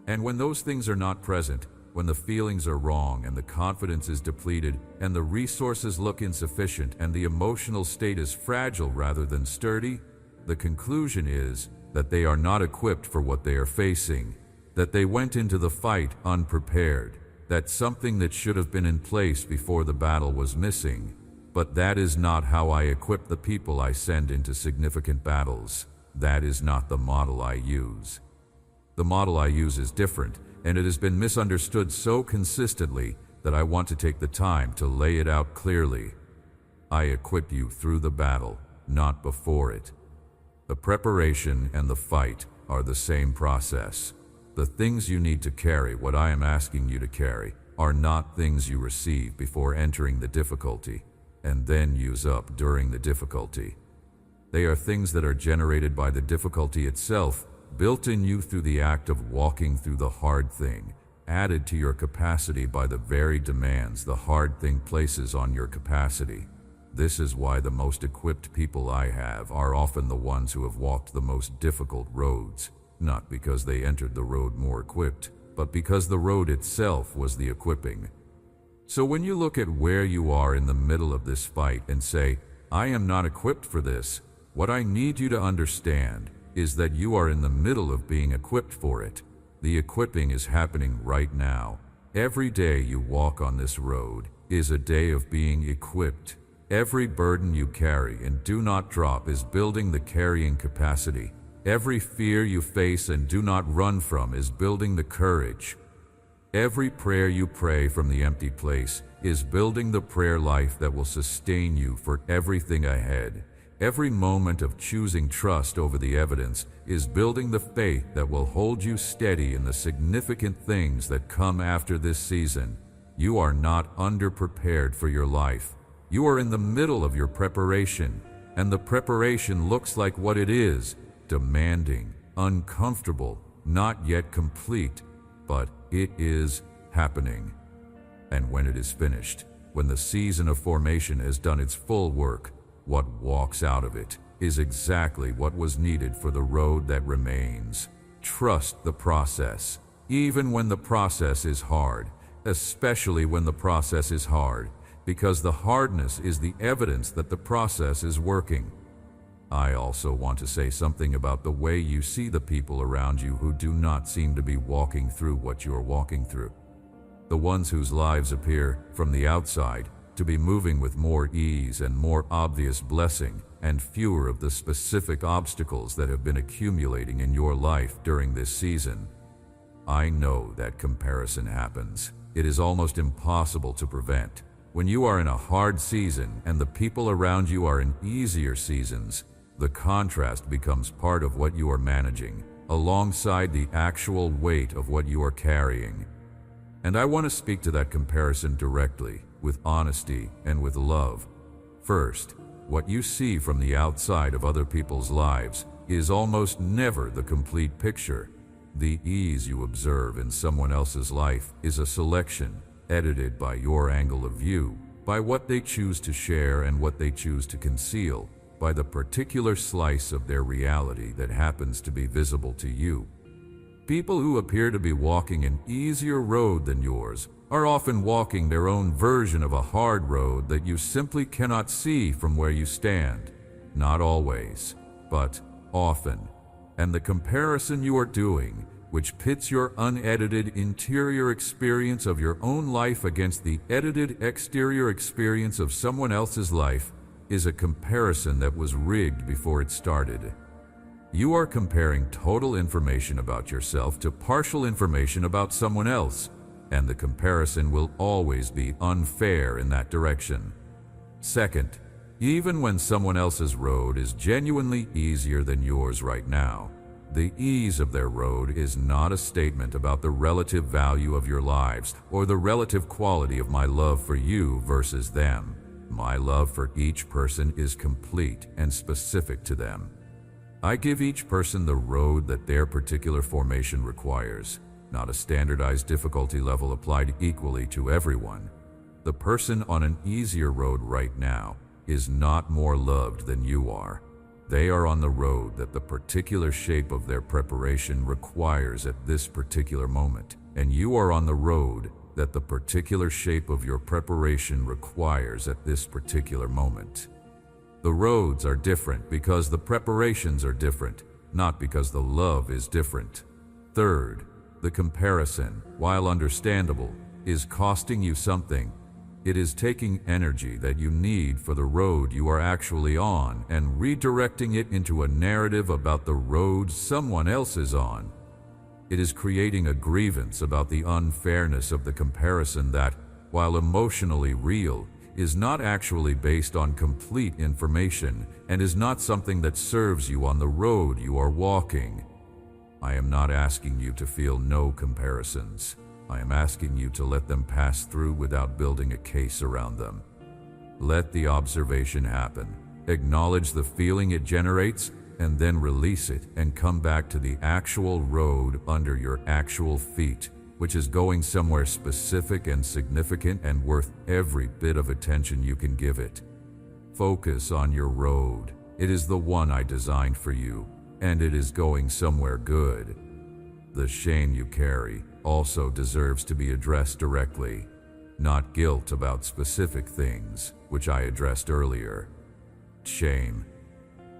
A: And when those things are not present, when the feelings are wrong and the confidence is depleted and the resources look insufficient and the emotional state is fragile rather than sturdy, the conclusion is that they are not equipped for what they are facing, that they went into the fight unprepared, that something that should have been in place before the battle was missing. But that is not how I equip the people I send into significant battles. That is not the model I use. The model I use is different, and it has been misunderstood so consistently that I want to take the time to lay it out clearly. I equip you through the battle, not before it. The preparation and the fight are the same process. The things you need to carry, what I am asking you to carry, are not things you receive before entering the difficulty and then use up during the difficulty. They are things that are generated by the difficulty itself, built in you through the act of walking through the hard thing, added to your capacity by the very demands the hard thing places on your capacity. This is why the most equipped people I have are often the ones who have walked the most difficult roads, not because they entered the road more equipped, but because the road itself was the equipping. So when you look at where you are in the middle of this fight and say, I am not equipped for this, what I need you to understand is that you are in the middle of being equipped for it. The equipping is happening right now. Every day you walk on this road is a day of being equipped. Every burden you carry and do not drop is building the carrying capacity. Every fear you face and do not run from is building the courage. Every prayer you pray from the empty place is building the prayer life that will sustain you for everything ahead. Every moment of choosing trust over the evidence is building the faith that will hold you steady in the significant things that come after this season. You are not underprepared for your life. You are in the middle of your preparation, and the preparation looks like what it is: demanding, uncomfortable, not yet complete, but it is happening. And when it is finished, when the season of formation has done its full work, what walks out of it is exactly what was needed for the road that remains. Trust the process, even when the process is hard, especially when the process is hard, because the hardness is the evidence that the process is working. I also want to say something about the way you see the people around you who do not seem to be walking through what you are walking through. The ones whose lives appear, from the outside, to be moving with more ease and more obvious blessing, and fewer of the specific obstacles that have been accumulating in your life during this season. I know that comparison happens. It is almost impossible to prevent. When you are in a hard season and the people around you are in easier seasons, the contrast becomes part of what you are managing, alongside the actual weight of what you are carrying. And I want to speak to that comparison directly, with honesty and with love. First, what you see from the outside of other people's lives is almost never the complete picture. The ease you observe in someone else's life is a selection, edited by your angle of view, by what they choose to share and what they choose to conceal, by the particular slice of their reality that happens to be visible to you. People who appear to be walking an easier road than yours are often walking their own version of a hard road that you simply cannot see from where you stand. Not always, but often. And the comparison you are doing, which pits your unedited interior experience of your own life against the edited exterior experience of someone else's life, is a comparison that was rigged before it started. You are comparing total information about yourself to partial information about someone else, and the comparison will always be unfair in that direction. Second, even when someone else's road is genuinely easier than yours right now, the ease of their road is not a statement about the relative value of your lives or the relative quality of my love for you versus them. My love for each person is complete and specific to them. I give each person the road that their particular formation requires, not a standardized difficulty level applied equally to everyone. The person on an easier road right now is not more loved than you are. They are on the road that the particular shape of their preparation requires at this particular moment. and you are on the road that the particular shape of your preparation requires at this particular moment. The roads are different because the preparations are different, not because the love is different. Third, the comparison, while understandable, is costing you something. It is taking energy that you need for the road you are actually on and redirecting it into a narrative about the road someone else is on. It is creating a grievance about the unfairness of the comparison that, while emotionally real, is not actually based on complete information and is not something that serves you on the road you are walking. I am not asking you to feel no comparisons. I am asking you to let them pass through without building a case around them. Let the observation happen. Acknowledge the feeling it generates and then release it and come back to the actual road under your actual feet, which is going somewhere specific and significant and worth every bit of attention you can give it. Focus on your road. It is the one I designed for you, and it is going somewhere good. The shame you carry also deserves to be addressed directly, not guilt about specific things, which I addressed earlier. Shame.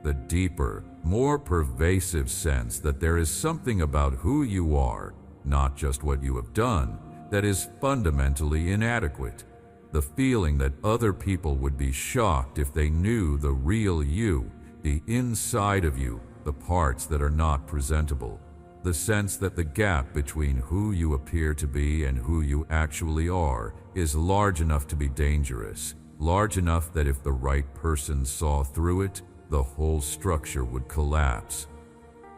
A: The deeper, more pervasive sense that there is something about who you are, not just what you have done, that is fundamentally inadequate. The feeling that other people would be shocked if they knew the real you, the inside of you, the parts that are not presentable. The sense that the gap between who you appear to be and who you actually are is large enough to be dangerous, large enough that if the right person saw through it, the whole structure would collapse.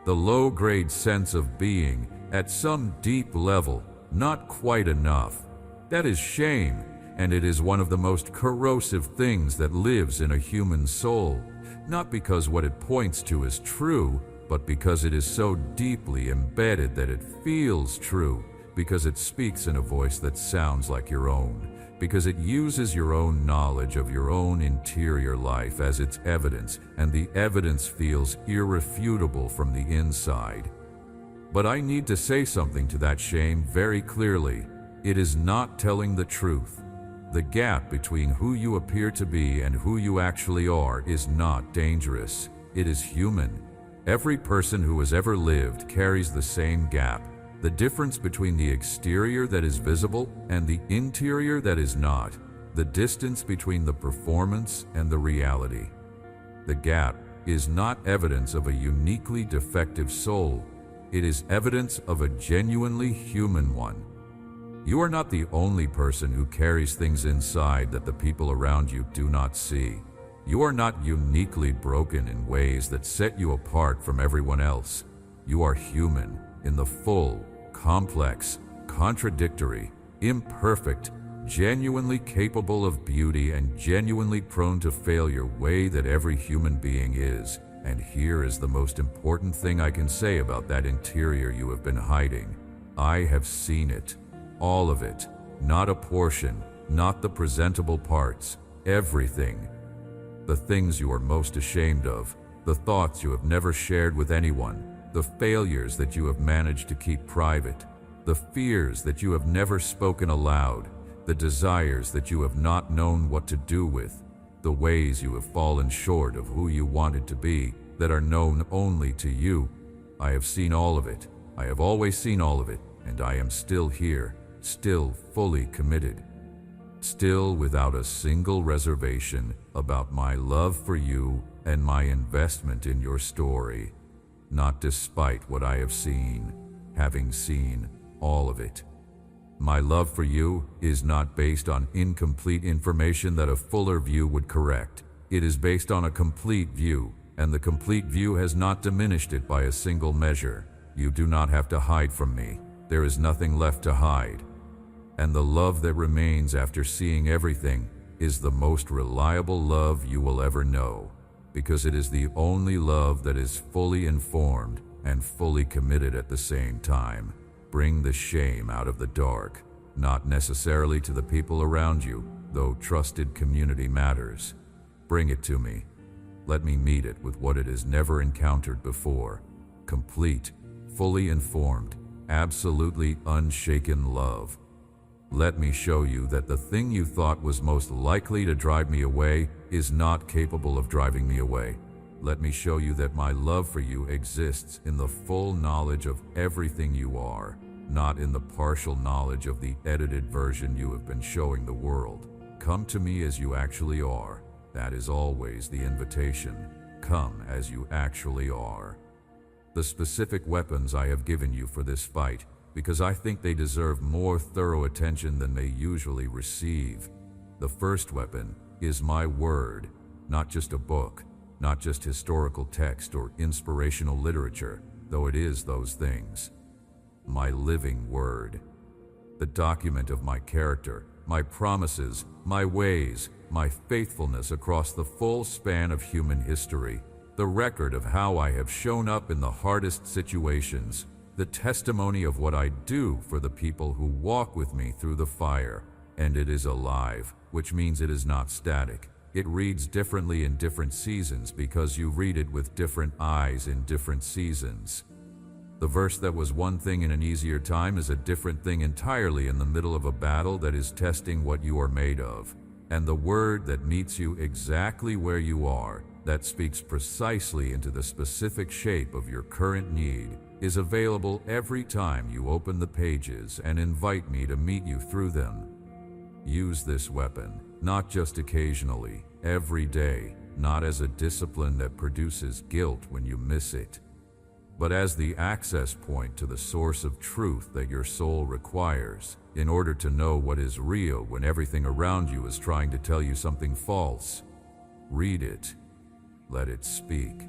A: The low-grade sense of being, at some deep level, not quite enough. That is shame, and it is one of the most corrosive things that lives in a human soul, not because what it points to is true, but because it is so deeply embedded that it feels true, because it speaks in a voice that sounds like your own, because it uses your own knowledge of your own interior life as its evidence, and the evidence feels irrefutable from the inside. But I need to say something to that shame very clearly. It is not telling the truth. The gap between who you appear to be and who you actually are is not dangerous. It is human. Every person who has ever lived carries the same gap. The difference between the exterior that is visible and the interior that is not. The distance between the performance and the reality. The gap is not evidence of a uniquely defective soul. It is evidence of a genuinely human one. You are not the only person who carries things inside that the people around you do not see. You are not uniquely broken in ways that set you apart from everyone else. You are human in the full, complex, contradictory, imperfect, genuinely capable of beauty and genuinely prone to failure way that every human being is. And here is the most important thing I can say about that interior you have been hiding. I have seen it. All of it. Not a portion, not the presentable parts. Everything. The things you are most ashamed of, the thoughts you have never shared with anyone, the failures that you have managed to keep private, the fears that you have never spoken aloud, the desires that you have not known what to do with, the ways you have fallen short of who you wanted to be that are known only to you. I have seen all of it. I have always seen all of it, and I am still here, still fully committed. Still without a single reservation about my love for you and my investment in your story. Not despite what I have seen, having seen all of it. My love for you is not based on incomplete information that a fuller view would correct. It is based on a complete view, and the complete view has not diminished it by a single measure. You do not have to hide from me. There is nothing left to hide. And the love that remains after seeing everything is the most reliable love you will ever know, because it is the only love that is fully informed and fully committed at the same time. Bring the shame out of the dark, not necessarily to the people around you, though trusted community matters. Bring it to me. Let me meet it with what it has never encountered before. Complete, fully informed, absolutely unshaken love. Let me show you that the thing you thought was most likely to drive me away is not capable of driving me away. Let me show you that my love for you exists in the full knowledge of everything you are, not in the partial knowledge of the edited version you have been showing the world. Come to me as you actually are. That is always the invitation. Come as you actually are. The specific weapons I have given you for this fight, because I think they deserve more thorough attention than they usually receive. The first weapon is my word, not just a book, not just historical text or inspirational literature, though it is those things. My living word. The document of my character, my promises, my ways, my faithfulness across the full span of human history, the record of how I have shown up in the hardest situations, the testimony of what I do for the people who walk with me through the fire. And it is alive, which means it is not static. It reads differently in different seasons because you read it with different eyes in different seasons. The verse that was one thing in an easier time is a different thing entirely in the middle of a battle that is testing what you are made of. And the word that meets you exactly where you are, that speaks precisely into the specific shape of your current need, is available every time you open the pages and invite me to meet you through them. Use this weapon, not just occasionally, every day, not as a discipline that produces guilt when you miss it, but as the access point to the source of truth that your soul requires in order to know what is real when everything around you is trying to tell you something false. Read it. Let it speak.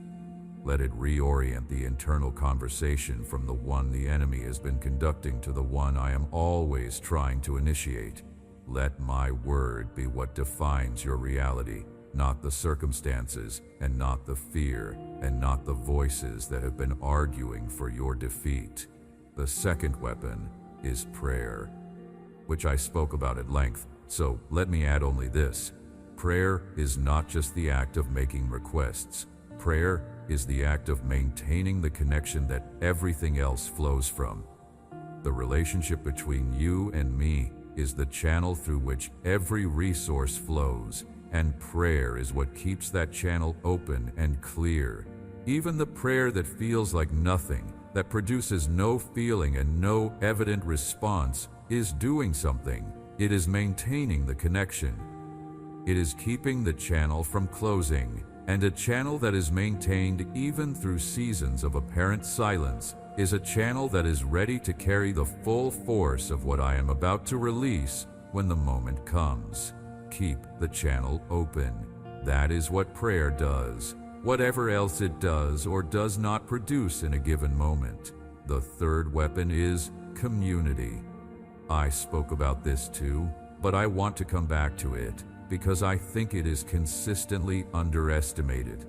A: Let it reorient the internal conversation from the one the enemy has been conducting to the one I am always trying to initiate. Let my word be what defines your reality, not the circumstances, and not the fear, and not the voices that have been arguing for your defeat. The second weapon is prayer, which I spoke about at length, so let me add only this. Prayer is not just the act of making requests. Prayer is the act of maintaining the connection that everything else flows from. The relationship between you and me is the channel through which every resource flows, and prayer is what keeps that channel open and clear. Even the prayer that feels like nothing, that produces no feeling and no evident response, is doing something. It is maintaining the connection. It is keeping the channel from closing, and a channel that is maintained even through seasons of apparent silence is a channel that is ready to carry the full force of what I am about to release when the moment comes. Keep the channel open. That is what prayer does, whatever else it does or does not produce in a given moment. The third weapon is community. I spoke about this too, but I want to come back to it because I think it is consistently underestimated.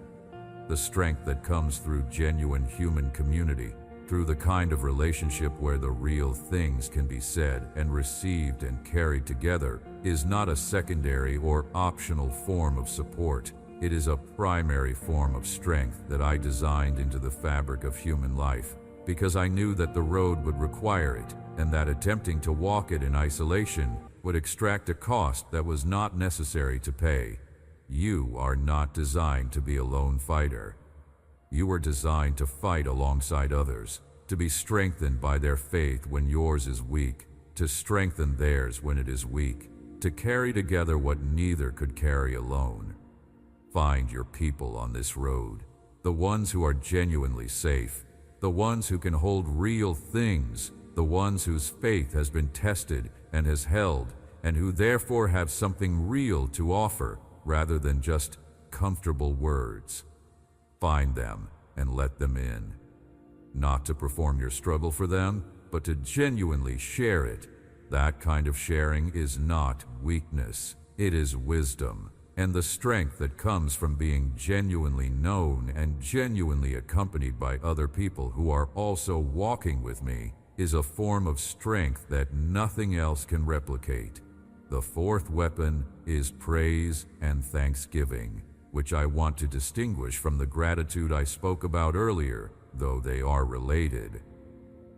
A: The strength that comes through genuine human community, through the kind of relationship where the real things can be said and received and carried together, is not a secondary or optional form of support. It is a primary form of strength that I designed into the fabric of human life, because I knew that the road would require it, and that attempting to walk it in isolation would extract a cost that was not necessary to pay. You are not designed to be a lone fighter. You are designed to fight alongside others, to be strengthened by their faith when yours is weak, to strengthen theirs when it is weak, to carry together what neither could carry alone. Find your people on this road, the ones who are genuinely safe, the ones who can hold real things, the ones whose faith has been tested and has held, and who therefore have something real to offer rather than just comfortable words. Find them and let them in. Not to perform your struggle for them, but to genuinely share it. That kind of sharing is not weakness, it is wisdom. And the strength that comes from being genuinely known and genuinely accompanied by other people who are also walking with me is a form of strength that nothing else can replicate. The fourth weapon is praise and thanksgiving, which I want to distinguish from the gratitude I spoke about earlier, though they are related.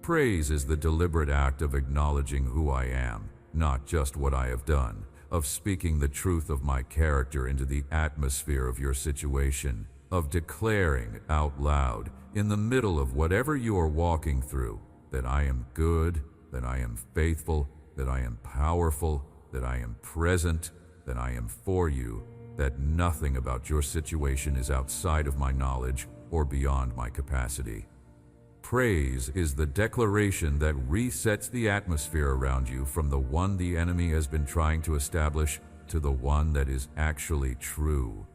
A: Praise is the deliberate act of acknowledging who I am, not just what I have done, of speaking the truth of my character into the atmosphere of your situation, of declaring out loud, in the middle of whatever you are walking through, that I am good, that I am faithful, that I am powerful, that I am present, that I am for you, that nothing about your situation is outside of my knowledge or beyond my capacity. Praise is the declaration that resets the atmosphere around you from the one the enemy has been trying to establish to the one that is actually true.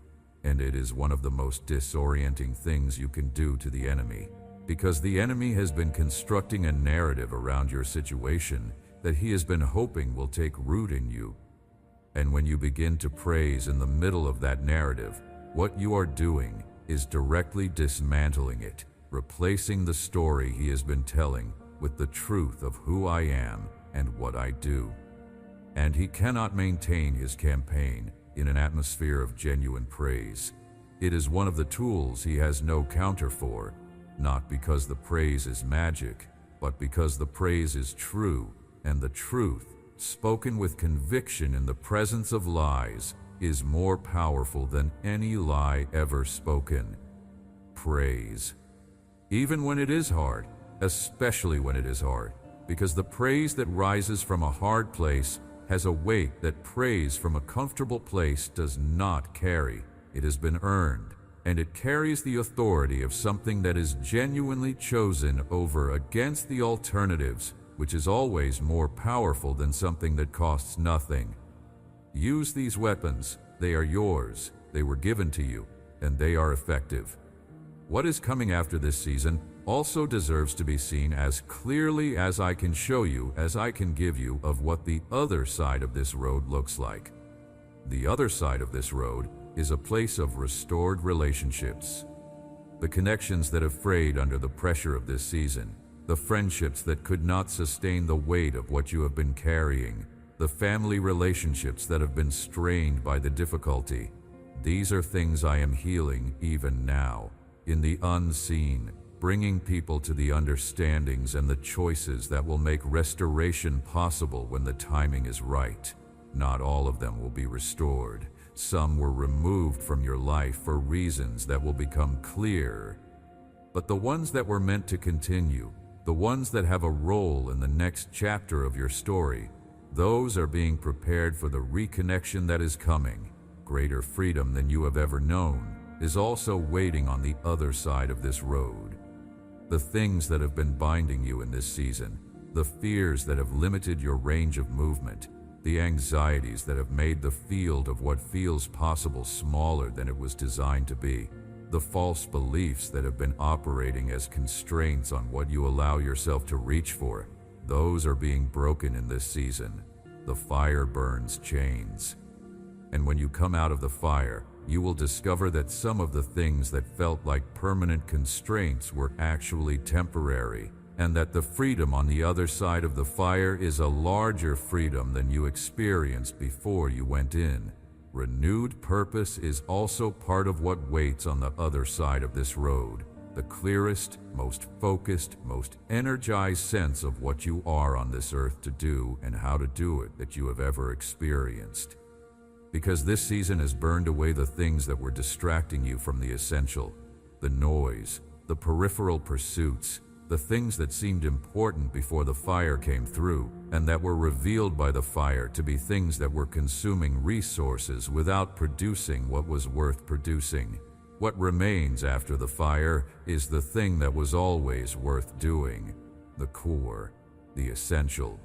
A: And it is one of the most disorienting things you can do to the enemy, because the enemy has been constructing a narrative around your situation that he has been hoping will take root in you. And when you begin to praise in the middle of that narrative, what you are doing is directly dismantling it, replacing the story he has been telling with the truth of who I am and what I do. And he cannot maintain his campaign in an atmosphere of genuine praise. It is one of the tools he has no counter for, not because the praise is magic, but because the praise is true, and the truth, spoken with conviction in the presence of lies, is more powerful than any lie ever spoken. Praise. Even when it is hard, especially when it is hard, because the praise that rises from a hard place has a weight that praise from a comfortable place does not carry. It has been earned, and it carries the authority of something that is genuinely chosen over against the alternatives, which is always more powerful than something that costs nothing. Use these weapons. They are yours. They were given to you, and they are effective. What is coming after this season also deserves to be seen as clearly as I can show you, as I can give you, of what the other side of this road looks like. The other side of this road is a place of restored relationships. The connections that have frayed under the pressure of this season, the friendships that could not sustain the weight of what you have been carrying, the family relationships that have been strained by the difficulty. These are things I am healing even now, in the unseen, bringing people to the understandings and the choices that will make restoration possible when the timing is right. Not all of them will be restored. Some were removed from your life for reasons that will become clear. But the ones that were meant to continue, the ones that have a role in the next chapter of your story, those are being prepared for the reconnection that is coming. Greater freedom than you have ever known is also waiting on the other side of this road. The things that have been binding you in this season, the fears that have limited your range of movement, the anxieties that have made the field of what feels possible smaller than it was designed to be, the false beliefs that have been operating as constraints on what you allow yourself to reach for, those are being broken in this season. The fire burns chains. And when you come out of the fire, you will discover that some of the things that felt like permanent constraints were actually temporary, and that the freedom on the other side of the fire is a larger freedom than you experienced before you went in. Renewed purpose is also part of what waits on the other side of this road. The clearest, most focused, most energized sense of what you are on this earth to do and how to do it that you have ever experienced. Because this season has burned away the things that were distracting you from the essential, the noise, the peripheral pursuits, the things that seemed important before the fire came through, and that were revealed by the fire to be things that were consuming resources without producing what was worth producing. What remains after the fire is the thing that was always worth doing, the core, the essential.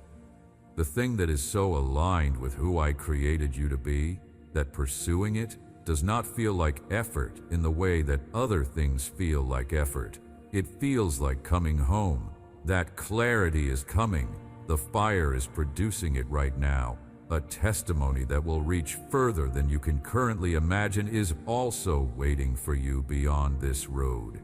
A: The thing that is so aligned with who I created you to be, that pursuing it does not feel like effort in the way that other things feel like effort. It feels like coming home. That clarity is coming. The fire is producing it right now. A testimony that will reach further than you can currently imagine is also waiting for you beyond this road.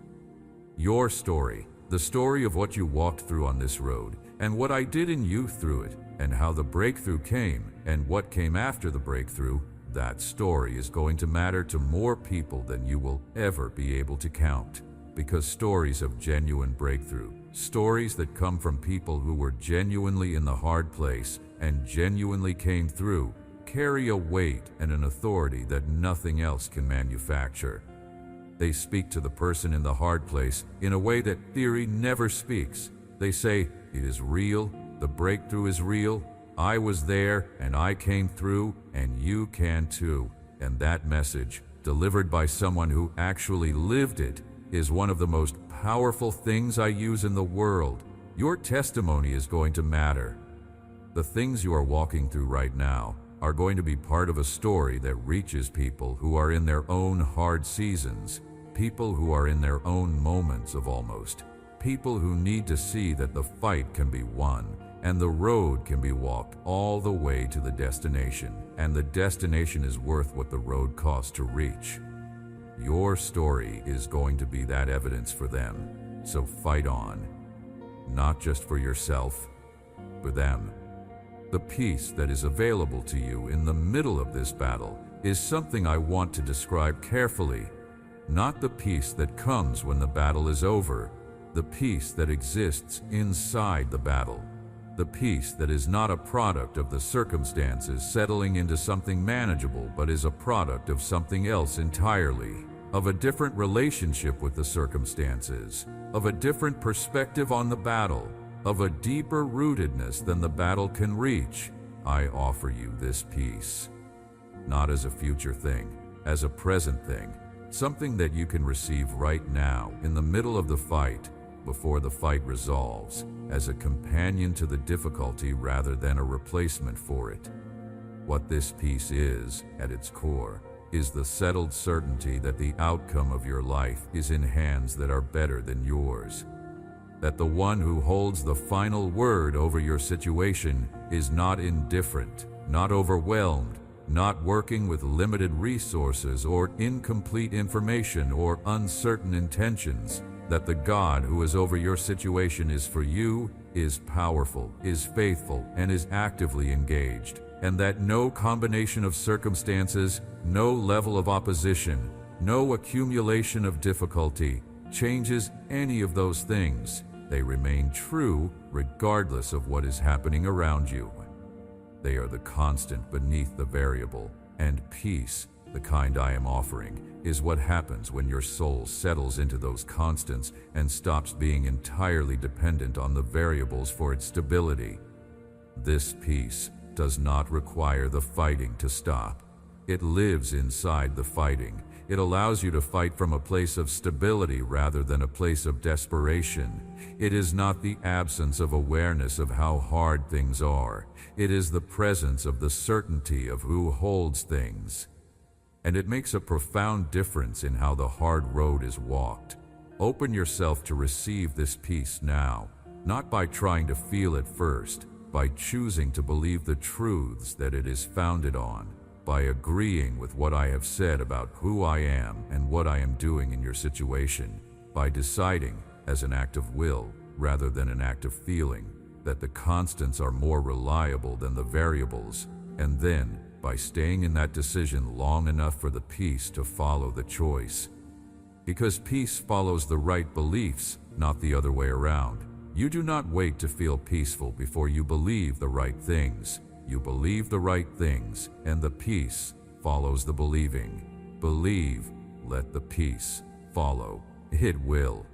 A: Your story, the story of what you walked through on this road, and what I did in you through it, and how the breakthrough came, and what came after the breakthrough, that story is going to matter to more people than you will ever be able to count. Because stories of genuine breakthrough Stories that come from people who were genuinely in the hard place and genuinely came through carry a weight and an authority that nothing else can manufacture. They speak to the person in the hard place in a way that theory never speaks. They say, "It is real, the breakthrough is real, I was there and I came through and you can too." And that message, delivered by someone who actually lived it, is one of the most powerful things I use in the world. Your testimony is going to matter. The things you are walking through right now are going to be part of a story that reaches people who are in their own hard seasons, people who are in their own moments of almost, people who need to see that the fight can be won and the road can be walked all the way to the destination, and the destination is worth what the road costs to reach. Your story is going to be that evidence for them, so fight on. Not just for yourself, for them. The peace that is available to you in the middle of this battle is something I want to describe carefully. Not the peace that comes when the battle is over, the peace that exists inside the battle. The peace that is not a product of the circumstances settling into something manageable, but is a product of something else entirely, of a different relationship with the circumstances, of a different perspective on the battle, of a deeper rootedness than the battle can reach. I offer you this peace, not as a future thing, as a present thing, something that you can receive right now in the middle of the fight, before the fight resolves, as a companion to the difficulty rather than a replacement for it. What this peace is, at its core, is the settled certainty that the outcome of your life is in hands that are better than yours. That the one who holds the final word over your situation is not indifferent, not overwhelmed, not working with limited resources or incomplete information or uncertain intentions. That the God who is over your situation is for you, is powerful, is faithful, and is actively engaged, and that no combination of circumstances, no level of opposition, no accumulation of difficulty changes any of those things. They remain true regardless of what is happening around you. They are the constant beneath the variable, and peace, the kind I am offering, is what happens when your soul settles into those constants and stops being entirely dependent on the variables for its stability. This peace does not require the fighting to stop. It lives inside the fighting. It allows you to fight from a place of stability rather than a place of desperation. It is not the absence of awareness of how hard things are. It is the presence of the certainty of who holds things. And it makes a profound difference in how the hard road is walked. Open yourself to receive this peace now, not by trying to feel it first, by choosing to believe the truths that it is founded on, by agreeing with what I have said about who I am and what I am doing in your situation, by deciding, as an act of will rather than an act of feeling, that the constants are more reliable than the variables, and then, by staying in that decision long enough for the peace to follow the choice. Because peace follows the right beliefs, not the other way around. You do not wait to feel peaceful before you believe the right things. You believe the right things, and the peace follows the believing. Believe, let the peace follow. It will.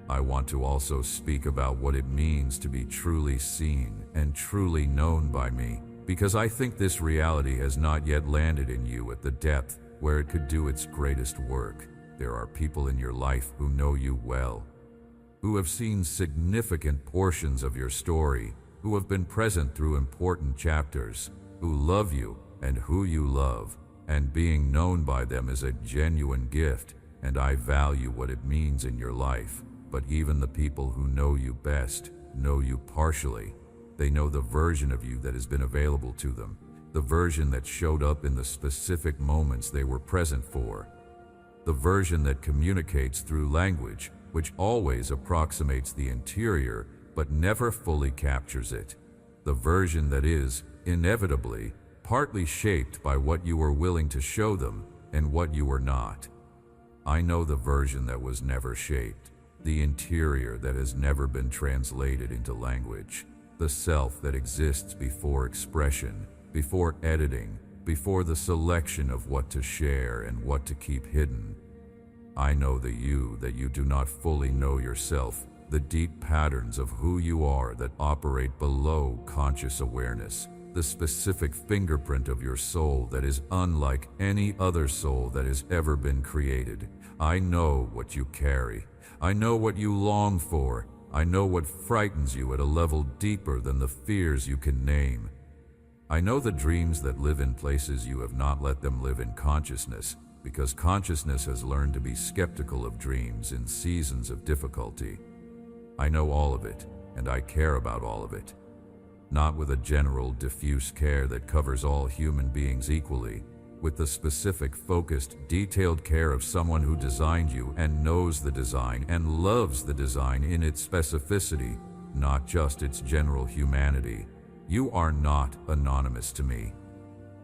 A: I want to also speak about what it means to be truly seen and truly known by me, because I think this reality has not yet landed in you at the depth where it could do its greatest work. There are people in your life who know you well, who have seen significant portions of your story, who have been present through important chapters, who love you and who you love, and being known by them is a genuine gift, and I value what it means in your life. But even the people who know you best know you partially. They know the version of you that has been available to them, the version that showed up in the specific moments they were present for, the version that communicates through language, which always approximates the interior but never fully captures it, the version that is, inevitably, partly shaped by what you were willing to show them and what you were not. I know the version that was never shaped. the interior that has never been translated into language, the self that exists before expression, before editing, before the selection of what to share and what to keep hidden. I know that you do not fully know yourself, the deep patterns of who you are that operate below conscious awareness, the specific fingerprint of your soul that is unlike any other soul that has ever been created. I know what you carry. I know what you long for. I know what frightens you at a level deeper than the fears you can name. I know the dreams that live in places you have not let them live in consciousness, because consciousness has learned to be skeptical of dreams in seasons of difficulty. I know all of it, and I care about all of it. Not with a general, diffuse care that covers all human beings equally, with the specific, focused, detailed care of someone who designed you and knows the design and loves the design in its specificity, not just its general humanity. You are not anonymous to me.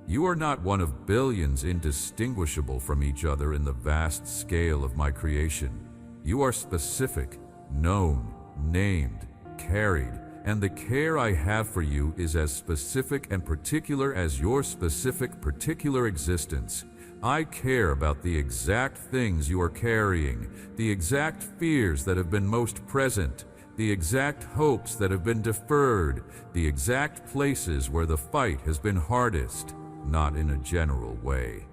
A: You are not one of billions indistinguishable from each other in the vast scale of my creation. You are specific, known, named, carried, and the care I have for you is as specific and particular as your specific, particular existence. I care about the exact things you are carrying, the exact fears that have been most present, the exact hopes that have been deferred, the exact places where the fight has been hardest, not in a general way.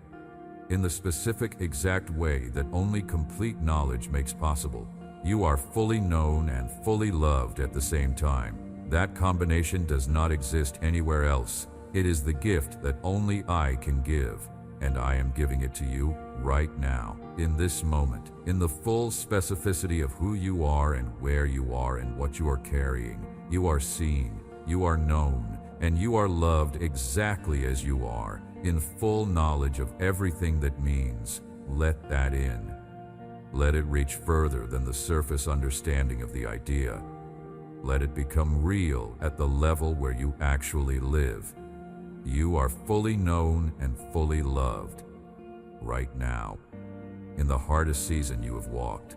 A: In the specific, exact way that only complete knowledge makes possible. You are fully known and fully loved at the same time. That combination does not exist anywhere else. It is the gift that only I can give, and I am giving it to you right now, in this moment, in the full specificity of who you are and where you are and what you are carrying. You are seen, you are known, and you are loved exactly as you are, in full knowledge of everything that means. Let that in. Let it reach further than the surface understanding of the idea. Let it become real at the level where you actually live. You are fully known and fully loved. Right now, in the hardest season you have walked,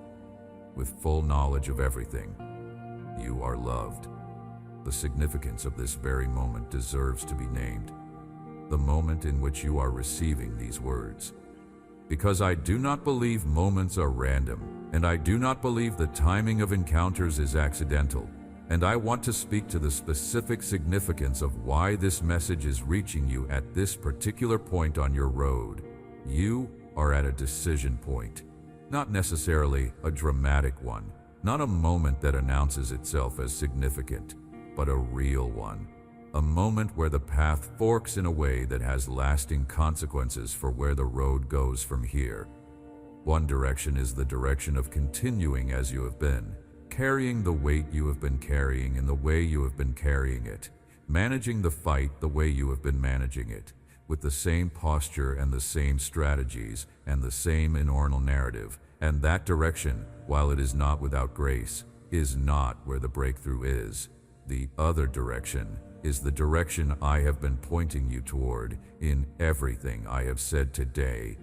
A: with full knowledge of everything, you are loved. The significance of this very moment deserves to be named. The moment in which you are receiving these words. Because I do not believe moments are random, and I do not believe the timing of encounters is accidental, and I want to speak to the specific significance of why this message is reaching you at this particular point on your road. You are at a decision point, not necessarily a dramatic one, not a moment that announces itself as significant, but a real one. A moment where the path forks in a way that has lasting consequences for where the road goes from here. One direction is the direction of continuing as you have been, carrying the weight you have been carrying in the way you have been carrying it, managing the fight the way you have been managing it, with the same posture and the same strategies and the same inornal narrative. And that direction, while it is not without grace, is not where the breakthrough is. The other direction is the direction I have been pointing you toward in everything I have said today.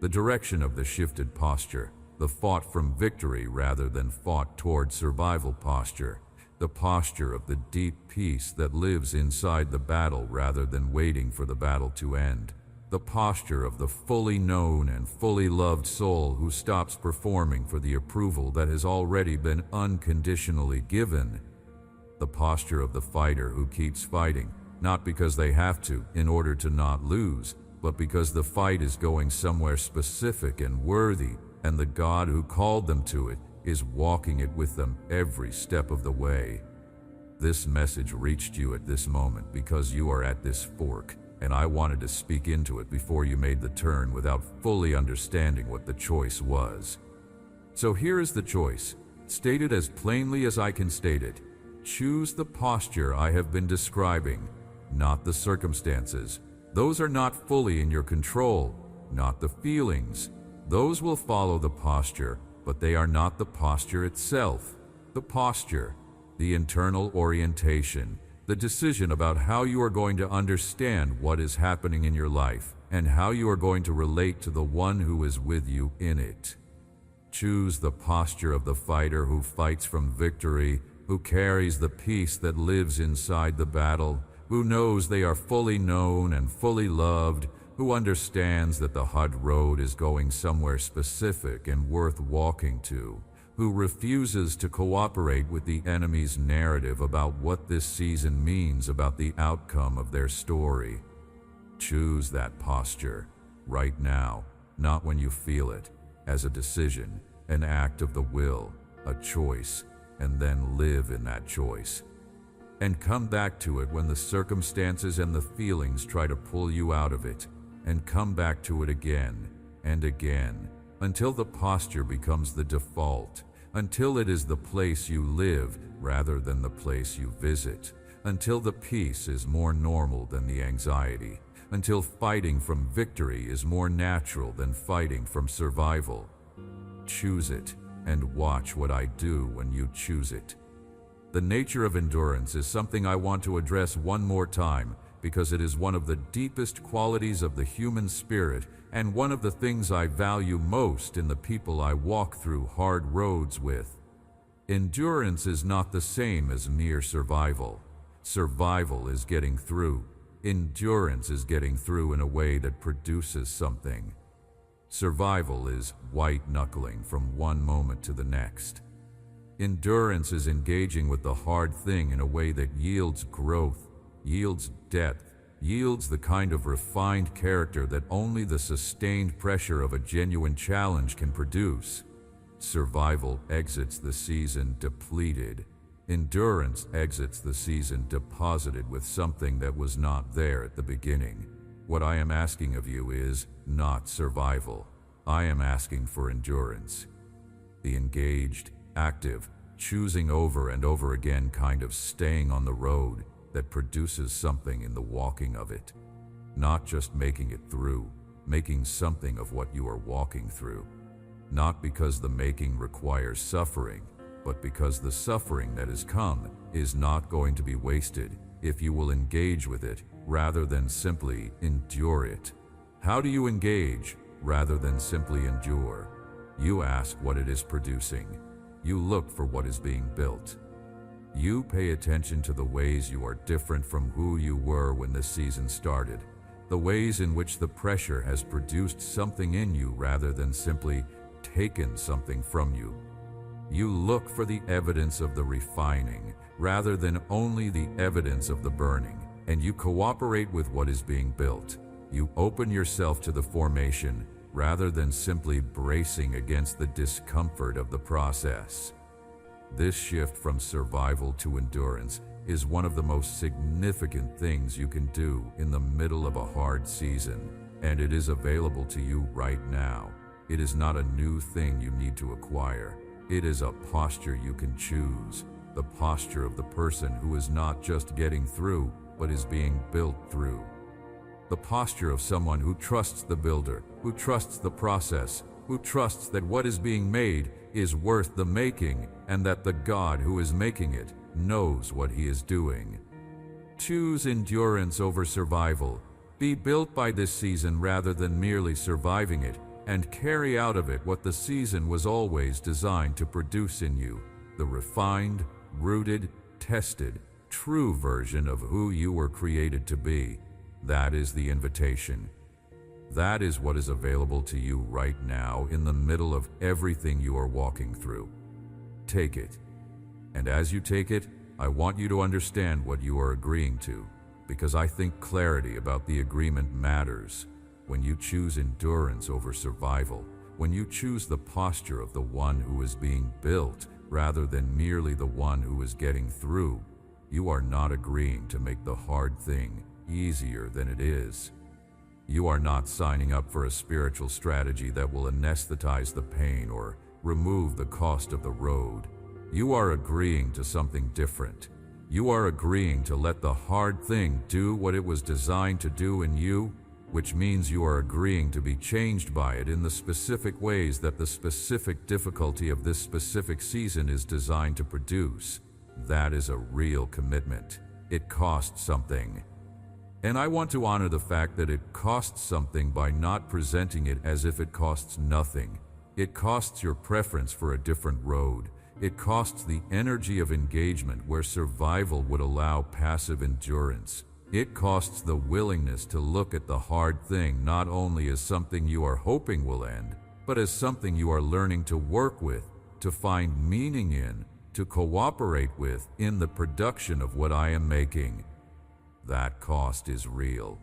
A: The direction of the shifted posture, the fought from victory rather than fought toward survival posture, the posture of the deep peace that lives inside the battle rather than waiting for the battle to end, the posture of the fully known and fully loved soul who stops performing for the approval that has already been unconditionally given, the posture of the fighter who keeps fighting, not because they have to in order to not lose, but because the fight is going somewhere specific and worthy, and the God who called them to it is walking it with them every step of the way. This message reached you at this moment because you are at this fork, and I wanted to speak into it before you made the turn without fully understanding what the choice was. So here is the choice, stated as plainly as I can state it. Choose the posture I have been describing, not the circumstances. Those are not fully in your control, not the feelings. Those will follow the posture, but they are not the posture itself. The posture, the internal orientation, the decision about how you are going to understand what is happening in your life and how you are going to relate to the one who is with you in it. Choose the posture of the fighter who fights from victory, who carries the peace that lives inside the battle, who knows they are fully known and fully loved, who understands that the hard road is going somewhere specific and worth walking to, who refuses to cooperate with the enemy's narrative about what this season means about the outcome of their story. Choose that posture right now, not when you feel it, as a decision, an act of the will, a choice, and then live in that choice. And come back to it when the circumstances and the feelings try to pull you out of it, and come back to it again and again, until the posture becomes the default, until it is the place you live rather than the place you visit, until the peace is more normal than the anxiety, until fighting from victory is more natural than fighting from survival. Choose it, and watch what I do when you choose it. The nature of endurance is something I want to address one more time, because it is one of the deepest qualities of the human spirit and one of the things I value most in the people I walk through hard roads with. Endurance is not the same as mere survival. Survival is getting through. Endurance is getting through in a way that produces something. Survival is white-knuckling from one moment to the next. Endurance is engaging with the hard thing in a way that yields growth, yields depth, yields the kind of refined character that only the sustained pressure of a genuine challenge can produce. Survival exits the season depleted. Endurance exits the season deposited with something that was not there at the beginning. What I am asking of you is not survival. I am asking for endurance. The engaged, active, choosing over and over again kind of staying on the road that produces something in the walking of it. Not just making it through, making something of what you are walking through. Not because the making requires suffering, but because the suffering that has come is not going to be wasted if you will engage with it rather than simply endure it. How do you engage rather than simply endure? You ask what it is producing. You look for what is being built. You pay attention to the ways you are different from who you were when the season started, the ways in which the pressure has produced something in you rather than simply taken something from you. You look for the evidence of the refining rather than only the evidence of the burning, and you cooperate with what is being built. You open yourself to the formation rather than simply bracing against the discomfort of the process. This shift from survival to endurance is one of the most significant things you can do in the middle of a hard season, and it is available to you right now. It is not a new thing you need to acquire. It is a posture you can choose, the posture of the person who is not just getting through, but is being built through. The posture of someone who trusts the builder, who trusts the process, who trusts that what is being made is worth the making and that the God who is making it knows what he is doing. Choose endurance over survival. Be built by this season rather than merely surviving it, and carry out of it what the season was always designed to produce in you, the refined, rooted, tested, true version of who you were created to be. That is the invitation. That is what is available to you right now in the middle of everything you are walking through. Take it. And as you take it, I want you to understand what you are agreeing to, because I think clarity about the agreement matters. When you choose endurance over survival, when you choose the posture of the one who is being built rather than merely the one who is getting through, you are not agreeing to make the hard thing easier than it is. You are not signing up for a spiritual strategy that will anesthetize the pain or remove the cost of the road. You are agreeing to something different. You are agreeing to let the hard thing do what it was designed to do in you, which means you are agreeing to be changed by it in the specific ways that the specific difficulty of this specific season is designed to produce. That is a real commitment. It costs something. And I want to honor the fact that it costs something by not presenting it as if it costs nothing. It costs your preference for a different road. It costs the energy of engagement where survival would allow passive endurance. It costs the willingness to look at the hard thing not only as something you are hoping will end, but as something you are learning to work with, to find meaning in, to cooperate with in the production of what I am making. That cost is real.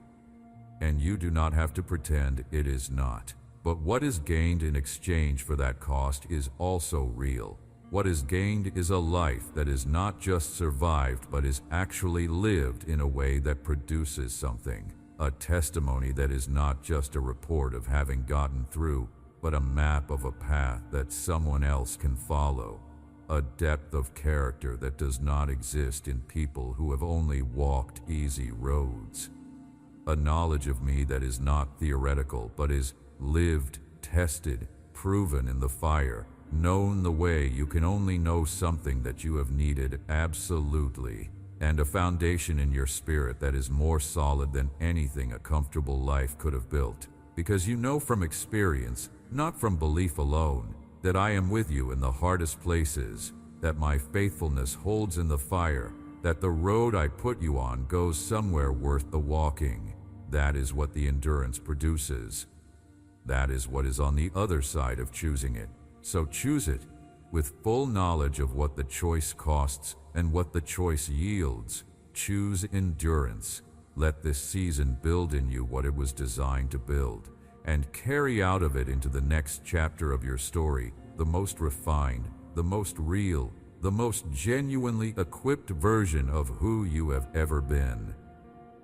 A: And you do not have to pretend it is not. But what is gained in exchange for that cost is also real. What is gained is a life that is not just survived but is actually lived in a way that produces something. A testimony that is not just a report of having gotten through, but a map of a path that someone else can follow. A depth of character that does not exist in people who have only walked easy roads. A knowledge of me that is not theoretical but is lived, tested, proven in the fire, known the way you can only know something that you have needed absolutely, and a foundation in your spirit that is more solid than anything a comfortable life could have built, because you know from experience, not from belief alone, that I am with you in the hardest places, that my faithfulness holds in the fire, that the road I put you on goes somewhere worth the walking. That is what the endurance produces. That is what is on the other side of choosing it. So choose it with full knowledge of what the choice costs and what the choice yields. Choose endurance. Let this season build in you what it was designed to build, and carry out of it into the next chapter of your story, the most refined, the most real, the most genuinely equipped version of who you have ever been.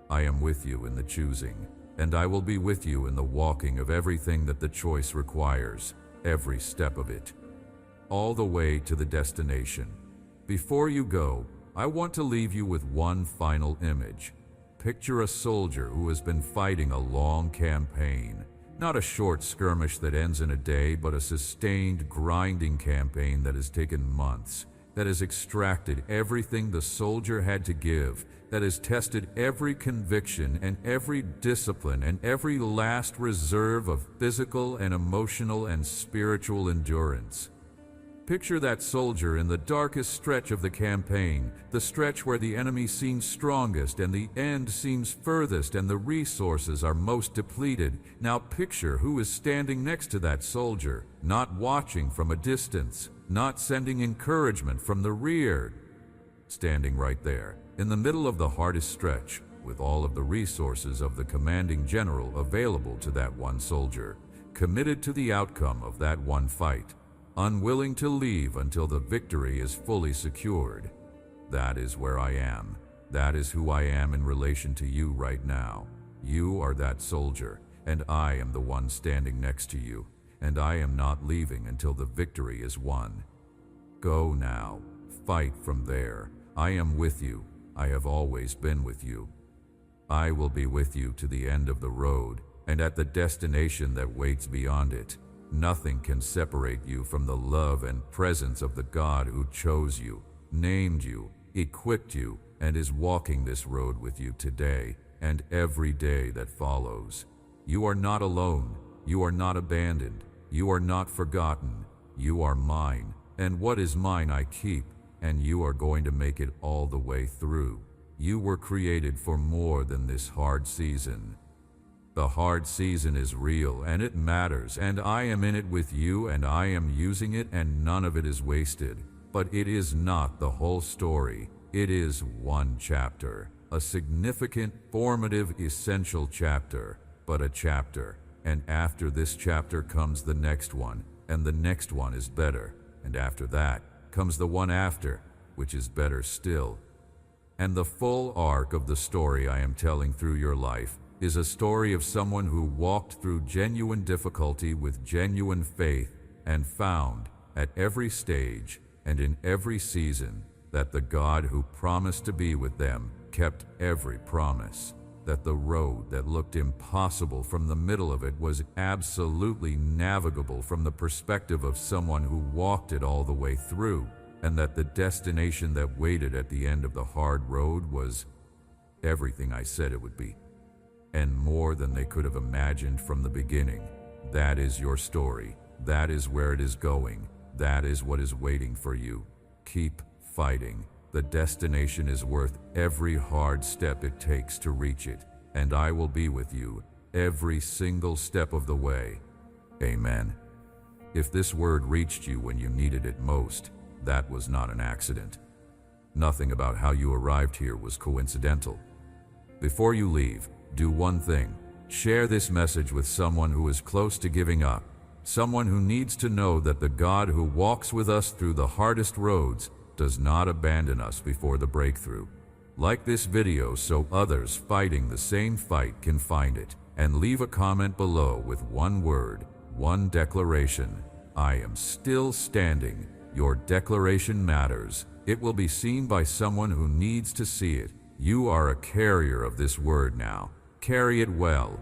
A: I am with you in the choosing, and I will be with you in the walking of everything that the choice requires, every step of it, all the way to the destination. Before you go, I want to leave you with one final image. Picture a soldier who has been fighting a long campaign, not a short skirmish that ends in a day, but a sustained, grinding campaign that has taken months, that has extracted everything the soldier had to give, that has tested every conviction and every discipline and every last reserve of physical and emotional and spiritual endurance. Picture that soldier in the darkest stretch of the campaign, the stretch where the enemy seems strongest and the end seems furthest and the resources are most depleted. Now picture who is standing next to that soldier, not watching from a distance, not sending encouragement from the rear, standing right there, in the middle of the hardest stretch, with all of the resources of the commanding general available to that one soldier, committed to the outcome of that one fight, unwilling to leave until the victory is fully secured. That is where I am. That is who I am in relation to you right now. You are that soldier, and I am the one standing next to you, and I am not leaving until the victory is won. Go now. Fight from there. I am with you. I have always been with you. I will be with you to the end of the road and at the destination that waits beyond it. Nothing can separate you from the love and presence of the God who chose you, named you, equipped you, and is walking this road with you today and every day that follows. You are not alone. You are not abandoned. You are not forgotten. You are mine, and what is mine I keep, and you are going to make it all the way through. You were created for more than this hard season. The hard season is real and it matters, and I am in it with you and I am using it, and none of it is wasted. But it is not the whole story. It is one chapter, a significant, formative, essential chapter, but a chapter. And after this chapter comes the next one, and the next one is better, and after that comes the one after, which is better still. And the full arc of the story I am telling through your life is a story of someone who walked through genuine difficulty with genuine faith and found, at every stage and in every season, that the God who promised to be with them kept every promise, that the road that looked impossible from the middle of it was absolutely navigable from the perspective of someone who walked it all the way through, and that the destination that waited at the end of the hard road was everything I said it would be, and more than they could have imagined from the beginning. That is your story. That is where it is going. That is what is waiting for you. Keep fighting. The destination is worth every hard step it takes to reach it, and I will be with you every single step of the way. Amen. If this word reached you when you needed it most, that was not an accident. Nothing about how you arrived here was coincidental. Before you leave, do one thing. Share this message with someone who is close to giving up, someone who needs to know that the God who walks with us through the hardest roads does not abandon us before the breakthrough. Like this video so others fighting the same fight can find it, and leave a comment below with one word, one declaration. I am still standing. Your declaration matters. It will be seen by someone who needs to see it. You are a carrier of this word now. Carry it well.